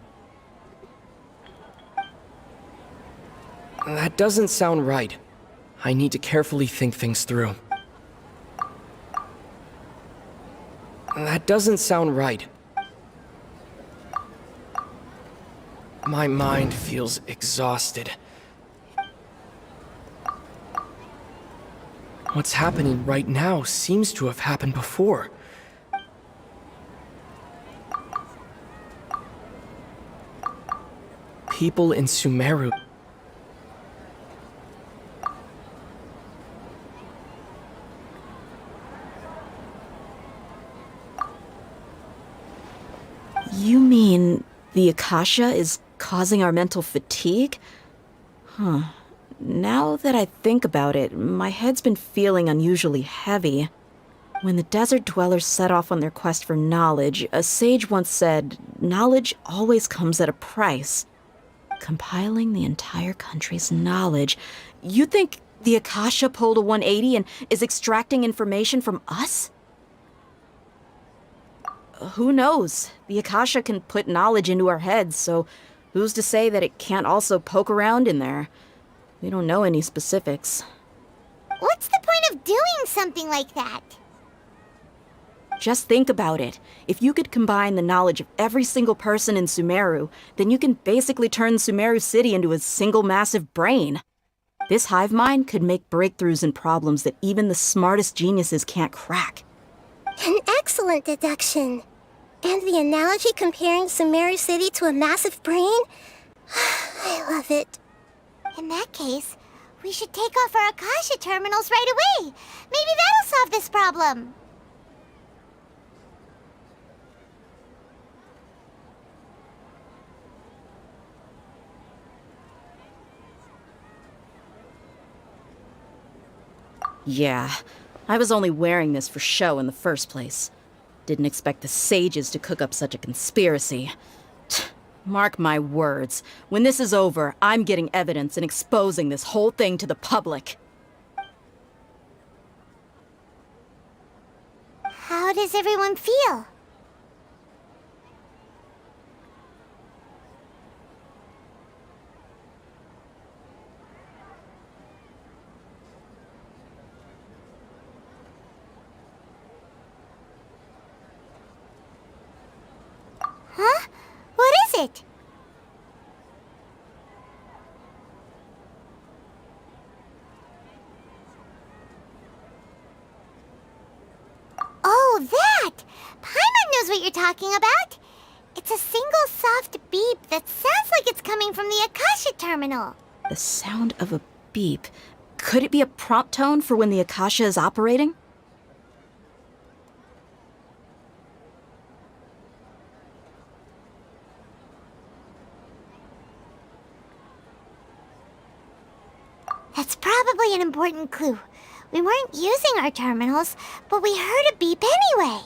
That doesn't sound right. I need to carefully think things through. That doesn't sound right. My mind feels exhausted. What's happening right now seems to have happened before. People in Sumeru. You mean the Akasha is causing our mental fatigue? Huh. Now that I think about it, my head's been feeling unusually heavy. When the desert dwellers set off on their quest for knowledge, a sage once said, "Knowledge always comes at a price." Compiling the entire country's knowledge. You think the Akasha pulled a 180 and is extracting information from us? Who knows? The Akasha can put knowledge into our heads, so who's to say that it can't also poke around in there? We don't know any specifics. What's the point of doing something like that? Just think about it. If you could combine the knowledge of every single person in Sumeru, then you can basically turn Sumeru City into a single massive brain. This hive mind could make breakthroughs in problems that even the smartest geniuses can't crack. An excellent deduction. And the analogy comparing Sumeru City to a massive brain? I love it. In that case, we should take off our Akasha terminals right away. Maybe that'll solve this problem. Yeah, I was only wearing this for show in the first place. Didn't expect the sages to cook up such a conspiracy. Mark my words, when this is over, I'm getting evidence and exposing this whole thing to the public. How does everyone feel? Huh? What is it? Oh, that! Paimon knows what you're talking about. It's a single soft beep that sounds like it's coming from the Akasha terminal. The sound of a beep. Could it be a prompt tone for when the Akasha is operating? That's probably an important clue. We weren't using our terminals, but we heard a beep anyway.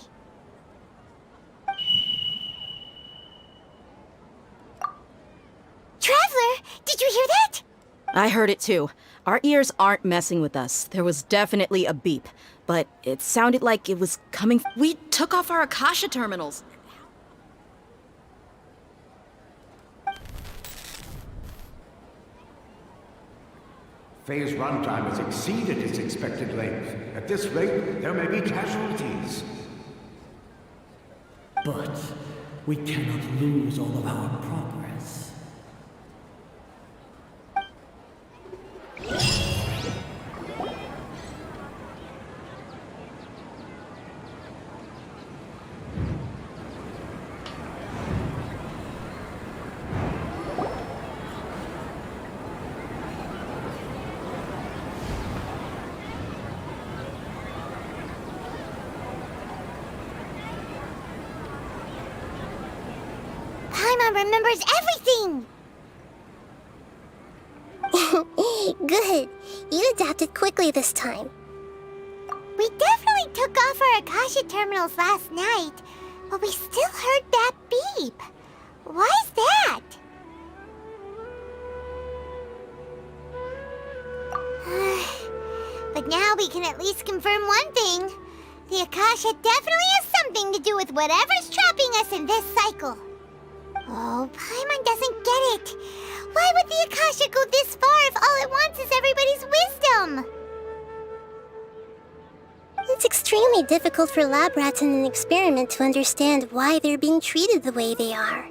Traveler, did you hear that? I heard it too. Our ears aren't messing with us. There was definitely a beep, but it sounded like it was coming. We took off our Akasha terminals. Phase runtime has exceeded its expected length. At this rate, there may be casualties. But we cannot lose all of our progress. Paimon remembers everything! Good. You adapted quickly this time. We definitely took off our Akasha terminals last night, but we still heard that beep. Why is that? But now we can at least confirm one thing. The Akasha definitely has something to do with whatever's trapping us in this cycle. Oh, Paimon doesn't get it. Why would the Akasha go this far if all it wants is everybody's wisdom? It's extremely difficult for lab rats in an experiment to understand why they're being treated the way they are.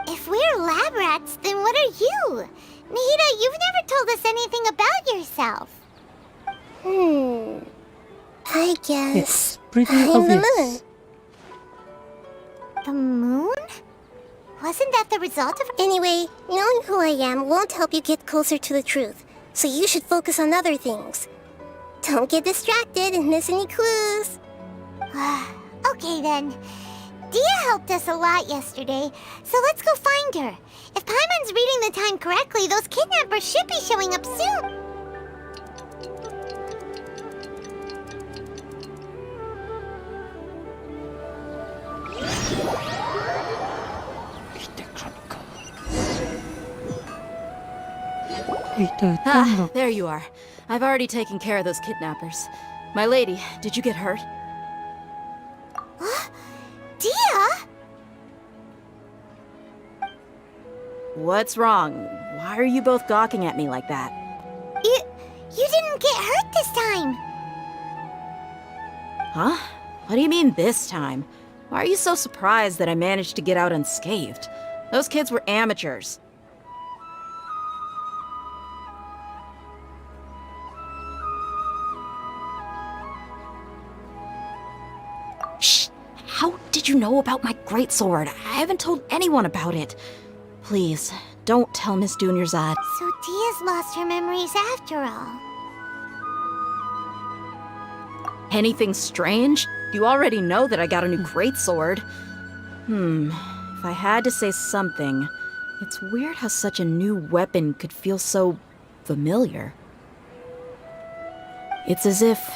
If we're lab rats, then what are you? Nahida, you've never told us anything about yourself. I guess It's pretty I'm obvious. the moon. The moon? Wasn't that the result of... Anyway, knowing who I am won't help you get closer to the truth, so you should focus on other things. Don't get distracted and miss any clues. Okay then. Dia helped us a lot yesterday, so let's go find her. If Paimon's reading the time correctly, those kidnappers should be showing up soon. There you are. I've already taken care of those kidnappers. My lady, did you get hurt? Dia? What's wrong? Why are you both gawking at me like that? You didn't get hurt this time. Huh? What do you mean this time? Why are you so surprised that I managed to get out unscathed? Those kids were amateurs. Shh! How did you know about my greatsword? I haven't told anyone about it. Please, don't tell Miss Dunyarzad. So Dia's lost her memories after all. Anything strange? You already know that I got a new greatsword. If I had to say something, it's weird how such a new weapon could feel so familiar. It's as if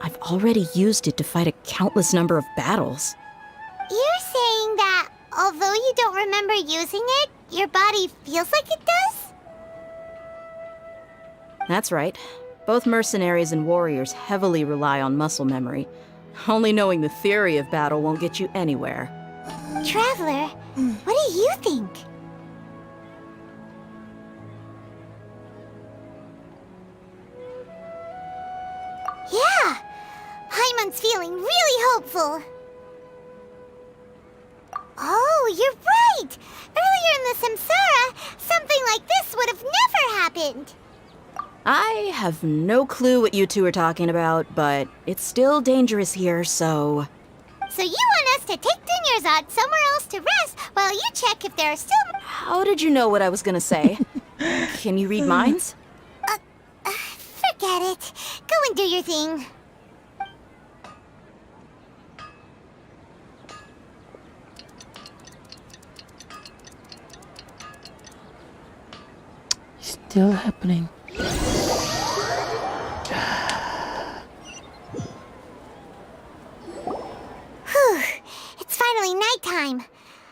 I've already used it to fight a countless number of battles. You're saying that although you don't remember using it, your body feels like it does? That's right. Both mercenaries and warriors heavily rely on muscle memory. Only knowing the theory of battle won't get you anywhere. Traveler, what do you think? Yeah! Paimon's feeling really hopeful. Oh, you're right! Earlier in the Samsara, something like this would have never happened. I have no clue what you two are talking about, but it's still dangerous here, so... So you want us to take Dunyarzad somewhere else to rest while you check if there are still... How did you know what I was gonna say? Can you read minds? Forget it. Go and do your thing. Still happening. Whew. It's finally nighttime.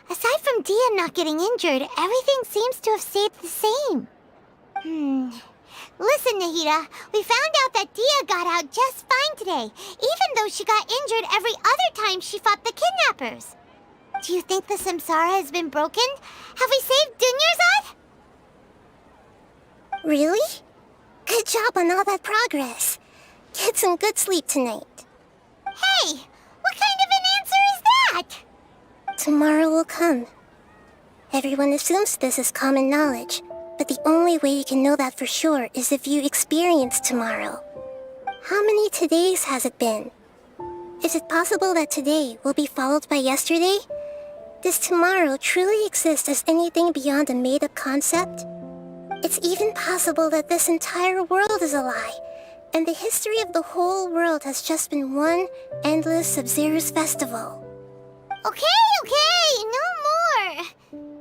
Aside from Dia not getting injured, everything seems to have stayed the same. Listen, Nahida, we found out that Dia got out just fine today, even though she got injured every other time she fought the kidnappers. Do you think the Samsara has been broken? Have we saved Dunyarzad? Really? Good job on all that progress. Get some good sleep tonight. Hey, what kind of an answer is that? Tomorrow will come. Everyone assumes this is common knowledge, but the only way you can know that for sure is if you experience tomorrow. How many todays has it been? Is it possible that today will be followed by yesterday? Does tomorrow truly exist as anything beyond a made-up concept? It's even possible that this entire world is a lie, and the history of the whole world has just been one endless Sub-Zero's festival. Okay, no more.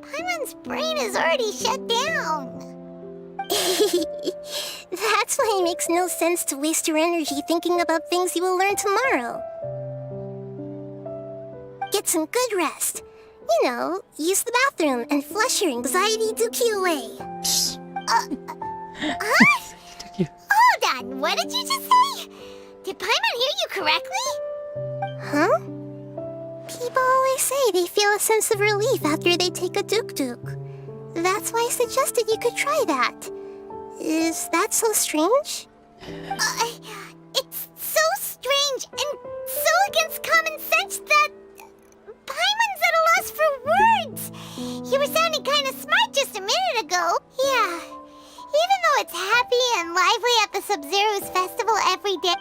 Paimon's brain is already shut down. That's why it makes no sense to waste your energy thinking about things you will learn tomorrow. Get some good rest. You know, use the bathroom and flush your anxiety dookie away. Huh? Hold on, what did you just say? Did Paimon hear you correctly? Huh? People always say they feel a sense of relief after they take a duk-duk. That's why I suggested you could try that. Is that so strange? It's so strange and so against common sense that Paimon's at a loss for words. You were sounding kind of smart just a minute ago. Yeah. Even though it's happy and lively at the Sub-Zero's festival every day.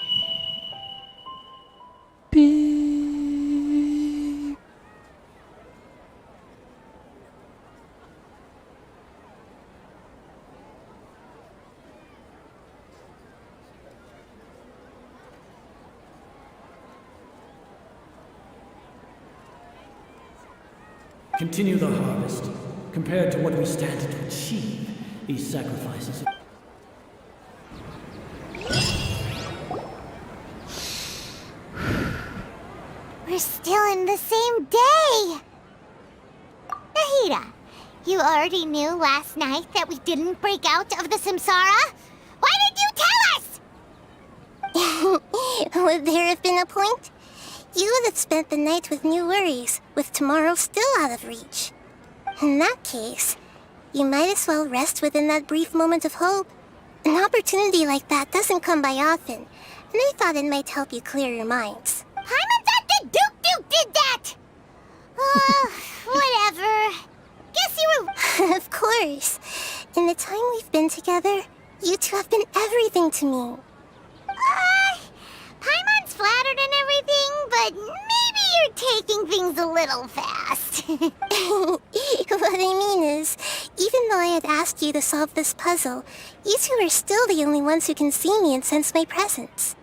Beep. Continue the harvest. Compared to what we stand to achieve, these sacrifices... We're still in the same day! Nahida, you already knew last night that we didn't break out of the Samsara? Why did you tell us? Would there have been a point? You would have spent the night with new worries, with tomorrow still out of reach. In that case, you might as well rest within that brief moment of hope. An opportunity like that doesn't come by often, and I thought it might help you clear your minds. Paimon thought the Duke did that! Whatever. Guess you were... Of course. In the time we've been together, you two have been everything to me. Paimon's flattered and everything, but maybe you're taking things a little fast. What I mean is, even though I had asked you to solve this puzzle, you two are still the only ones who can see me and sense my presence.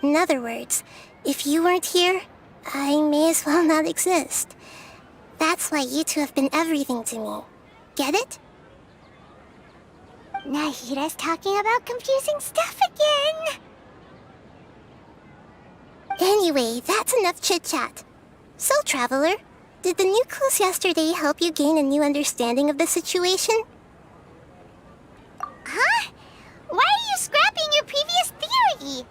In other words, if you weren't here, I may as well not exist. That's why you two have been everything to me. Get it? Nahida's talking about confusing stuff again. Anyway, that's enough chit-chat. So, Traveler, did the new clues yesterday help you gain a new understanding of the situation? Huh? Why are you scrapping your previous theory?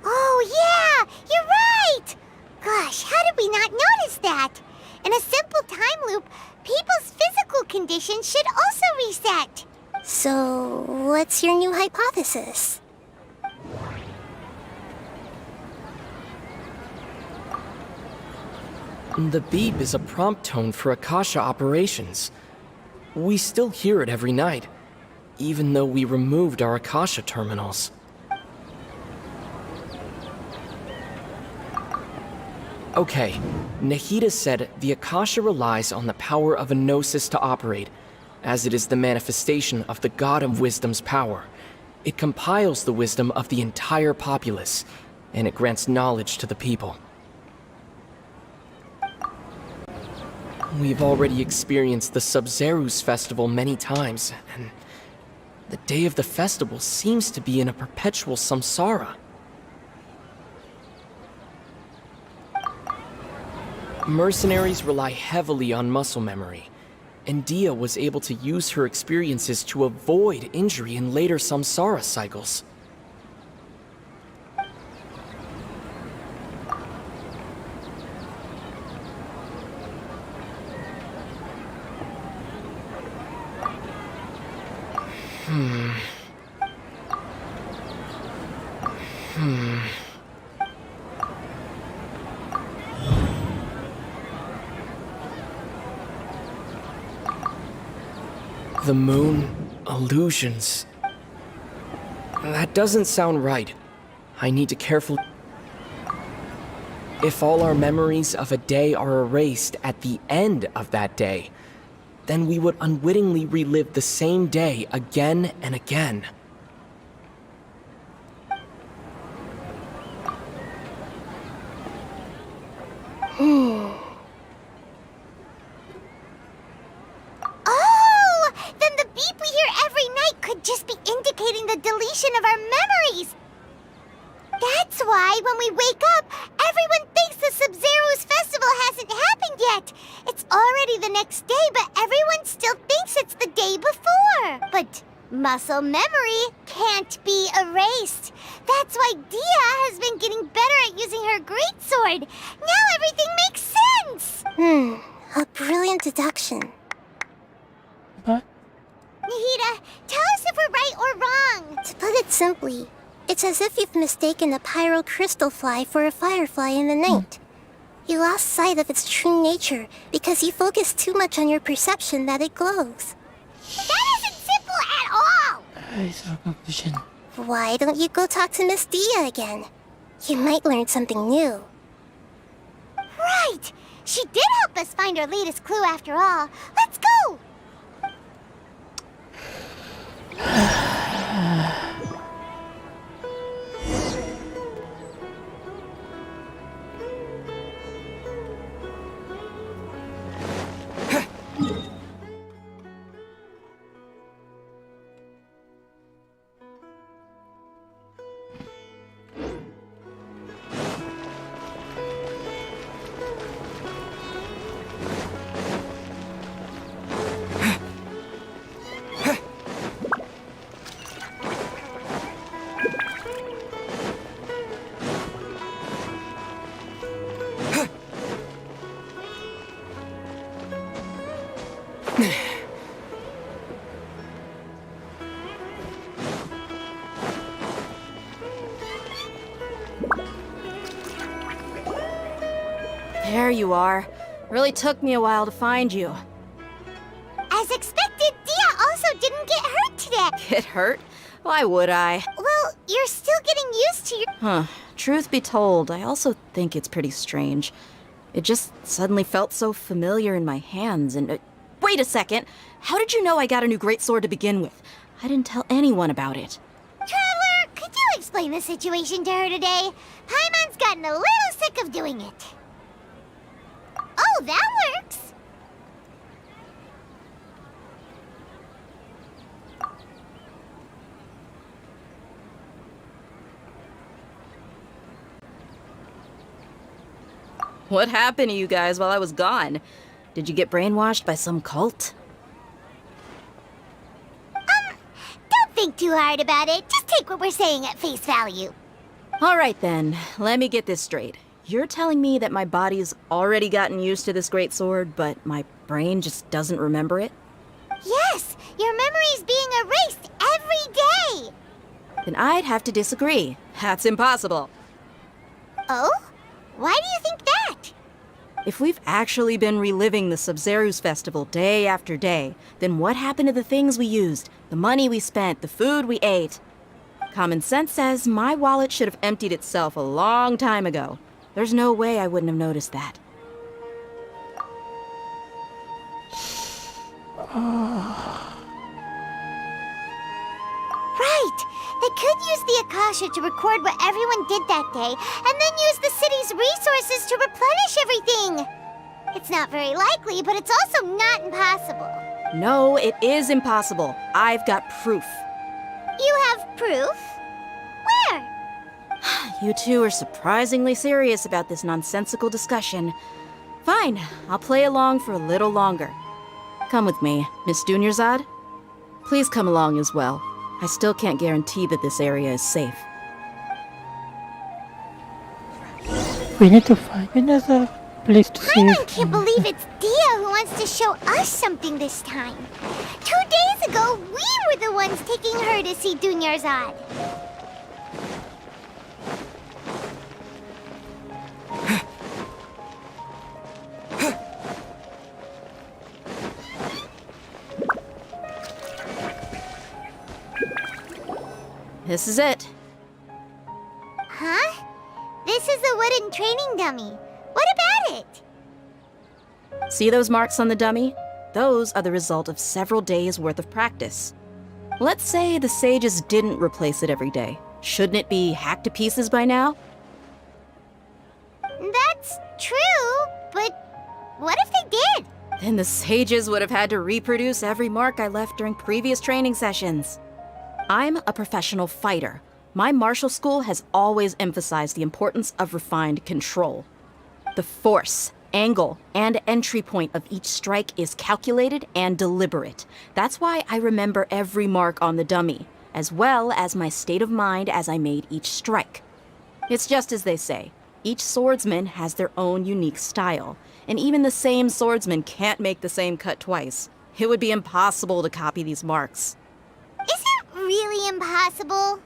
Oh, yeah! You're right! Gosh, how did we not notice that? In a simple time loop, people's physical conditions should also reset. So, what's your new hypothesis? The beep is a prompt tone for Akasha operations. We still hear it every night, even though we removed our Akasha terminals. Okay, Nahida said the Akasha relies on the power of a gnosis to operate, as it is the manifestation of the God of Wisdom's power. It compiles the wisdom of the entire populace, and it grants knowledge to the people. We've already experienced the Sub-Zeru's festival many times, and the day of the festival seems to be in a perpetual samsara. Mercenaries rely heavily on muscle memory, and Dia was able to use her experiences to avoid injury in later samsara cycles. The moon, illusions. That doesn't sound right. I need to carefully... If all our memories of a day are erased at the end of that day, then we would unwittingly relive the same day again and again. Oh! Then the beep we hear every night could just be indicating the deletion of our memories! That's why when we wake up, everyone thinks the Sub-Zeru's festival hasn't happened yet! It's already the next day, but everyone still thinks it's the day before! But muscle memory can't be erased. That's why Dia has been getting better at using her greatsword. Now everything makes sense! A brilliant deduction. But Nahida, tell us if we're right or wrong! To put it simply, it's as if you've mistaken a pyro crystal fly for a firefly in the night. You lost sight of its true nature because you focused too much on your perception that it glows. That isn't simple at all! it's our conclusion. Why don't you go talk to Miss Dia again? You might learn something new. Right! She did help us find our latest clue after all. Let's go! There you are. Really took me a while to find you. As expected, Dia also didn't get hurt today. Get hurt? Why would I? Well, you're still getting used to your... Huh. Truth be told, I also think it's pretty strange. It just suddenly felt so familiar in my hands and... wait a second! How did you know I got a new greatsword to begin with? I didn't tell anyone about it. Traveler, could you explain the situation to her today? Paimon's gotten a little sick of doing it. Oh, that works! What happened to you guys while I was gone? Did you get brainwashed by some cult? Don't think too hard about it. Just take what we're saying at face value. All right then, let me get this straight. You're telling me that my body's already gotten used to this great sword, but my brain just doesn't remember it? Yes, your memory's being erased every day. Then I'd have to disagree. That's impossible. Oh? Why do you think that? If we've actually been reliving the Sub-Zeru's festival day after day, then what happened to the things we used, the money we spent, the food we ate? Common sense says my wallet should have emptied itself a long time ago. There's no way I wouldn't have noticed that. Right! They could use the Akasha to record what everyone did that day, and then use the city's resources to replenish everything! It's not very likely, but it's also not impossible. No, it is impossible. I've got proof. You have proof? Where? You two are surprisingly serious about this nonsensical discussion. Fine, I'll play along for a little longer. Come with me, Miss Dunyarzad. Please come along as well. I still can't guarantee that this area is safe. We need to find another place to Paimon save. can't believe it's Dia who wants to show us something this time. 2 days ago, we were the ones taking her to see Dunyarzad. This is it. Huh? This is a wooden training dummy. What about it? See those marks on the dummy? Those are the result of several days' worth of practice. Let's say the sages didn't replace it every day. Shouldn't it be hacked to pieces by now? That's true, but what if they did? Then the sages would have had to reproduce every mark I left during previous training sessions. I'm a professional fighter. My martial school has always emphasized the importance of refined control. The force, angle, and entry point of each strike is calculated and deliberate. That's why I remember every mark on the dummy, as well as my state of mind as I made each strike. It's just as they say, each swordsman has their own unique style, and even the same swordsman can't make the same cut twice. It would be impossible to copy these marks. Is it really impossible?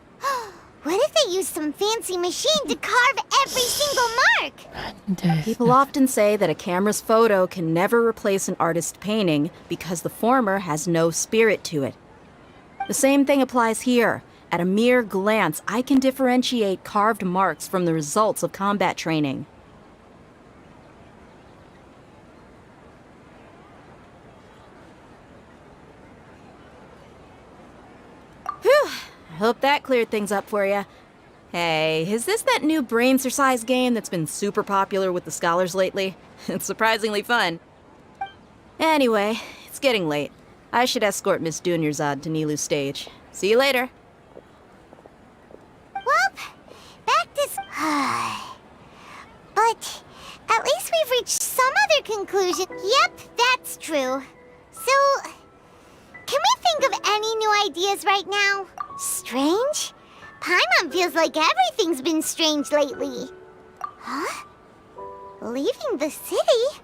What if they used some fancy machine to carve every single mark? People often say that a camera's photo can never replace an artist's painting because the former has no spirit to it. The same thing applies here. At a mere glance, I can differentiate carved marks from the results of combat training. Whew, I hope that cleared things up for you. Hey, is this that new brain exercise game that's been super popular with the scholars lately? It's surprisingly fun. Anyway, it's getting late. I should escort Miss Dunyarzad to Nilu's stage. See you later. Well, back to... But at least we've reached some other conclusion. Yep, that's true. So, can we think of any new ideas right now? Strange? Paimon feels like everything's been strange lately. Huh? Leaving the city?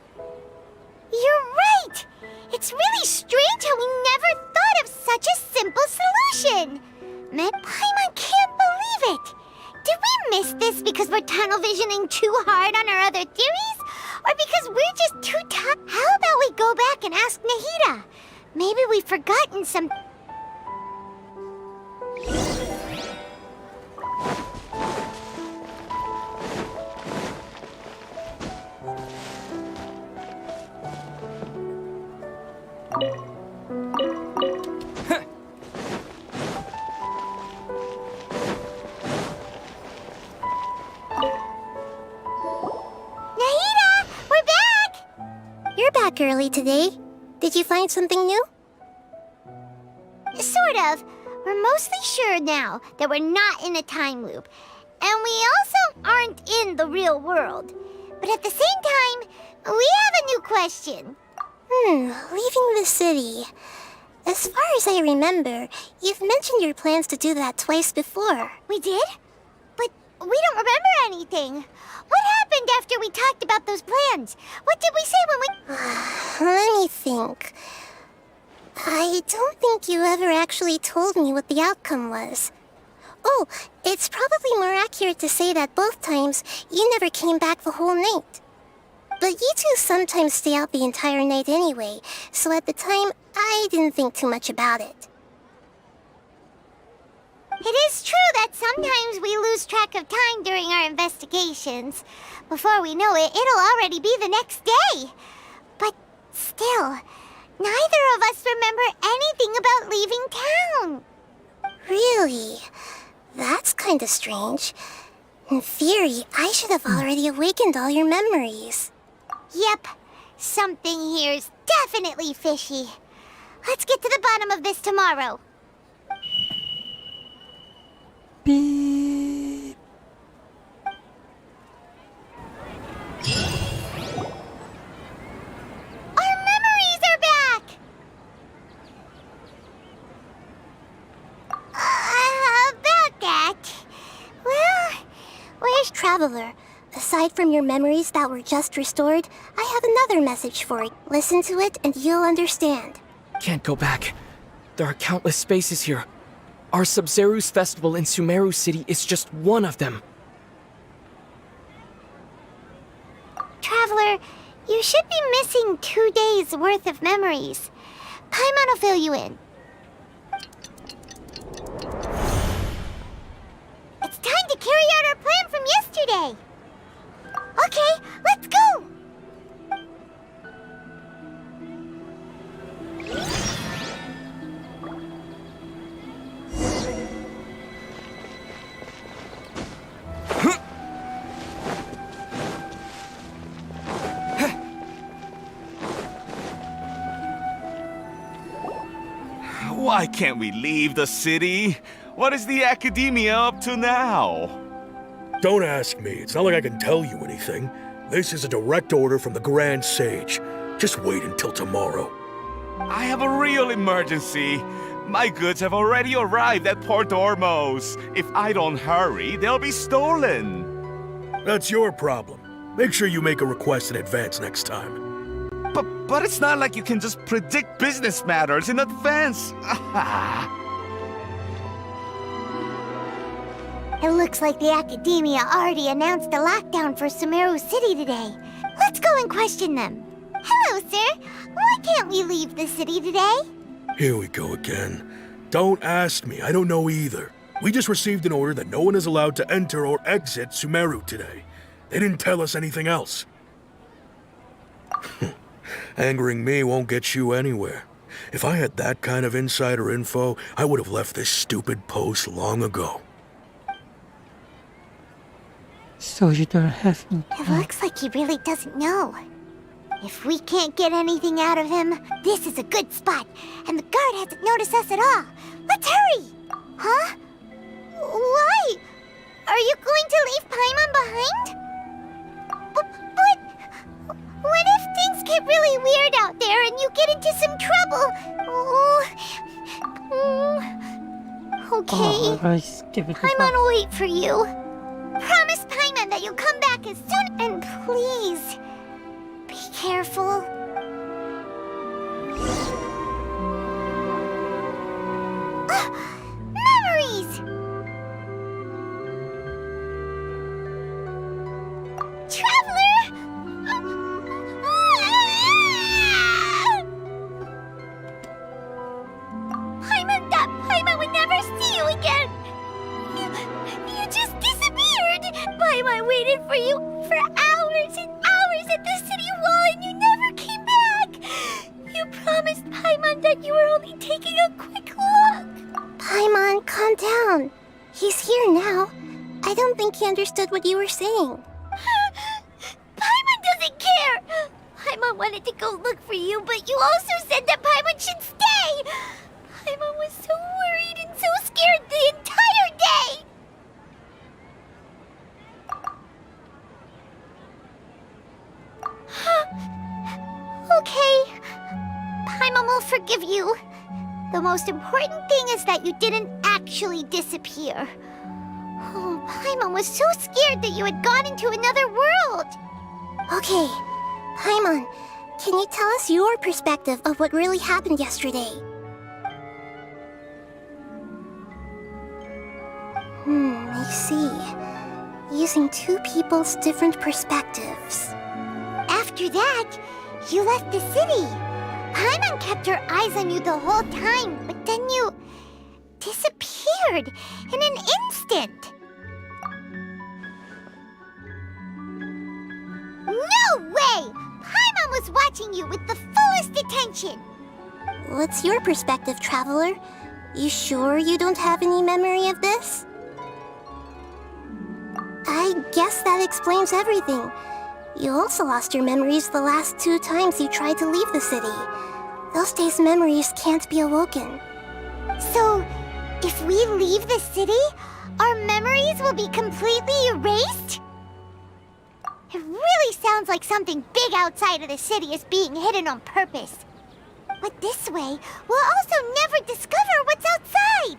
You're right! It's really strange how we never thought of such a simple solution! Paimon can't believe it! Did we miss this because we're tunnel visioning too hard on our other theories? Or because we're just too tired? How about we go back and ask Nahida? Maybe we've forgotten some... You're back early today. Did you find something new? Sort of. We're mostly sure now that we're not in a time loop. And we also aren't in the real world. But at the same time, we have a new question. Leaving the city. As far as I remember, you've mentioned your plans to do that twice before. We did? But we don't remember anything. What happened after we talked about those plans? What did we say when we... Let me think. I don't think you ever actually told me what the outcome was. Oh, it's probably more accurate to say that both times you never came back the whole night. But you two sometimes stay out the entire night anyway, so at the time, I didn't think too much about it. It is true that sometimes we lose track of time during our investigations. Before we know it, it'll already be the next day. But still, neither of us remember anything about leaving town. Really? That's kinda strange. In theory, I should have already awakened all your memories. Yep, something here's definitely fishy. Let's get to the bottom of this tomorrow. Beep. Our memories are back! About that... Well, Where's Traveler? Aside from your memories that were just restored, I have another message for you. Listen to it and you'll understand. Can't go back. There are countless spaces here. Our Sub-Zeru's festival in Sumeru City is just one of them. Traveler, you should be missing 2 days' worth of memories. Paimon will fill you in. It's time to carry out our plan from yesterday. Okay, let's go! Why can't we leave the city? What is the academia up to now? Don't ask me. It's not like I can tell you anything. This is a direct order from the Grand Sage. Just wait until tomorrow. I have a real emergency. My goods have already arrived at Port Ormos. If I don't hurry, they'll be stolen. That's your problem. Make sure you make a request in advance next time. But it's not like you can just predict business matters in advance. It looks like the Academia already announced a lockdown for Sumeru City today. Let's go and question them. Hello, sir. Why can't we leave the city today? Here we go again. Don't ask me. I don't know either. We just received an order that no one is allowed to enter or exit Sumeru today. They didn't tell us anything else. Angering me won't get you anywhere. If I had that kind of insider info, I would have left this stupid post long ago. So you don't have to... It looks like he really doesn't know. If we can't get anything out of him, this is a good spot, and the guard hasn't noticed us at all. Let's hurry! Huh? Why? Are you going to leave Paimon behind? But what if things get really weird out there and you get into some trouble? Okay. Paimon will wait for you. Promise Paimon that you'll come back as soon, and please, be careful. Memories! Traveler! Paimon would never see you again! You just disappeared! Paimon waited for you for hours and hours at the city wall and you never came back! You promised Paimon that you were only taking a quick look! Paimon, calm down. He's here now. I don't think he understood what you were saying. Paimon doesn't care! Paimon wanted to go look for you, but you also said that Paimon should stay! Paimon was so worried and so scared the entire day! most important thing is that you didn't actually disappear. Oh, Paimon was so scared that you had gone into another world. Okay, Paimon, can you tell us your perspective of what really happened yesterday? I see. Using two people's different perspectives. After that, you left the city. Paimon kept her eyes on you the whole time, but then you disappeared in an instant. No way! Paimon was watching you with the fullest attention. What's your perspective, Traveler? You sure you don't have any memory of this? I guess that explains everything. You also lost your memories the last 2 times you tried to leave the city. Those days' memories can't be awoken. So, if we leave the city, our memories will be completely erased? It really sounds like something big outside of the city is being hidden on purpose. But this way, we'll also never discover what's outside.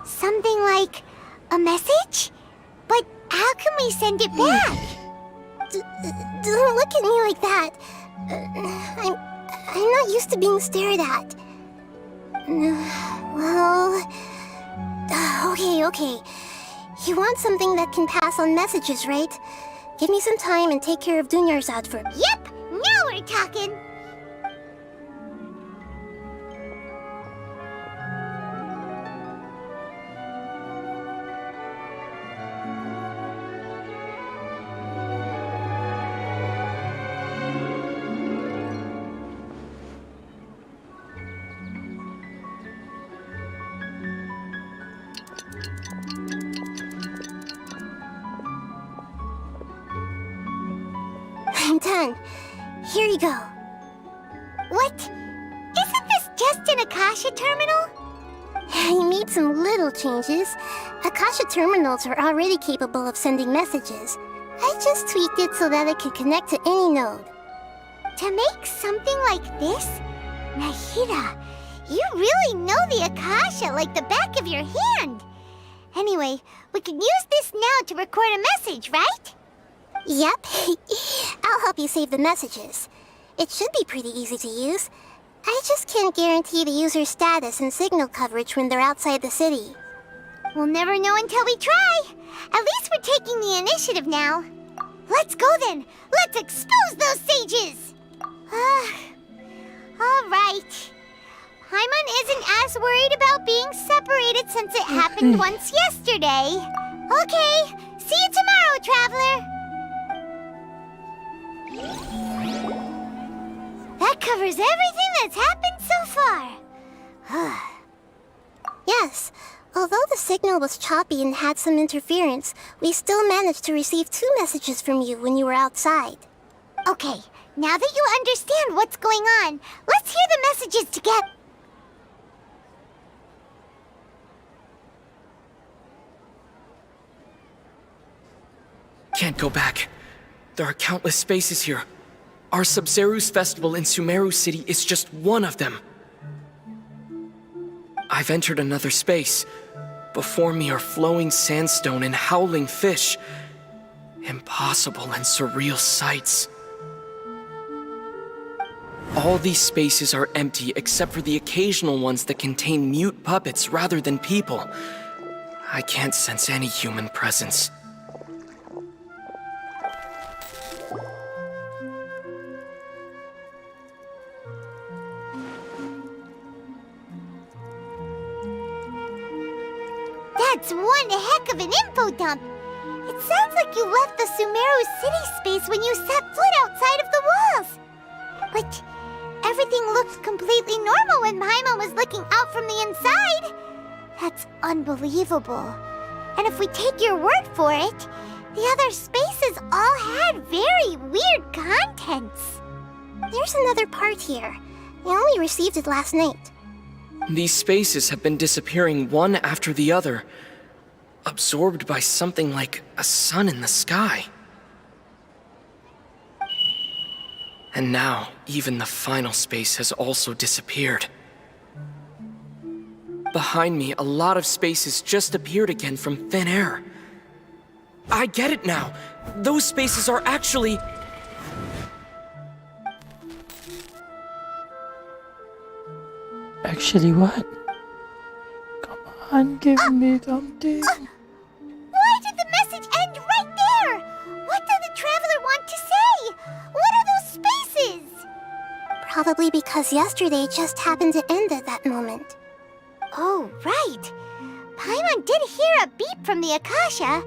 Something like a message? But how can we send it back? Don't look at me like that. I'm not used to being stared at. Well... Okay. You want something that can pass on messages, right? Give me some time and take care of Dunyarzad for... Yep! Now we're talking! I'm done. Here you go. What? Isn't this just an Akasha terminal? I made some little changes. Akasha terminals are already capable of sending messages. I just tweaked it so that it can connect to any node. To make something like this? Nahida, you really know the Akasha like the back of your hand. Anyway, we can use this now to record a message, right? Yep. I'll help you save the messages. It should be pretty easy to use. I just can't guarantee the user's status and signal coverage when they're outside the city. We'll never know until we try. At least we're taking the initiative now. Let's go then. Let's expose those sages. All right. Paimon isn't as worried about being separated since it happened once yesterday. Okay. See you tomorrow, Traveler. That covers everything that's happened so far. Yes, although the signal was choppy and had some interference, we still managed to receive 2 messages from you when you were outside. Okay, now that you understand what's going on, let's hear the messages together. Can't go back. There are countless spaces here. Our Sub-Zeru's festival in Sumeru City is just one of them. I've entered another space. Before me are flowing sandstone and howling fish. Impossible and surreal sights. All these spaces are empty except for the occasional ones that contain mute puppets rather than people. I can't sense any human presence. That's one heck of an info dump. It sounds like you left the Sumeru city space when you set foot outside of the walls. But everything looked completely normal when Paimon was looking out from the inside. That's unbelievable. And if we take your word for it, the other spaces all had very weird contents. There's another part here. I only received it last night. These spaces have been disappearing one after the other, absorbed by something like a sun in the sky. And now, even the final space has also disappeared. Behind me, a lot of spaces just appeared again from thin air. I get it now. Those spaces are actually... Actually, what? Come on, give me something. Why did the message end right there? What did the traveler want to say? What are those spaces? Probably because yesterday just happened to end at that moment. Oh, right. Paimon did hear a beep from the Akasha.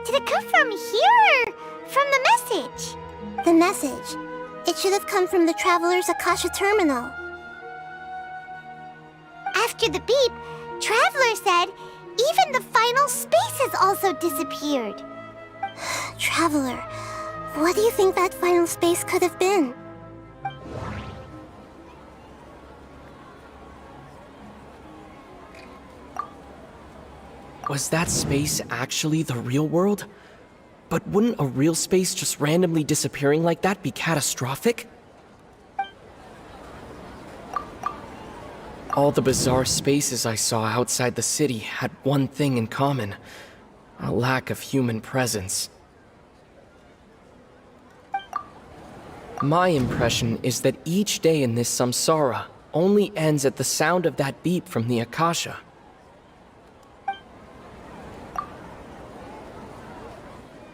Did it come from here or from the message? The message. It should have come from the Traveler's Akasha terminal. After the beep, Traveler said even the final spaces also disappeared. Traveler, what do you think that final space could have been? Was that space actually the real world? But wouldn't a real space just randomly disappearing like that be catastrophic? All the bizarre spaces I saw outside the city had one thing in common: a lack of human presence. My impression is that each day in this samsara only ends at the sound of that beep from the Akasha.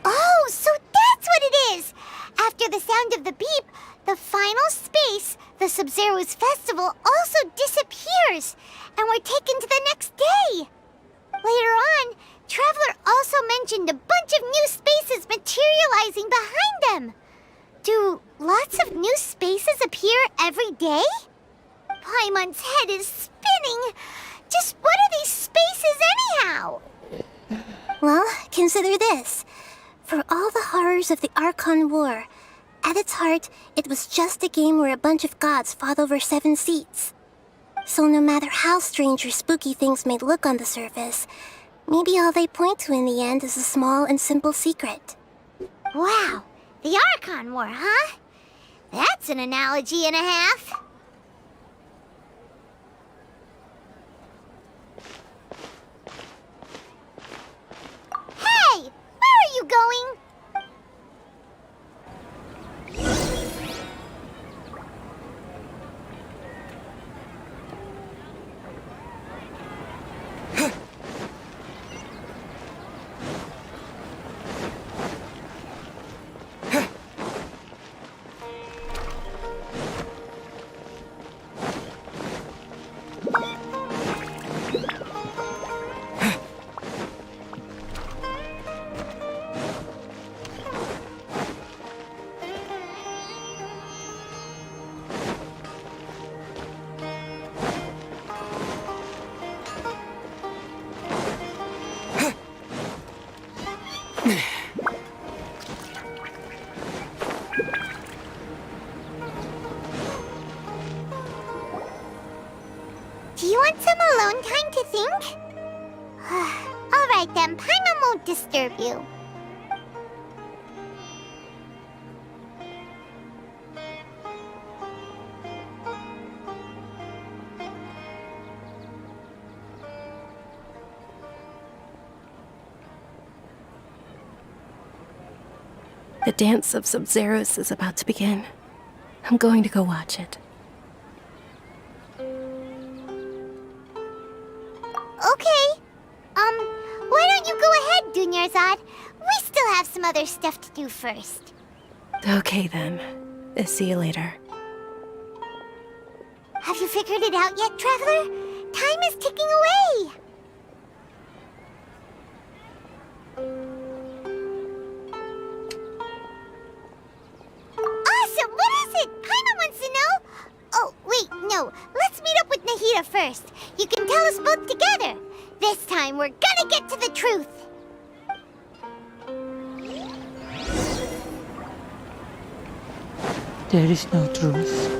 Oh, so that's what it is! After the sound of the beep, the final space, the Sub-Zero's festival, also disappears, and we're taken to the next day. Later on, Traveler also mentioned a bunch of new spaces materializing behind them. Do lots of new spaces appear every day? Paimon's head is spinning. Just what are these spaces anyhow? Well, consider this. For all the horrors of the Archon War, at its heart, it was just a game where a bunch of gods fought over 7 seats. So no matter how strange or spooky things may look on the surface, maybe all they point to in the end is a small and simple secret. Wow, the Archon War, huh? That's an analogy and a half. Hey, where are you going? Do you want some alone time to think? All right then, Paimon won't disturb you. The dance of Sub-Zeros is about to begin. I'm going to go watch it. Okay. Why don't you go ahead, Dunyarzad? We still have some other stuff to do first. Okay then. See you later. Have you figured it out yet, Traveler? Time is ticking away. Awesome! What is it? Paimon wants to know. Oh, wait, no. Let's meet up with Nahida first. You can tell us both together. This time, we're gonna get to the truth. There is no truth.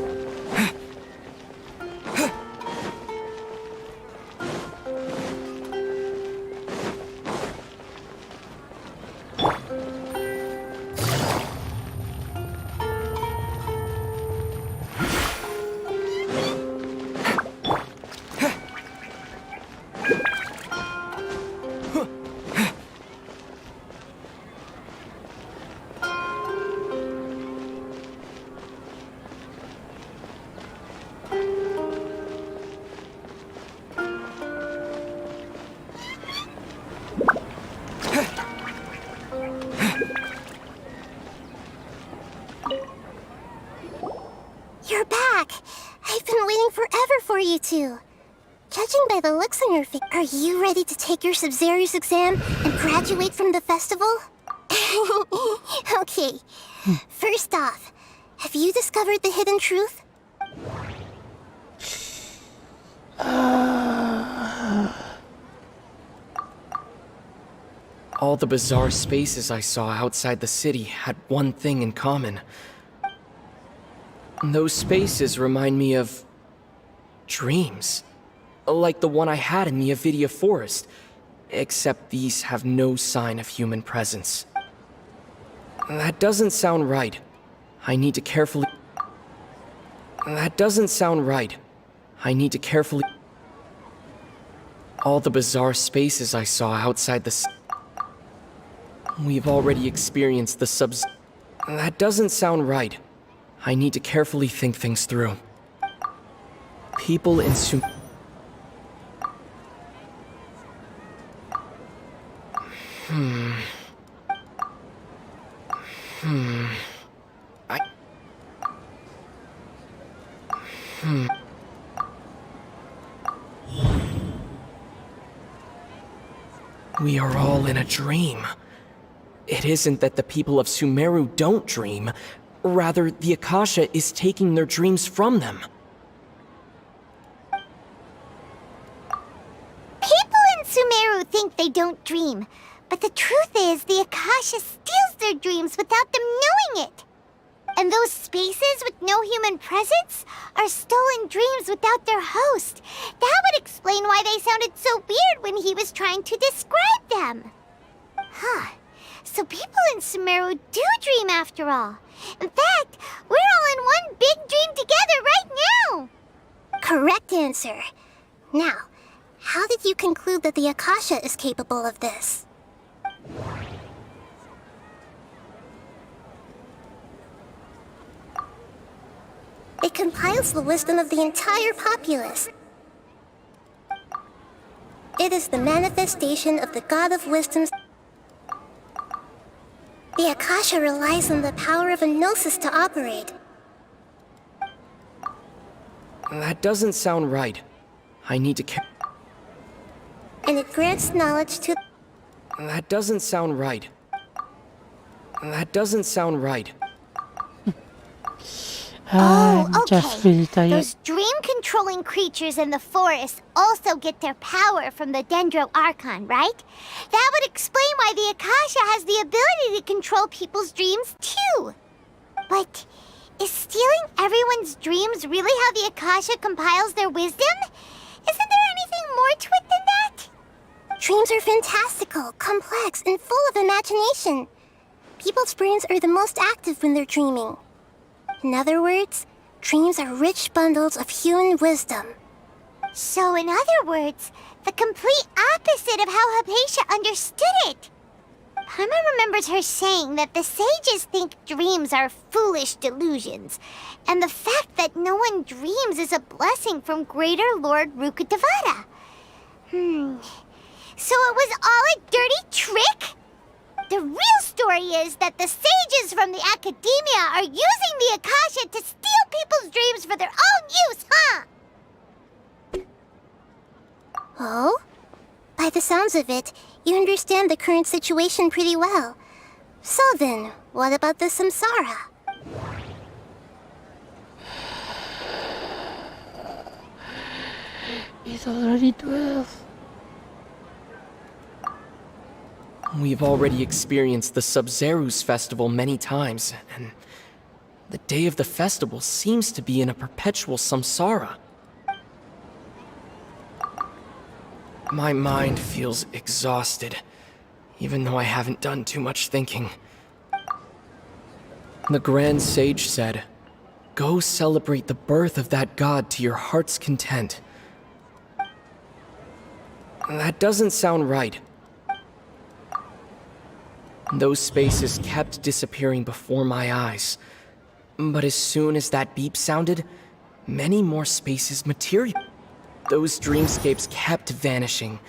the looks on your face. Are you ready to take your Sub-Zero's exam and graduate from the festival? Okay. First off, have you discovered the hidden truth? All the bizarre spaces I saw outside the city had one thing in common. Those spaces remind me of dreams. Like the one I had in the Avidia Forest, except these have no sign of human presence. That doesn't sound right. I need to carefully... That doesn't sound right. I need to carefully... All the bizarre spaces I saw outside the... We've already experienced the subs... That doesn't sound right. I need to carefully think things through. People in We are all in a dream. It isn't that the people of Sumeru don't dream. Rather, the Akasha is taking their dreams from them. People in Sumeru think they don't dream, but the truth is the Akasha steals their dreams without them knowing it. And those spaces with no human presence are stolen dreams without their host. That would explain why they sounded so weird when he was trying to describe them. Huh. So people in Sumeru do dream after all. In fact, we're all in one big dream together right now. Correct answer. Now, how did you conclude that the Akasha is capable of this? It compiles the wisdom of the entire populace. It is the manifestation of the God of Wisdom's... The Akasha relies on the power of a gnosis to operate. That doesn't sound right. I need to And it grants knowledge to... That doesn't sound right. That doesn't sound right. Oh, just really okay. tired. Those dream-controlling creatures in the forest also get their power from the Dendro Archon, right? That would explain why the Akasha has the ability to control people's dreams, too. But is stealing everyone's dreams really how the Akasha compiles their wisdom? Isn't there anything more to it than that? Dreams are fantastical, complex, and full of imagination. People's brains are the most active when they're dreaming. In other words, dreams are rich bundles of human wisdom. So in other words, the complete opposite of how Hypatia understood it. Paimon remembers her saying that the sages think dreams are foolish delusions, and the fact that no one dreams is a blessing from Greater Lord Rukkhadevata. So it was all a dirty trick? The real story is that the sages from the Academia are using the Akasha to steal people's dreams for their own use, huh? Oh? By the sounds of it, you understand the current situation pretty well. So then, what about the samsara? It's already 12. We've already experienced the Sub-Zeru's festival many times, and the day of the festival seems to be in a perpetual samsara. My mind feels exhausted, even though I haven't done too much thinking. The Grand Sage said, "Go celebrate the birth of that god to your heart's content." That doesn't sound right. Those spaces kept disappearing before my eyes. But as soon as that beep sounded, many more spaces materialized. Those dreamscapes kept vanishing.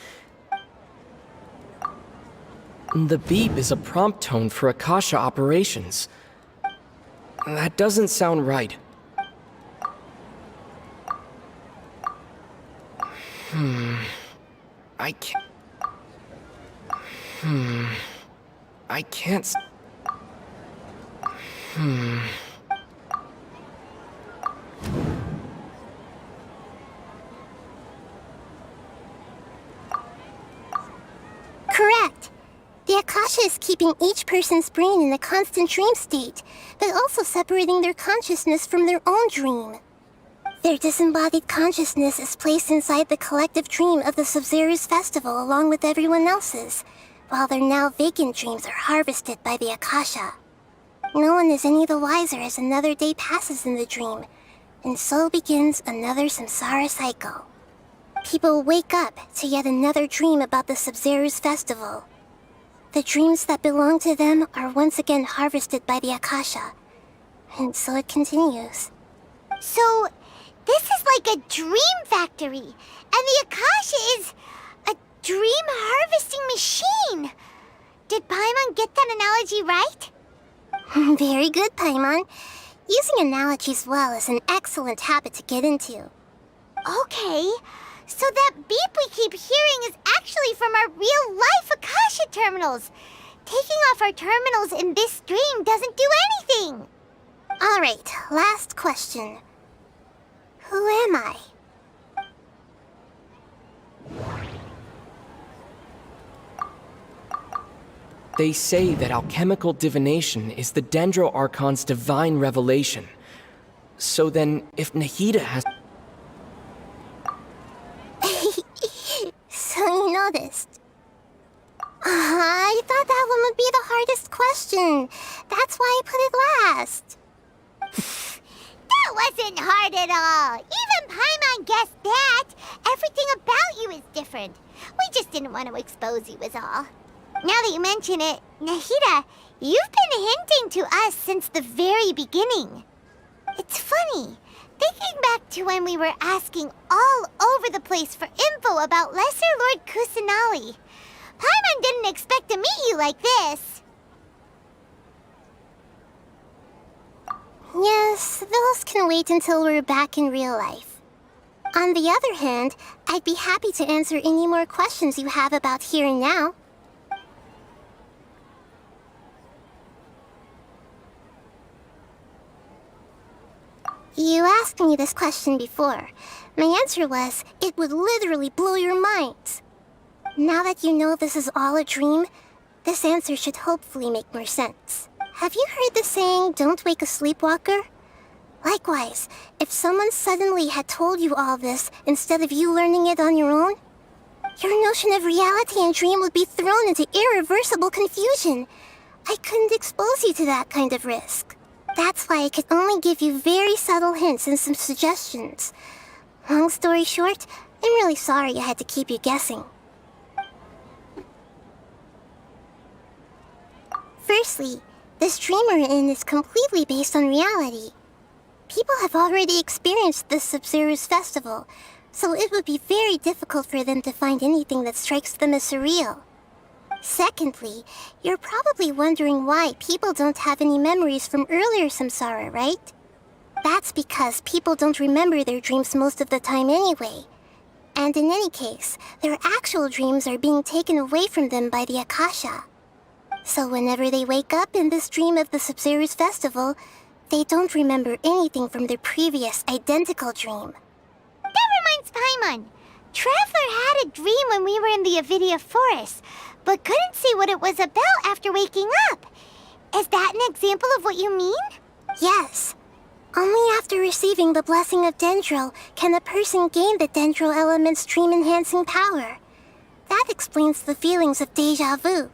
The beep is a prompt tone for Akasha operations. That doesn't sound right. I can't... I can't... Correct. The Akasha is keeping each person's brain in a constant dream state, but also separating their consciousness from their own dream. Their disembodied consciousness is placed inside the collective dream of the Sub-Zero's festival along with everyone else's, while their now vacant dreams are harvested by the Akasha. No one is any the wiser as another day passes in the dream, and so begins another samsara cycle. People wake up to yet another dream about the Sub-Zero's festival. The dreams that belong to them are once again harvested by the Akasha, and so it continues. So, this is like a dream factory, and the Akasha is a dream harvesting machine. Did Paimon get that analogy right? Very good, Paimon. Using analogies well is an excellent habit to get into. Okay, so that beep we keep hearing is actually from our real-life Akasha terminals. Taking off our terminals in this dream doesn't do anything. Alright, last question. Who am I? They say that alchemical divination is the Dendro Archon's divine revelation. So then, if Nahida has... So you noticed. I thought that one would be the hardest question. That's why I put it last. That wasn't hard at all. Even Paimon guessed that. Everything about you is different. We just didn't want to expose you is all. Now that you mention it, Nahida, you've been hinting to us since the very beginning. It's funny, thinking back to when we were asking all over the place for info about Lesser Lord Kusanali. Paimon didn't expect to meet you like this. Yes, those can wait until we're back in real life. On the other hand, I'd be happy to answer any more questions you have about here and now. You asked me this question before. My answer was, it would literally blow your minds. Now that you know this is all a dream, this answer should hopefully make more sense. Have you heard the saying, don't wake a sleepwalker? Likewise, if someone suddenly had told you all this instead of you learning it on your own, your notion of reality and dream would be thrown into irreversible confusion. I couldn't expose you to that kind of risk. That's why I could only give you very subtle hints and some suggestions. Long story short, I'm really sorry I had to keep you guessing. Firstly, this dream we're in is completely based on reality. People have already experienced this Sub-Zero's festival, so it would be very difficult for them to find anything that strikes them as surreal. Secondly, you're probably wondering why people don't have any memories from earlier samsara, right? That's because people don't remember their dreams most of the time anyway. And in any case, their actual dreams are being taken away from them by the Akasha. So whenever they wake up in this dream of the Sub-Zero's festival, they don't remember anything from their previous identical dream. That reminds Paimon. Traveler had a dream when we were in the Avidia Forest, but couldn't see what it was about after waking up. Is that an example of what you mean? Yes. Only after receiving the blessing of Dendro can a person gain the Dendro element's dream-enhancing power. That explains the feelings of déjà vu.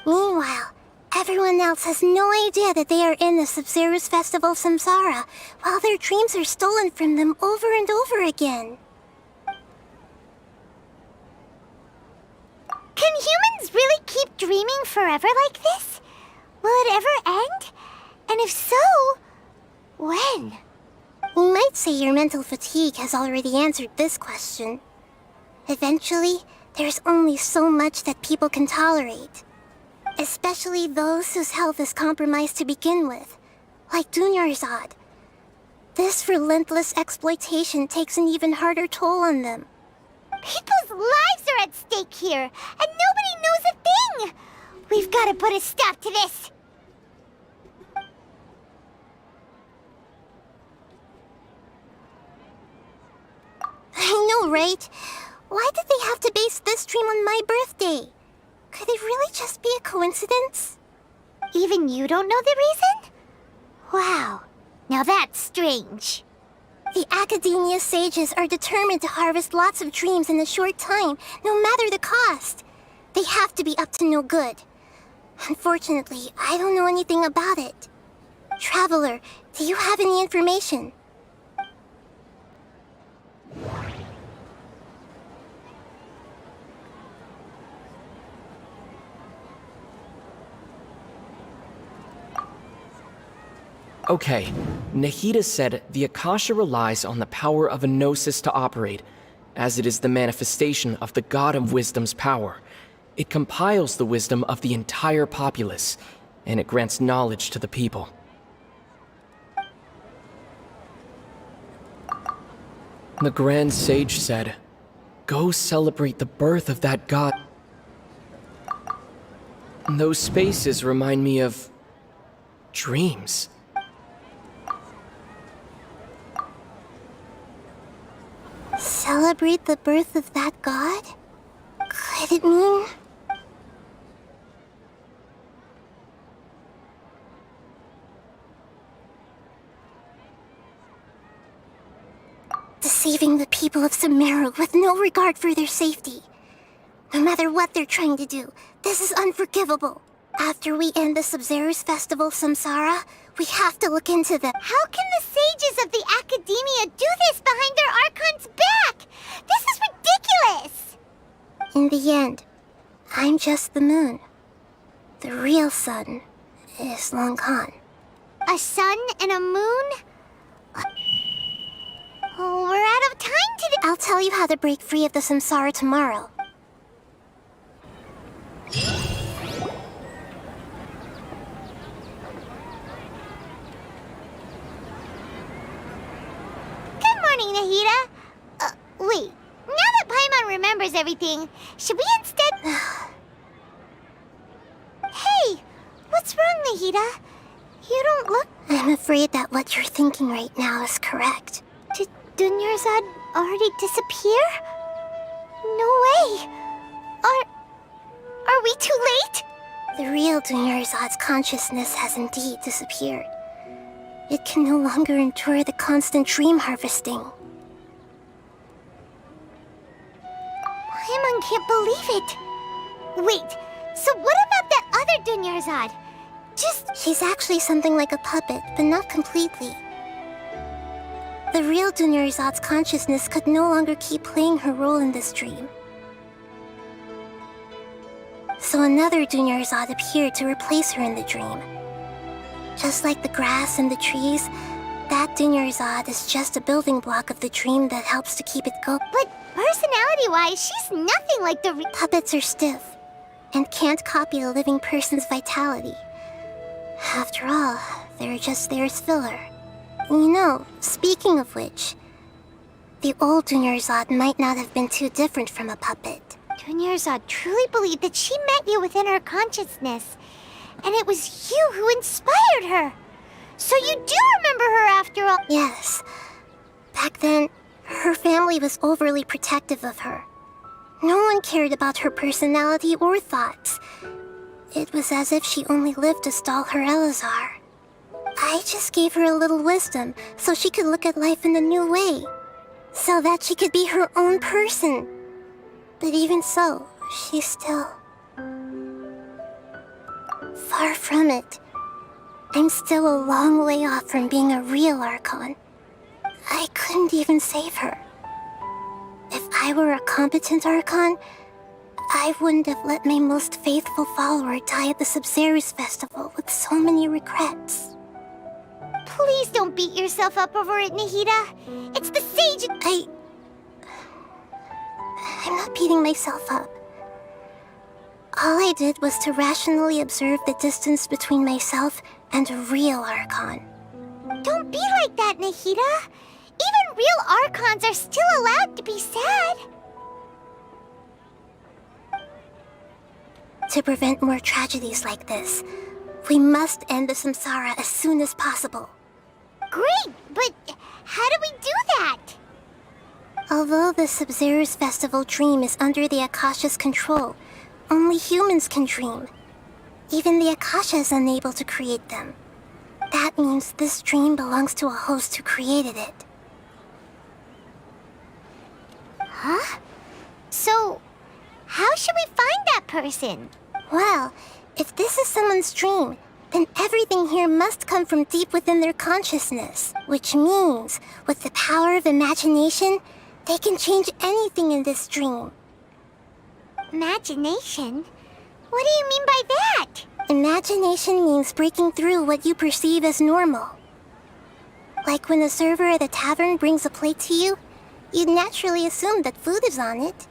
Meanwhile, everyone else has no idea that they are in the Sub-Zero's festival samsara, while their dreams are stolen from them over and over again. Can humans really keep dreaming forever like this? Will it ever end? And if so, when? You might say your mental fatigue has already answered this question. Eventually, there's only so much that people can tolerate. Especially those whose health is compromised to begin with, like 'This relentless exploitation takes an even harder toll on them. People's lives are at stake here, and nobody knows a thing! We've got to put a stop to this! I know, right? Why did they have to base this dream on my birthday? Could it really just be a coincidence? Even you don't know the reason? Wow, now that's strange. The Academia sages are determined to harvest lots of dreams in a short time, no matter the cost. They have to be up to no good. Unfortunately, I don't know anything about it. Traveler, do you have any information? Okay, Nahida said the Akasha relies on the power of a gnosis to operate, as it is the manifestation of the God of Wisdom's power. It compiles the wisdom of the entire populace, and it grants knowledge to the people. The Grand Sage said, "Go celebrate the birth of that God." Those spaces remind me of dreams. Celebrate the birth of that god? Could it mean... deceiving the people of Sumeru with no regard for their safety. No matter what they're trying to do, this is unforgivable. After we end the Sub-Zero's festival, Samsara, we have to look into the... How can the sages of the Academia do this behind their Archon's back? This is ridiculous! In the end, I'm just the moon. The real sun is long gone. A sun and a moon? Oh, we're out of time today. I'll tell you how to break free of the Samsara tomorrow. Good morning, Nahida. Wait. Now that Paimon remembers everything, should we instead... Hey! What's wrong, Nahida? You don't look... I'm afraid that what you're thinking right now is correct. Did Dunyarzad already disappear? No way! Are we too late? The real Dunyarzad's consciousness has indeed disappeared. It can no longer endure the constant dream harvesting. Paimon can't believe it. Wait, so what about that other Dunyarzad? She's actually something like a puppet, but not completely. The real Dunyarzad's consciousness could no longer keep playing her role in this dream. So another Dunyarzad appeared to replace her in the dream. Just like the grass and the trees, that Dunyarzad is just a building block of the dream that helps to keep it going. But personality-wise, she's nothing like the Puppets are stiff, and can't copy a living person's vitality. After all, they're just there as filler. You know, speaking of which, the old Dunyarzad might not have been too different from a puppet. Dunyarzad truly believed that she met you within her consciousness, and it was you who inspired her. So you do remember her after all. Yes. Back then, her family was overly protective of her. No one cared about her personality or thoughts. It was as if she only lived to stall her Elazar. I just gave her a little wisdom so she could look at life in a new way. So that she could be her own person. But even so, she's still... far from it. I'm still a long way off from being a real Archon. I couldn't even save her. If I were a competent Archon, I wouldn't have let my most faithful follower die at the Sub-Zero's festival with so many regrets. Please don't beat yourself up over it, Nahida. It's the sage... I'm not beating myself up. All I did was to rationally observe the distance between myself and a real Archon. Don't be like that, Nahida. Even real Archons are still allowed to be sad. To prevent more tragedies like this, we must end the samsara as soon as possible. Great, but how do we do that? Although the Sub-Zero's festival dream is under the Akasha's control, only humans can dream. Even the Akasha is unable to create them. That means this dream belongs to a host who created it. Huh? So, how should we find that person? Well, if this is someone's dream, then everything here must come from deep within their consciousness. Which means, with the power of imagination, they can change anything in this dream. Imagination? What do you mean by that? Imagination means breaking through what you perceive as normal. Like when the server at a tavern brings a plate to you, you'd naturally assume that food is on it.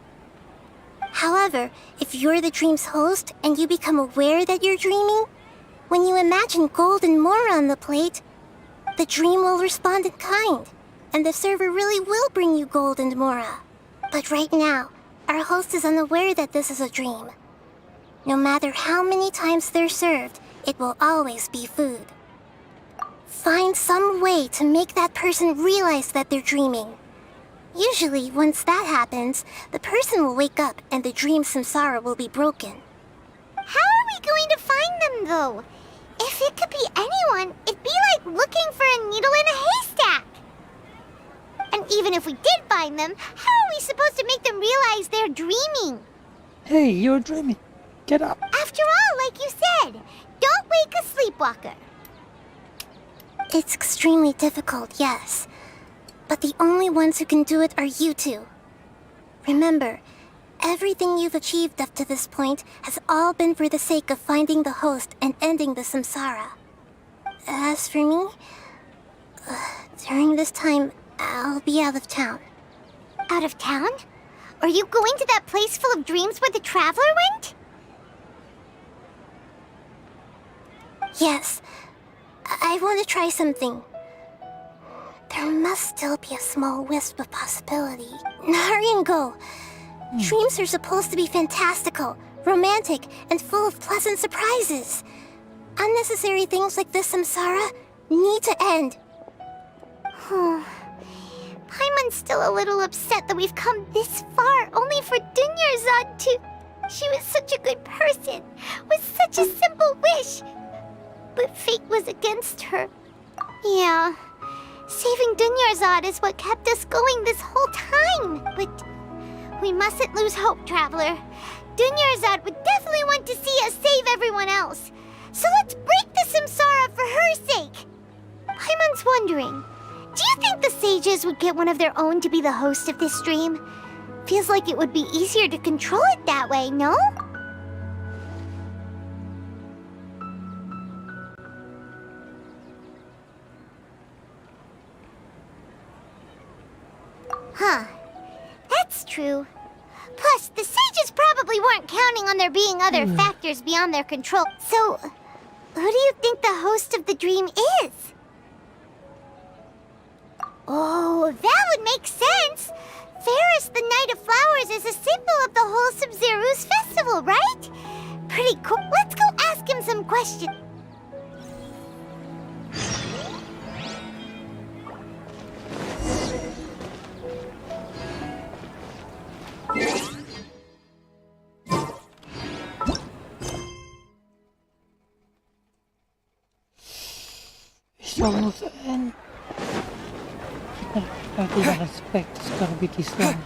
However, if you're the dream's host and you become aware that you're dreaming, when you imagine gold and more on the plate, the dream will respond in kind, and the server really will bring you gold and mora. But right now, our host is unaware that this is a dream. No matter how many times they're served, it will always be food. Find some way to make that person realize that they're dreaming. Usually, once that happens, the person will wake up and the dream samsara will be broken. How are we going to find them, though? If it could be anyone, it'd be like looking for a needle in a haystack. And even if we did find them, how are we supposed to make them realize they're dreaming? Hey, you're dreaming. Get up. After all, like you said, don't wake a sleepwalker. It's extremely difficult, yes. But the only ones who can do it are you two. Remember, everything you've achieved up to this point has all been for the sake of finding the host and ending the samsara. As for me, during this time, I'll be out of town. Out of town? Are you going to that place full of dreams where the traveler went? Yes, I want to try something. There must still be a small wisp of possibility. Hurry and go. Dreams are supposed to be fantastical, romantic, and full of pleasant surprises. Unnecessary things like this samsara need to end. Paimon's still a little upset that we've come this far only for Dunyarzad to... She was such a good person, with such a simple wish. But fate was against her. Yeah, saving Dunyarzad is what kept us going this whole time. But we mustn't lose hope, Traveler. Dunyarzad would definitely want to see us save everyone else. So let's break the samsara for her sake. Paimon's wondering, do you think the sages would get one of their own to be the host of this stream? Feels like it would be easier to control it that way, no? Huh. That's true. Plus, the sages probably weren't counting on there being other factors beyond their control. So, who do you think the host of the dream is? Oh, that would make sense. Ferris, the Knight of Flowers, is a symbol of the whole Sub-Zero's festival, right? Pretty cool. Let's go ask him some questions. It's almost the end. I didn't expect it's gonna be this long.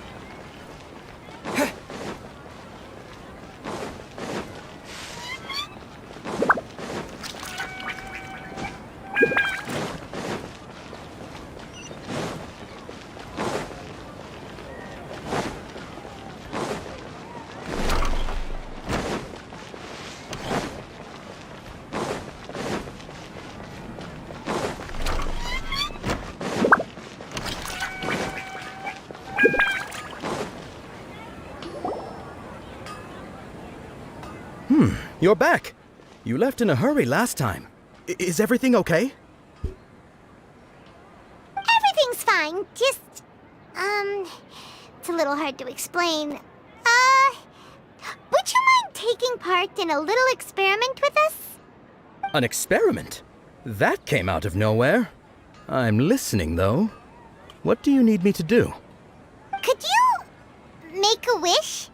You're back. You left in a hurry last time. Is everything okay? Everything's fine. Just, it's a little hard to explain. Would you mind taking taking part in a little experiment with us? An experiment? That came out of nowhere. I'm listening, though. What do you need me to do? Could you make a wish?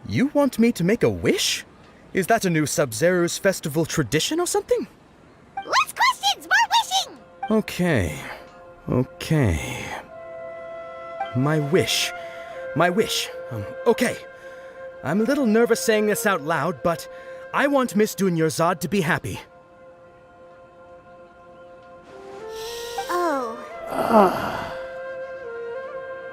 You want me to make a wish? Is that a new Sub-Zero's festival tradition or something? Less questions, more wishing! Okay. My wish. Okay. I'm a little nervous saying this out loud, but I want Miss Dunyarzad to be happy. Oh.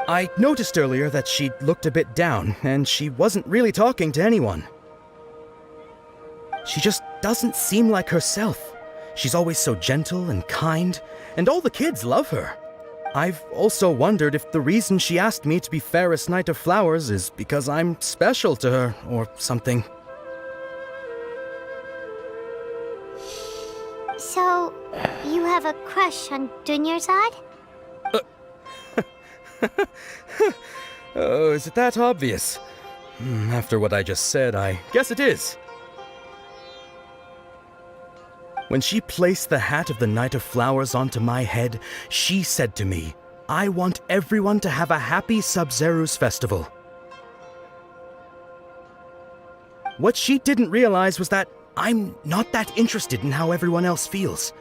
I noticed earlier that she looked a bit down, and she wasn't really talking to anyone. She just doesn't seem like herself. She's always so gentle and kind, and all the kids love her. I've also wondered if the reason she asked me to be Fairest Knight of Flowers is because I'm special to her, or something. So, you have a crush on Dunyarzad? Oh, is it that obvious? After what I just said, I guess it is. When she placed the hat of the Knight of Flowers onto my head, she said to me, I want everyone to have a happy Sub-Zero's festival. What she didn't realize was that I'm not that interested in how everyone else feels.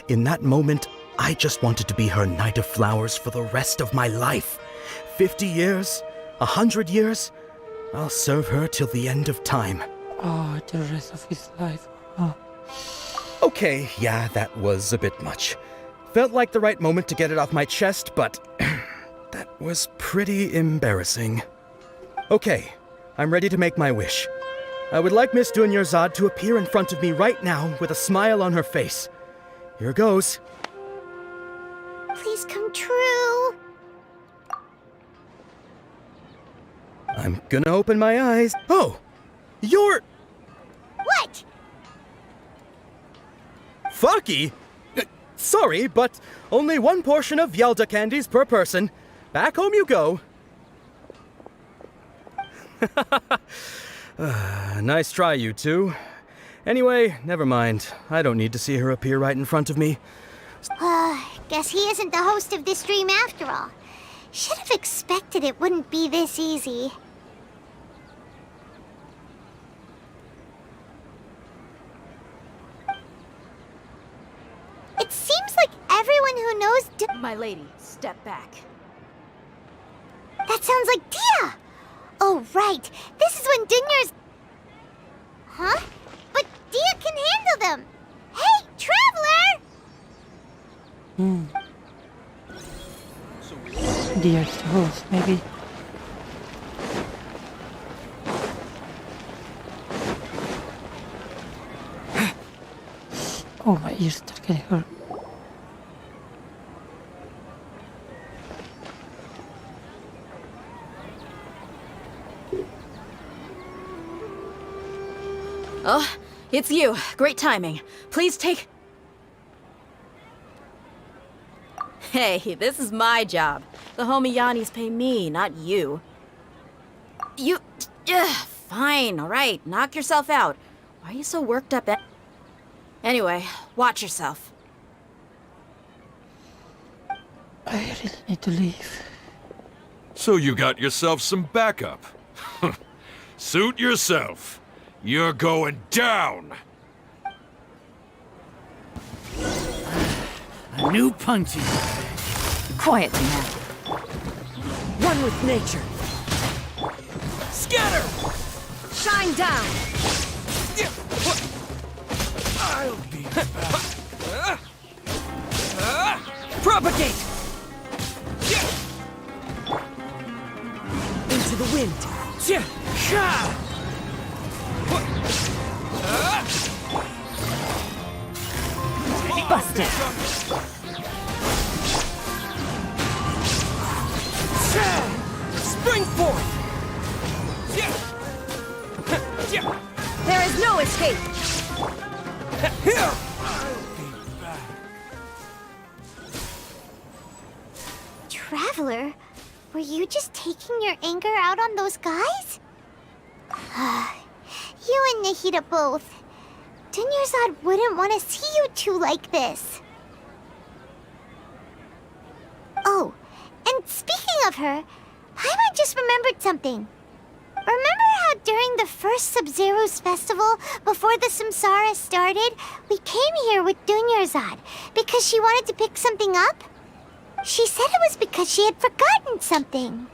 In that moment, I just wanted to be her Knight of Flowers for the rest of my life. 50 years, 100 years, I'll serve her till the end of time. Oh, the rest of his life. Oh. Okay, yeah, that was a bit much. Felt like the right moment to get it off my chest, but that was pretty embarrassing. Okay, I'm ready to make my wish. I would like Miss Dunyarzad to appear in front of me right now with a smile on her face. Here goes. Please come true. I'm gonna open my eyes. Oh! You're... What? Faki? Sorry, but only one portion of Yalda candies per person. Back home you go. Nice try, you two. Anyway, never mind. I don't need to see her appear right in front of me. Guess he isn't the host of this stream after all. Should have expected it wouldn't be this easy. It seems like everyone who knows My lady, step back. That sounds like Dia! Oh, right. This is when Dunyar's... Huh? But Dia can handle them! Hey, Traveler! Dear's the host, maybe. Oh, my ears start getting hurt. Oh, it's you. Great timing. Please take... Hey, this is my job. The Homiyanis pay me, not you. You... fine, alright. Knock yourself out. Why are you so worked up? Anyway, watch yourself. I really need to leave. So you got yourself some backup. Suit yourself. You're going down! A new punching. Quiet now. One with nature. Scatter! Shine down! I'll be back. Propagate! Into the wind. Busted! Spring forth! There is no escape! Here! Traveler, were you just taking your anger out on those guys? You and Nahida both. Dunyarzad wouldn't want to see you two like this. Oh, and speaking of her, Paimon just remembered something. Remember how during the first Sub-Zero's festival, before the Samsara started, we came here with Dunyarzad because she wanted to pick something up? She said it was because she had forgotten something.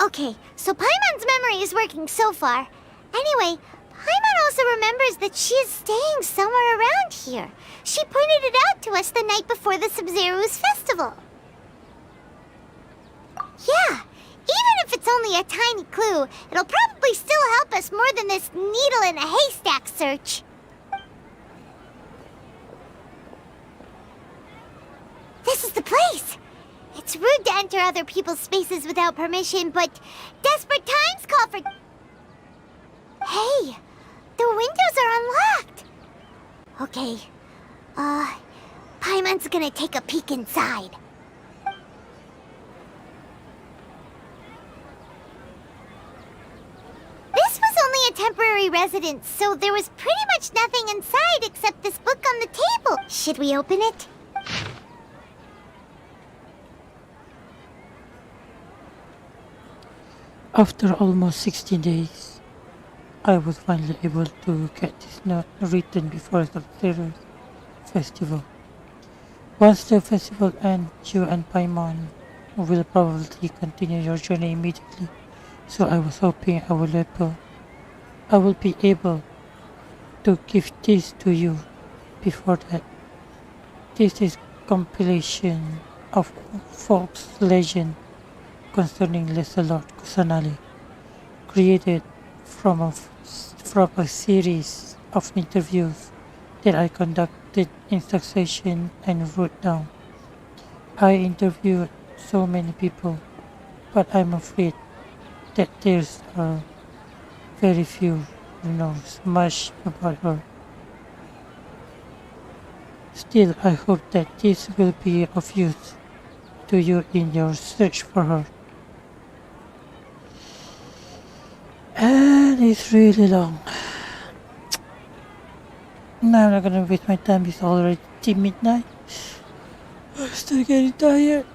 Okay, so Paimon's memory is working so far. Anyway, Paimon also remembers that she is staying somewhere around here. She pointed it out to us the night before the Sub-Zero's festival. Yeah, even if it's only a tiny clue, it'll probably still help us more than this needle in a haystack search. This is the place! It's rude to enter other people's spaces without permission, but desperate times call for... Hey! The windows are unlocked! Okay, Paimon's gonna take a peek inside. This was only a temporary residence, so there was pretty much nothing inside except this book on the table. Should we open it? After almost 60 days, I was finally able to get this note written before the Zero festival. Once the festival ends, you and Paimon will probably continue your journey immediately, so I was hoping I will be able to give this to you before that. This is compilation of folks' legend concerning Lesser Lord Kusanali, created from a series of interviews that I conducted in succession and wrote down. I interviewed so many people, but I'm afraid that there's very few who knows much about her. Still, I hope that this will be of use to you in your search for her. And it's really long. Now I'm not gonna waste my time, it's already midnight. I'm still getting tired.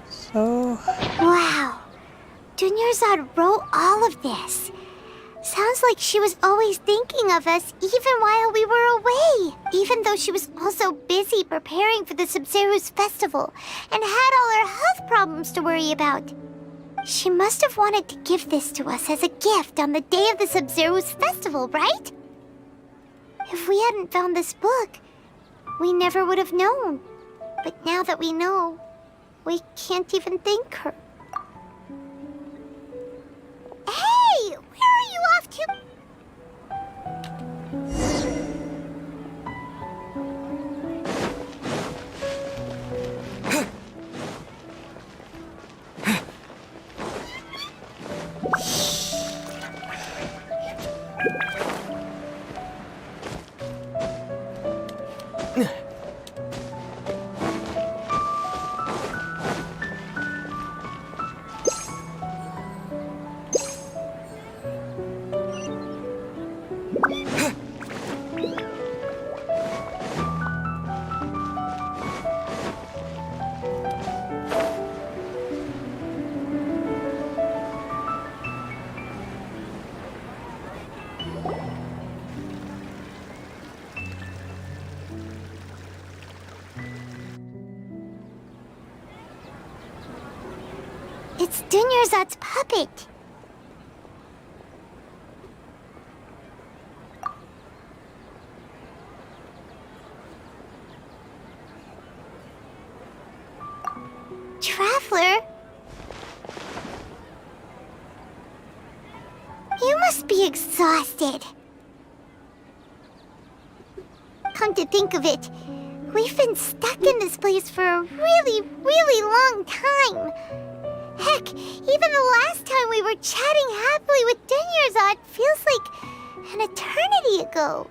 So... Wow! Dunyarzad wrote all of this. Sounds like she was always thinking of us even while we were away. Even though she was also busy preparing for the Sub-Zero's festival and had all her health problems to worry about. She must have wanted to give this to us as a gift on the day of the Sub-Zero's festival, right? If we hadn't found this book, we never would have known. But now that we know, we can't even thank her. Hey! Where are you off to? It's Dunyarzad's puppet. Traveler? You must be exhausted. Come to think of it, we've been stuck in this place for a really, really long time. Heck, even the last time we were chatting happily with Dunyarzad feels like an eternity ago.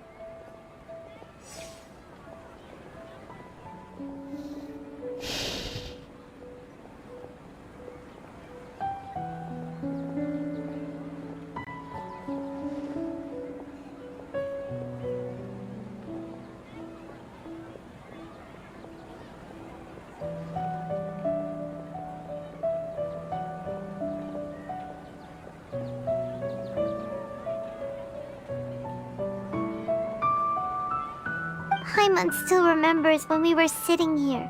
Paimon still remembers when we were sitting here,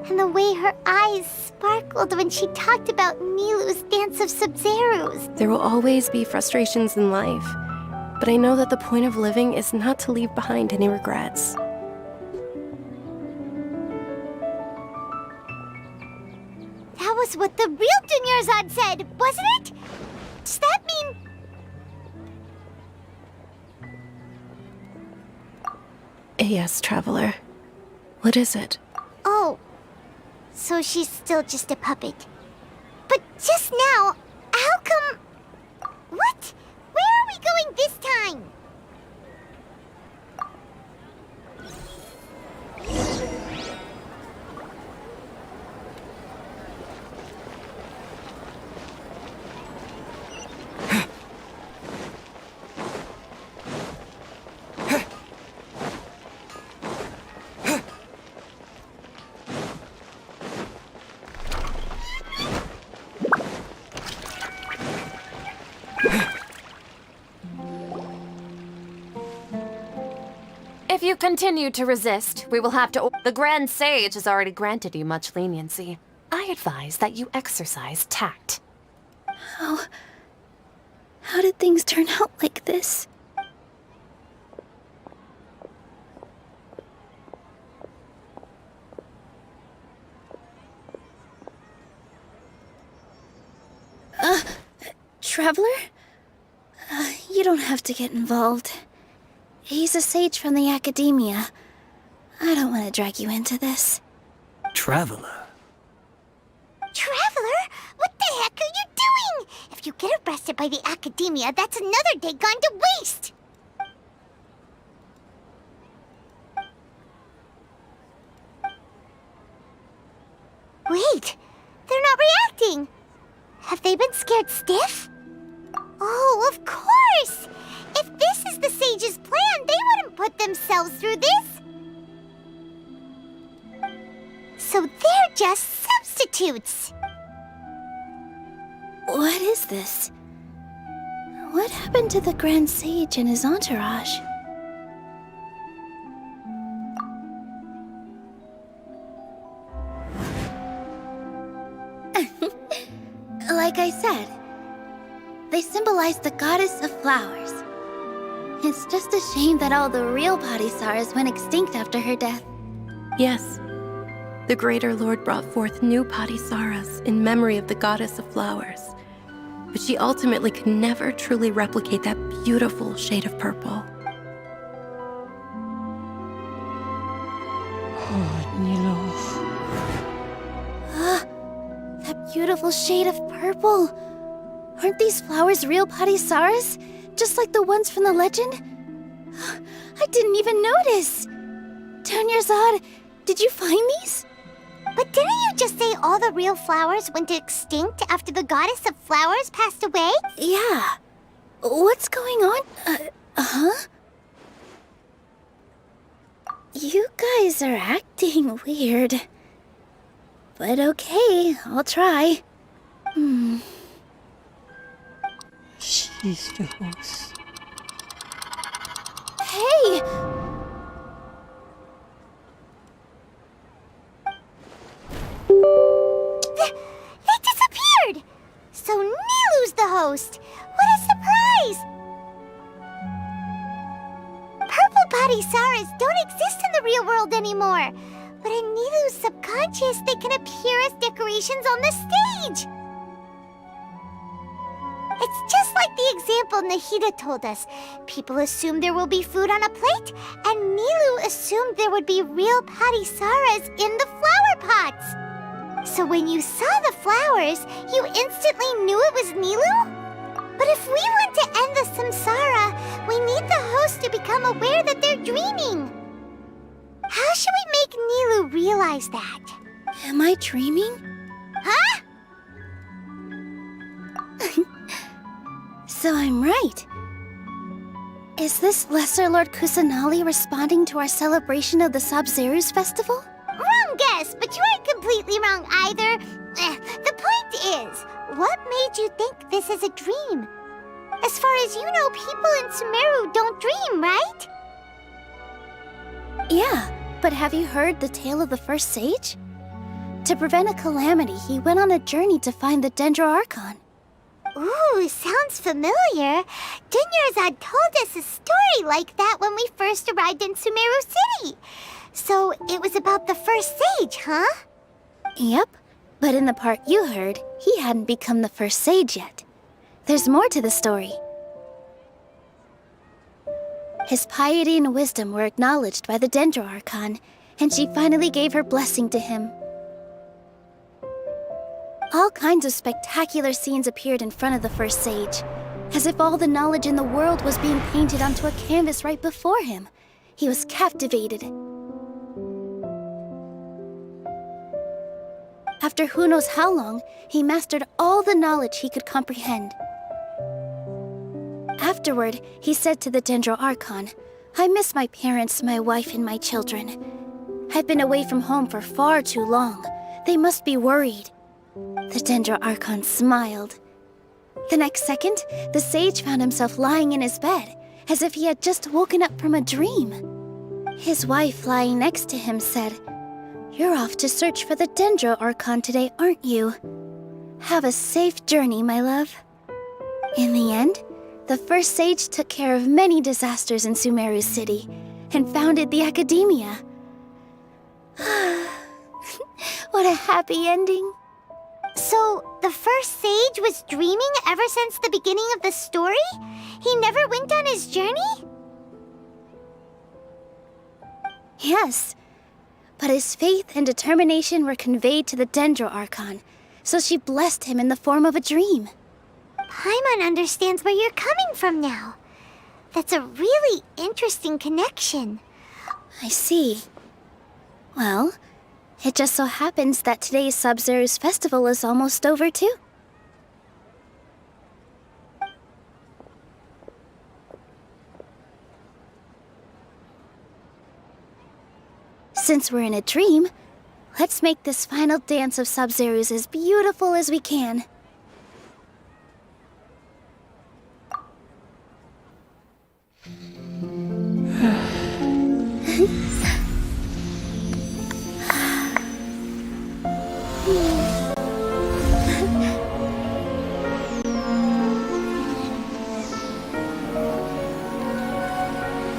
and the way her eyes sparkled when she talked about Nilu's dance of Sub-Zerus. There will always be frustrations in life, but I know that the point of living is not to leave behind any regrets. That was what the real Dunyarzad said, wasn't it? Does that mean... Yes, Traveler. What is it? Oh, so she's still just a puppet. But just now, how come... What? Where are we going this time? If you continue to resist, we will have to... The Grand Sage has already granted you much leniency. I advise that you exercise tact. How did things turn out like this? Traveler? You don't have to get involved. He's a sage from the Academia. I don't want to drag you into this. Traveler? Traveler? What the heck are you doing? If you get arrested by the Academia, that's another day gone to waste! Wait, they're not reacting! Have they been scared stiff? Oh, of course! If this is the Sage's plan, they wouldn't put themselves through this! So they're just substitutes! What is this? What happened to the Grand Sage and his entourage? Like I said, they symbolize the goddess of flowers. It's just a shame that all the real Padisaras went extinct after her death. Yes. The Greater Lord brought forth new Padisaras in memory of the goddess of flowers. But she ultimately could never truly replicate that beautiful shade of purple. Oh, Nilo. That beautiful shade of purple. Aren't these flowers real Padisaras? Just like the ones from the legend? I didn't even notice. Dunyarzad, did you find these? But didn't you just say all the real flowers went extinct after the goddess of flowers passed away? Yeah. What's going on? Huh? You guys are acting weird. But okay, I'll try. She's the host. Hey! They disappeared! So Nilu's the host! What a surprise! Purple Padisaras don't exist in the real world anymore. But in Nilu's subconscious, they can appear as decorations on the stage! It's just like the example Nahida told us. People assume there will be food on a plate, and Nilu assumed there would be real Padisaras in the flower pots. So when you saw the flowers, you instantly knew it was Nilu? But if we want to end the samsara, we need the host to become aware that they're dreaming. How should we make Nilu realize that? Am I dreaming? Huh? So I'm right. Is this Lesser Lord Kusanali responding to our celebration of the Sub-Zerus festival? Wrong guess, but you aren't completely wrong either. The point is, what made you think this is a dream? As far as you know, people in Sumeru don't dream, right? Yeah, but have you heard the tale of the first sage? To prevent a calamity, he went on a journey to find the Dendroarchon. Ooh, sounds familiar. Dinyarzad told us a story like that when we first arrived in Sumeru City. So it was about the first sage, huh? Yep, but in the part you heard, he hadn't become the first sage yet. There's more to the story. His piety and wisdom were acknowledged by the Dendroarchon, and she finally gave her blessing to him. All kinds of spectacular scenes appeared in front of the first sage, as if all the knowledge in the world was being painted onto a canvas right before him. He was captivated. After who knows how long, he mastered all the knowledge he could comprehend. Afterward, he said to the Dendroarchon, "I miss my parents, my wife, and my children. I've been away from home for far too long. They must be worried." The Dendroarchon smiled. The next second, the sage found himself lying in his bed, as if he had just woken up from a dream. His wife, lying next to him, said, "You're off to search for the Dendroarchon today, aren't you? Have a safe journey, my love." In the end, the first sage took care of many disasters in Sumeru City and founded the Academia. What a happy ending. So, the first sage was dreaming ever since the beginning of the story? He never went on his journey? Yes, but his faith and determination were conveyed to the Dendroarchon, so she blessed him in the form of a dream. Paimon understands where you're coming from now. That's a really interesting connection. I see. Well, it just so happens that today's Sub-Zero's festival is almost over too. Since we're in a dream, let's make this final dance of Sub-Zero's as beautiful as we can.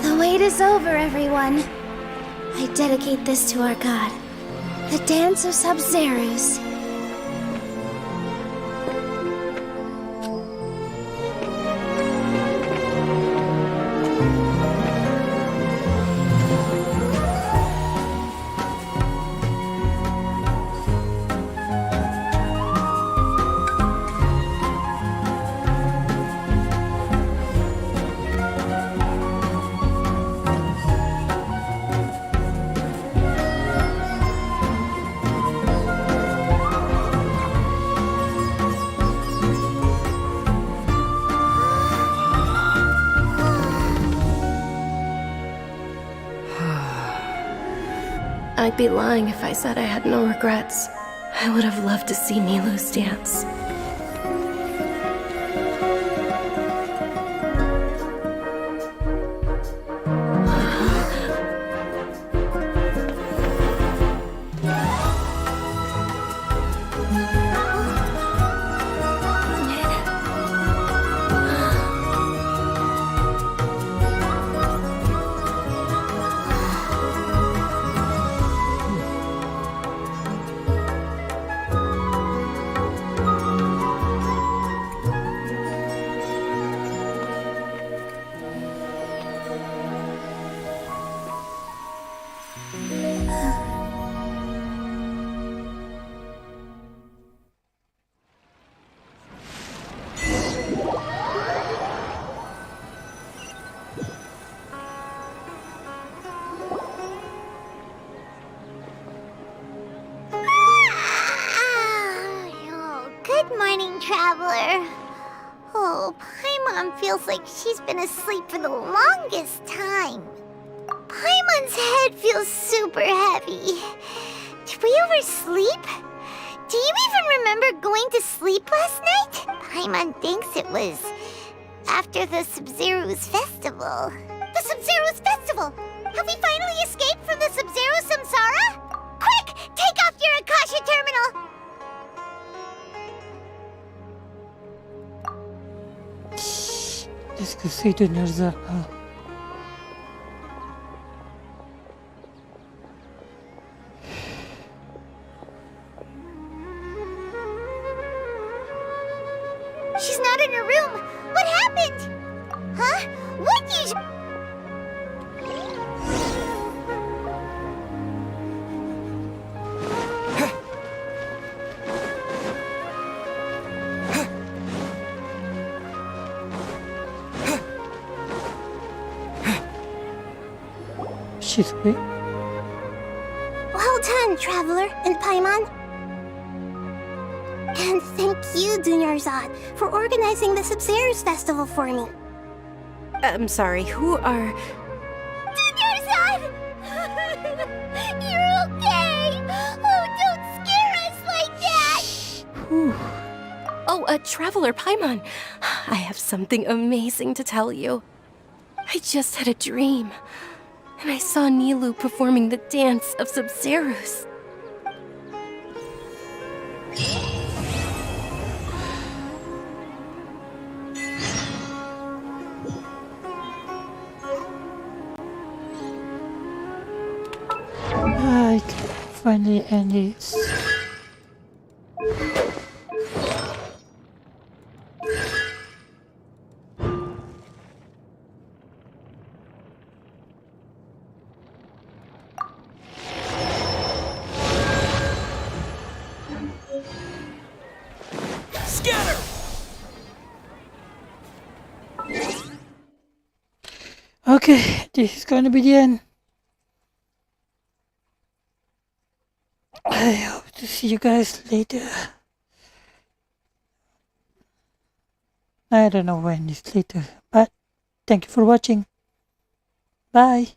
The wait is over, everyone. I dedicate this to our god, the Dance of Sub-Zeros. I'd be lying if I said I had no regrets. I would have loved to see Nilou's dance. Good morning, traveler. Oh, Paimon feels like she's been asleep for the longest time. Paimon's head feels super heavy. Did we oversleep? Do you even remember going to sleep last night? Paimon thinks it was after the Sub-Zero's festival. The Sub-Zero's festival! Have we finally escaped from the Sub-Zero samsara? Quick! Take off your Akasha terminal! Let's go say to Nerza. She's not in her room. What happened? Huh? What did you... She's awake. Well done, Traveler and Paimon. And thank you, Dunyarzad, for organizing the Sub-Zero's festival for me. I'm sorry, who are... Dunyarzad! You're okay! Oh, don't scare us like that! Oh, Traveler Paimon. I have something amazing to tell you. I just had a dream, and I saw Nilou performing the dance of Sub-Zeros. I can finally end this. Scatter! Okay, this is gonna be the end. I hope to see you guys later. I don't know when it's later, but thank you for watching. Bye.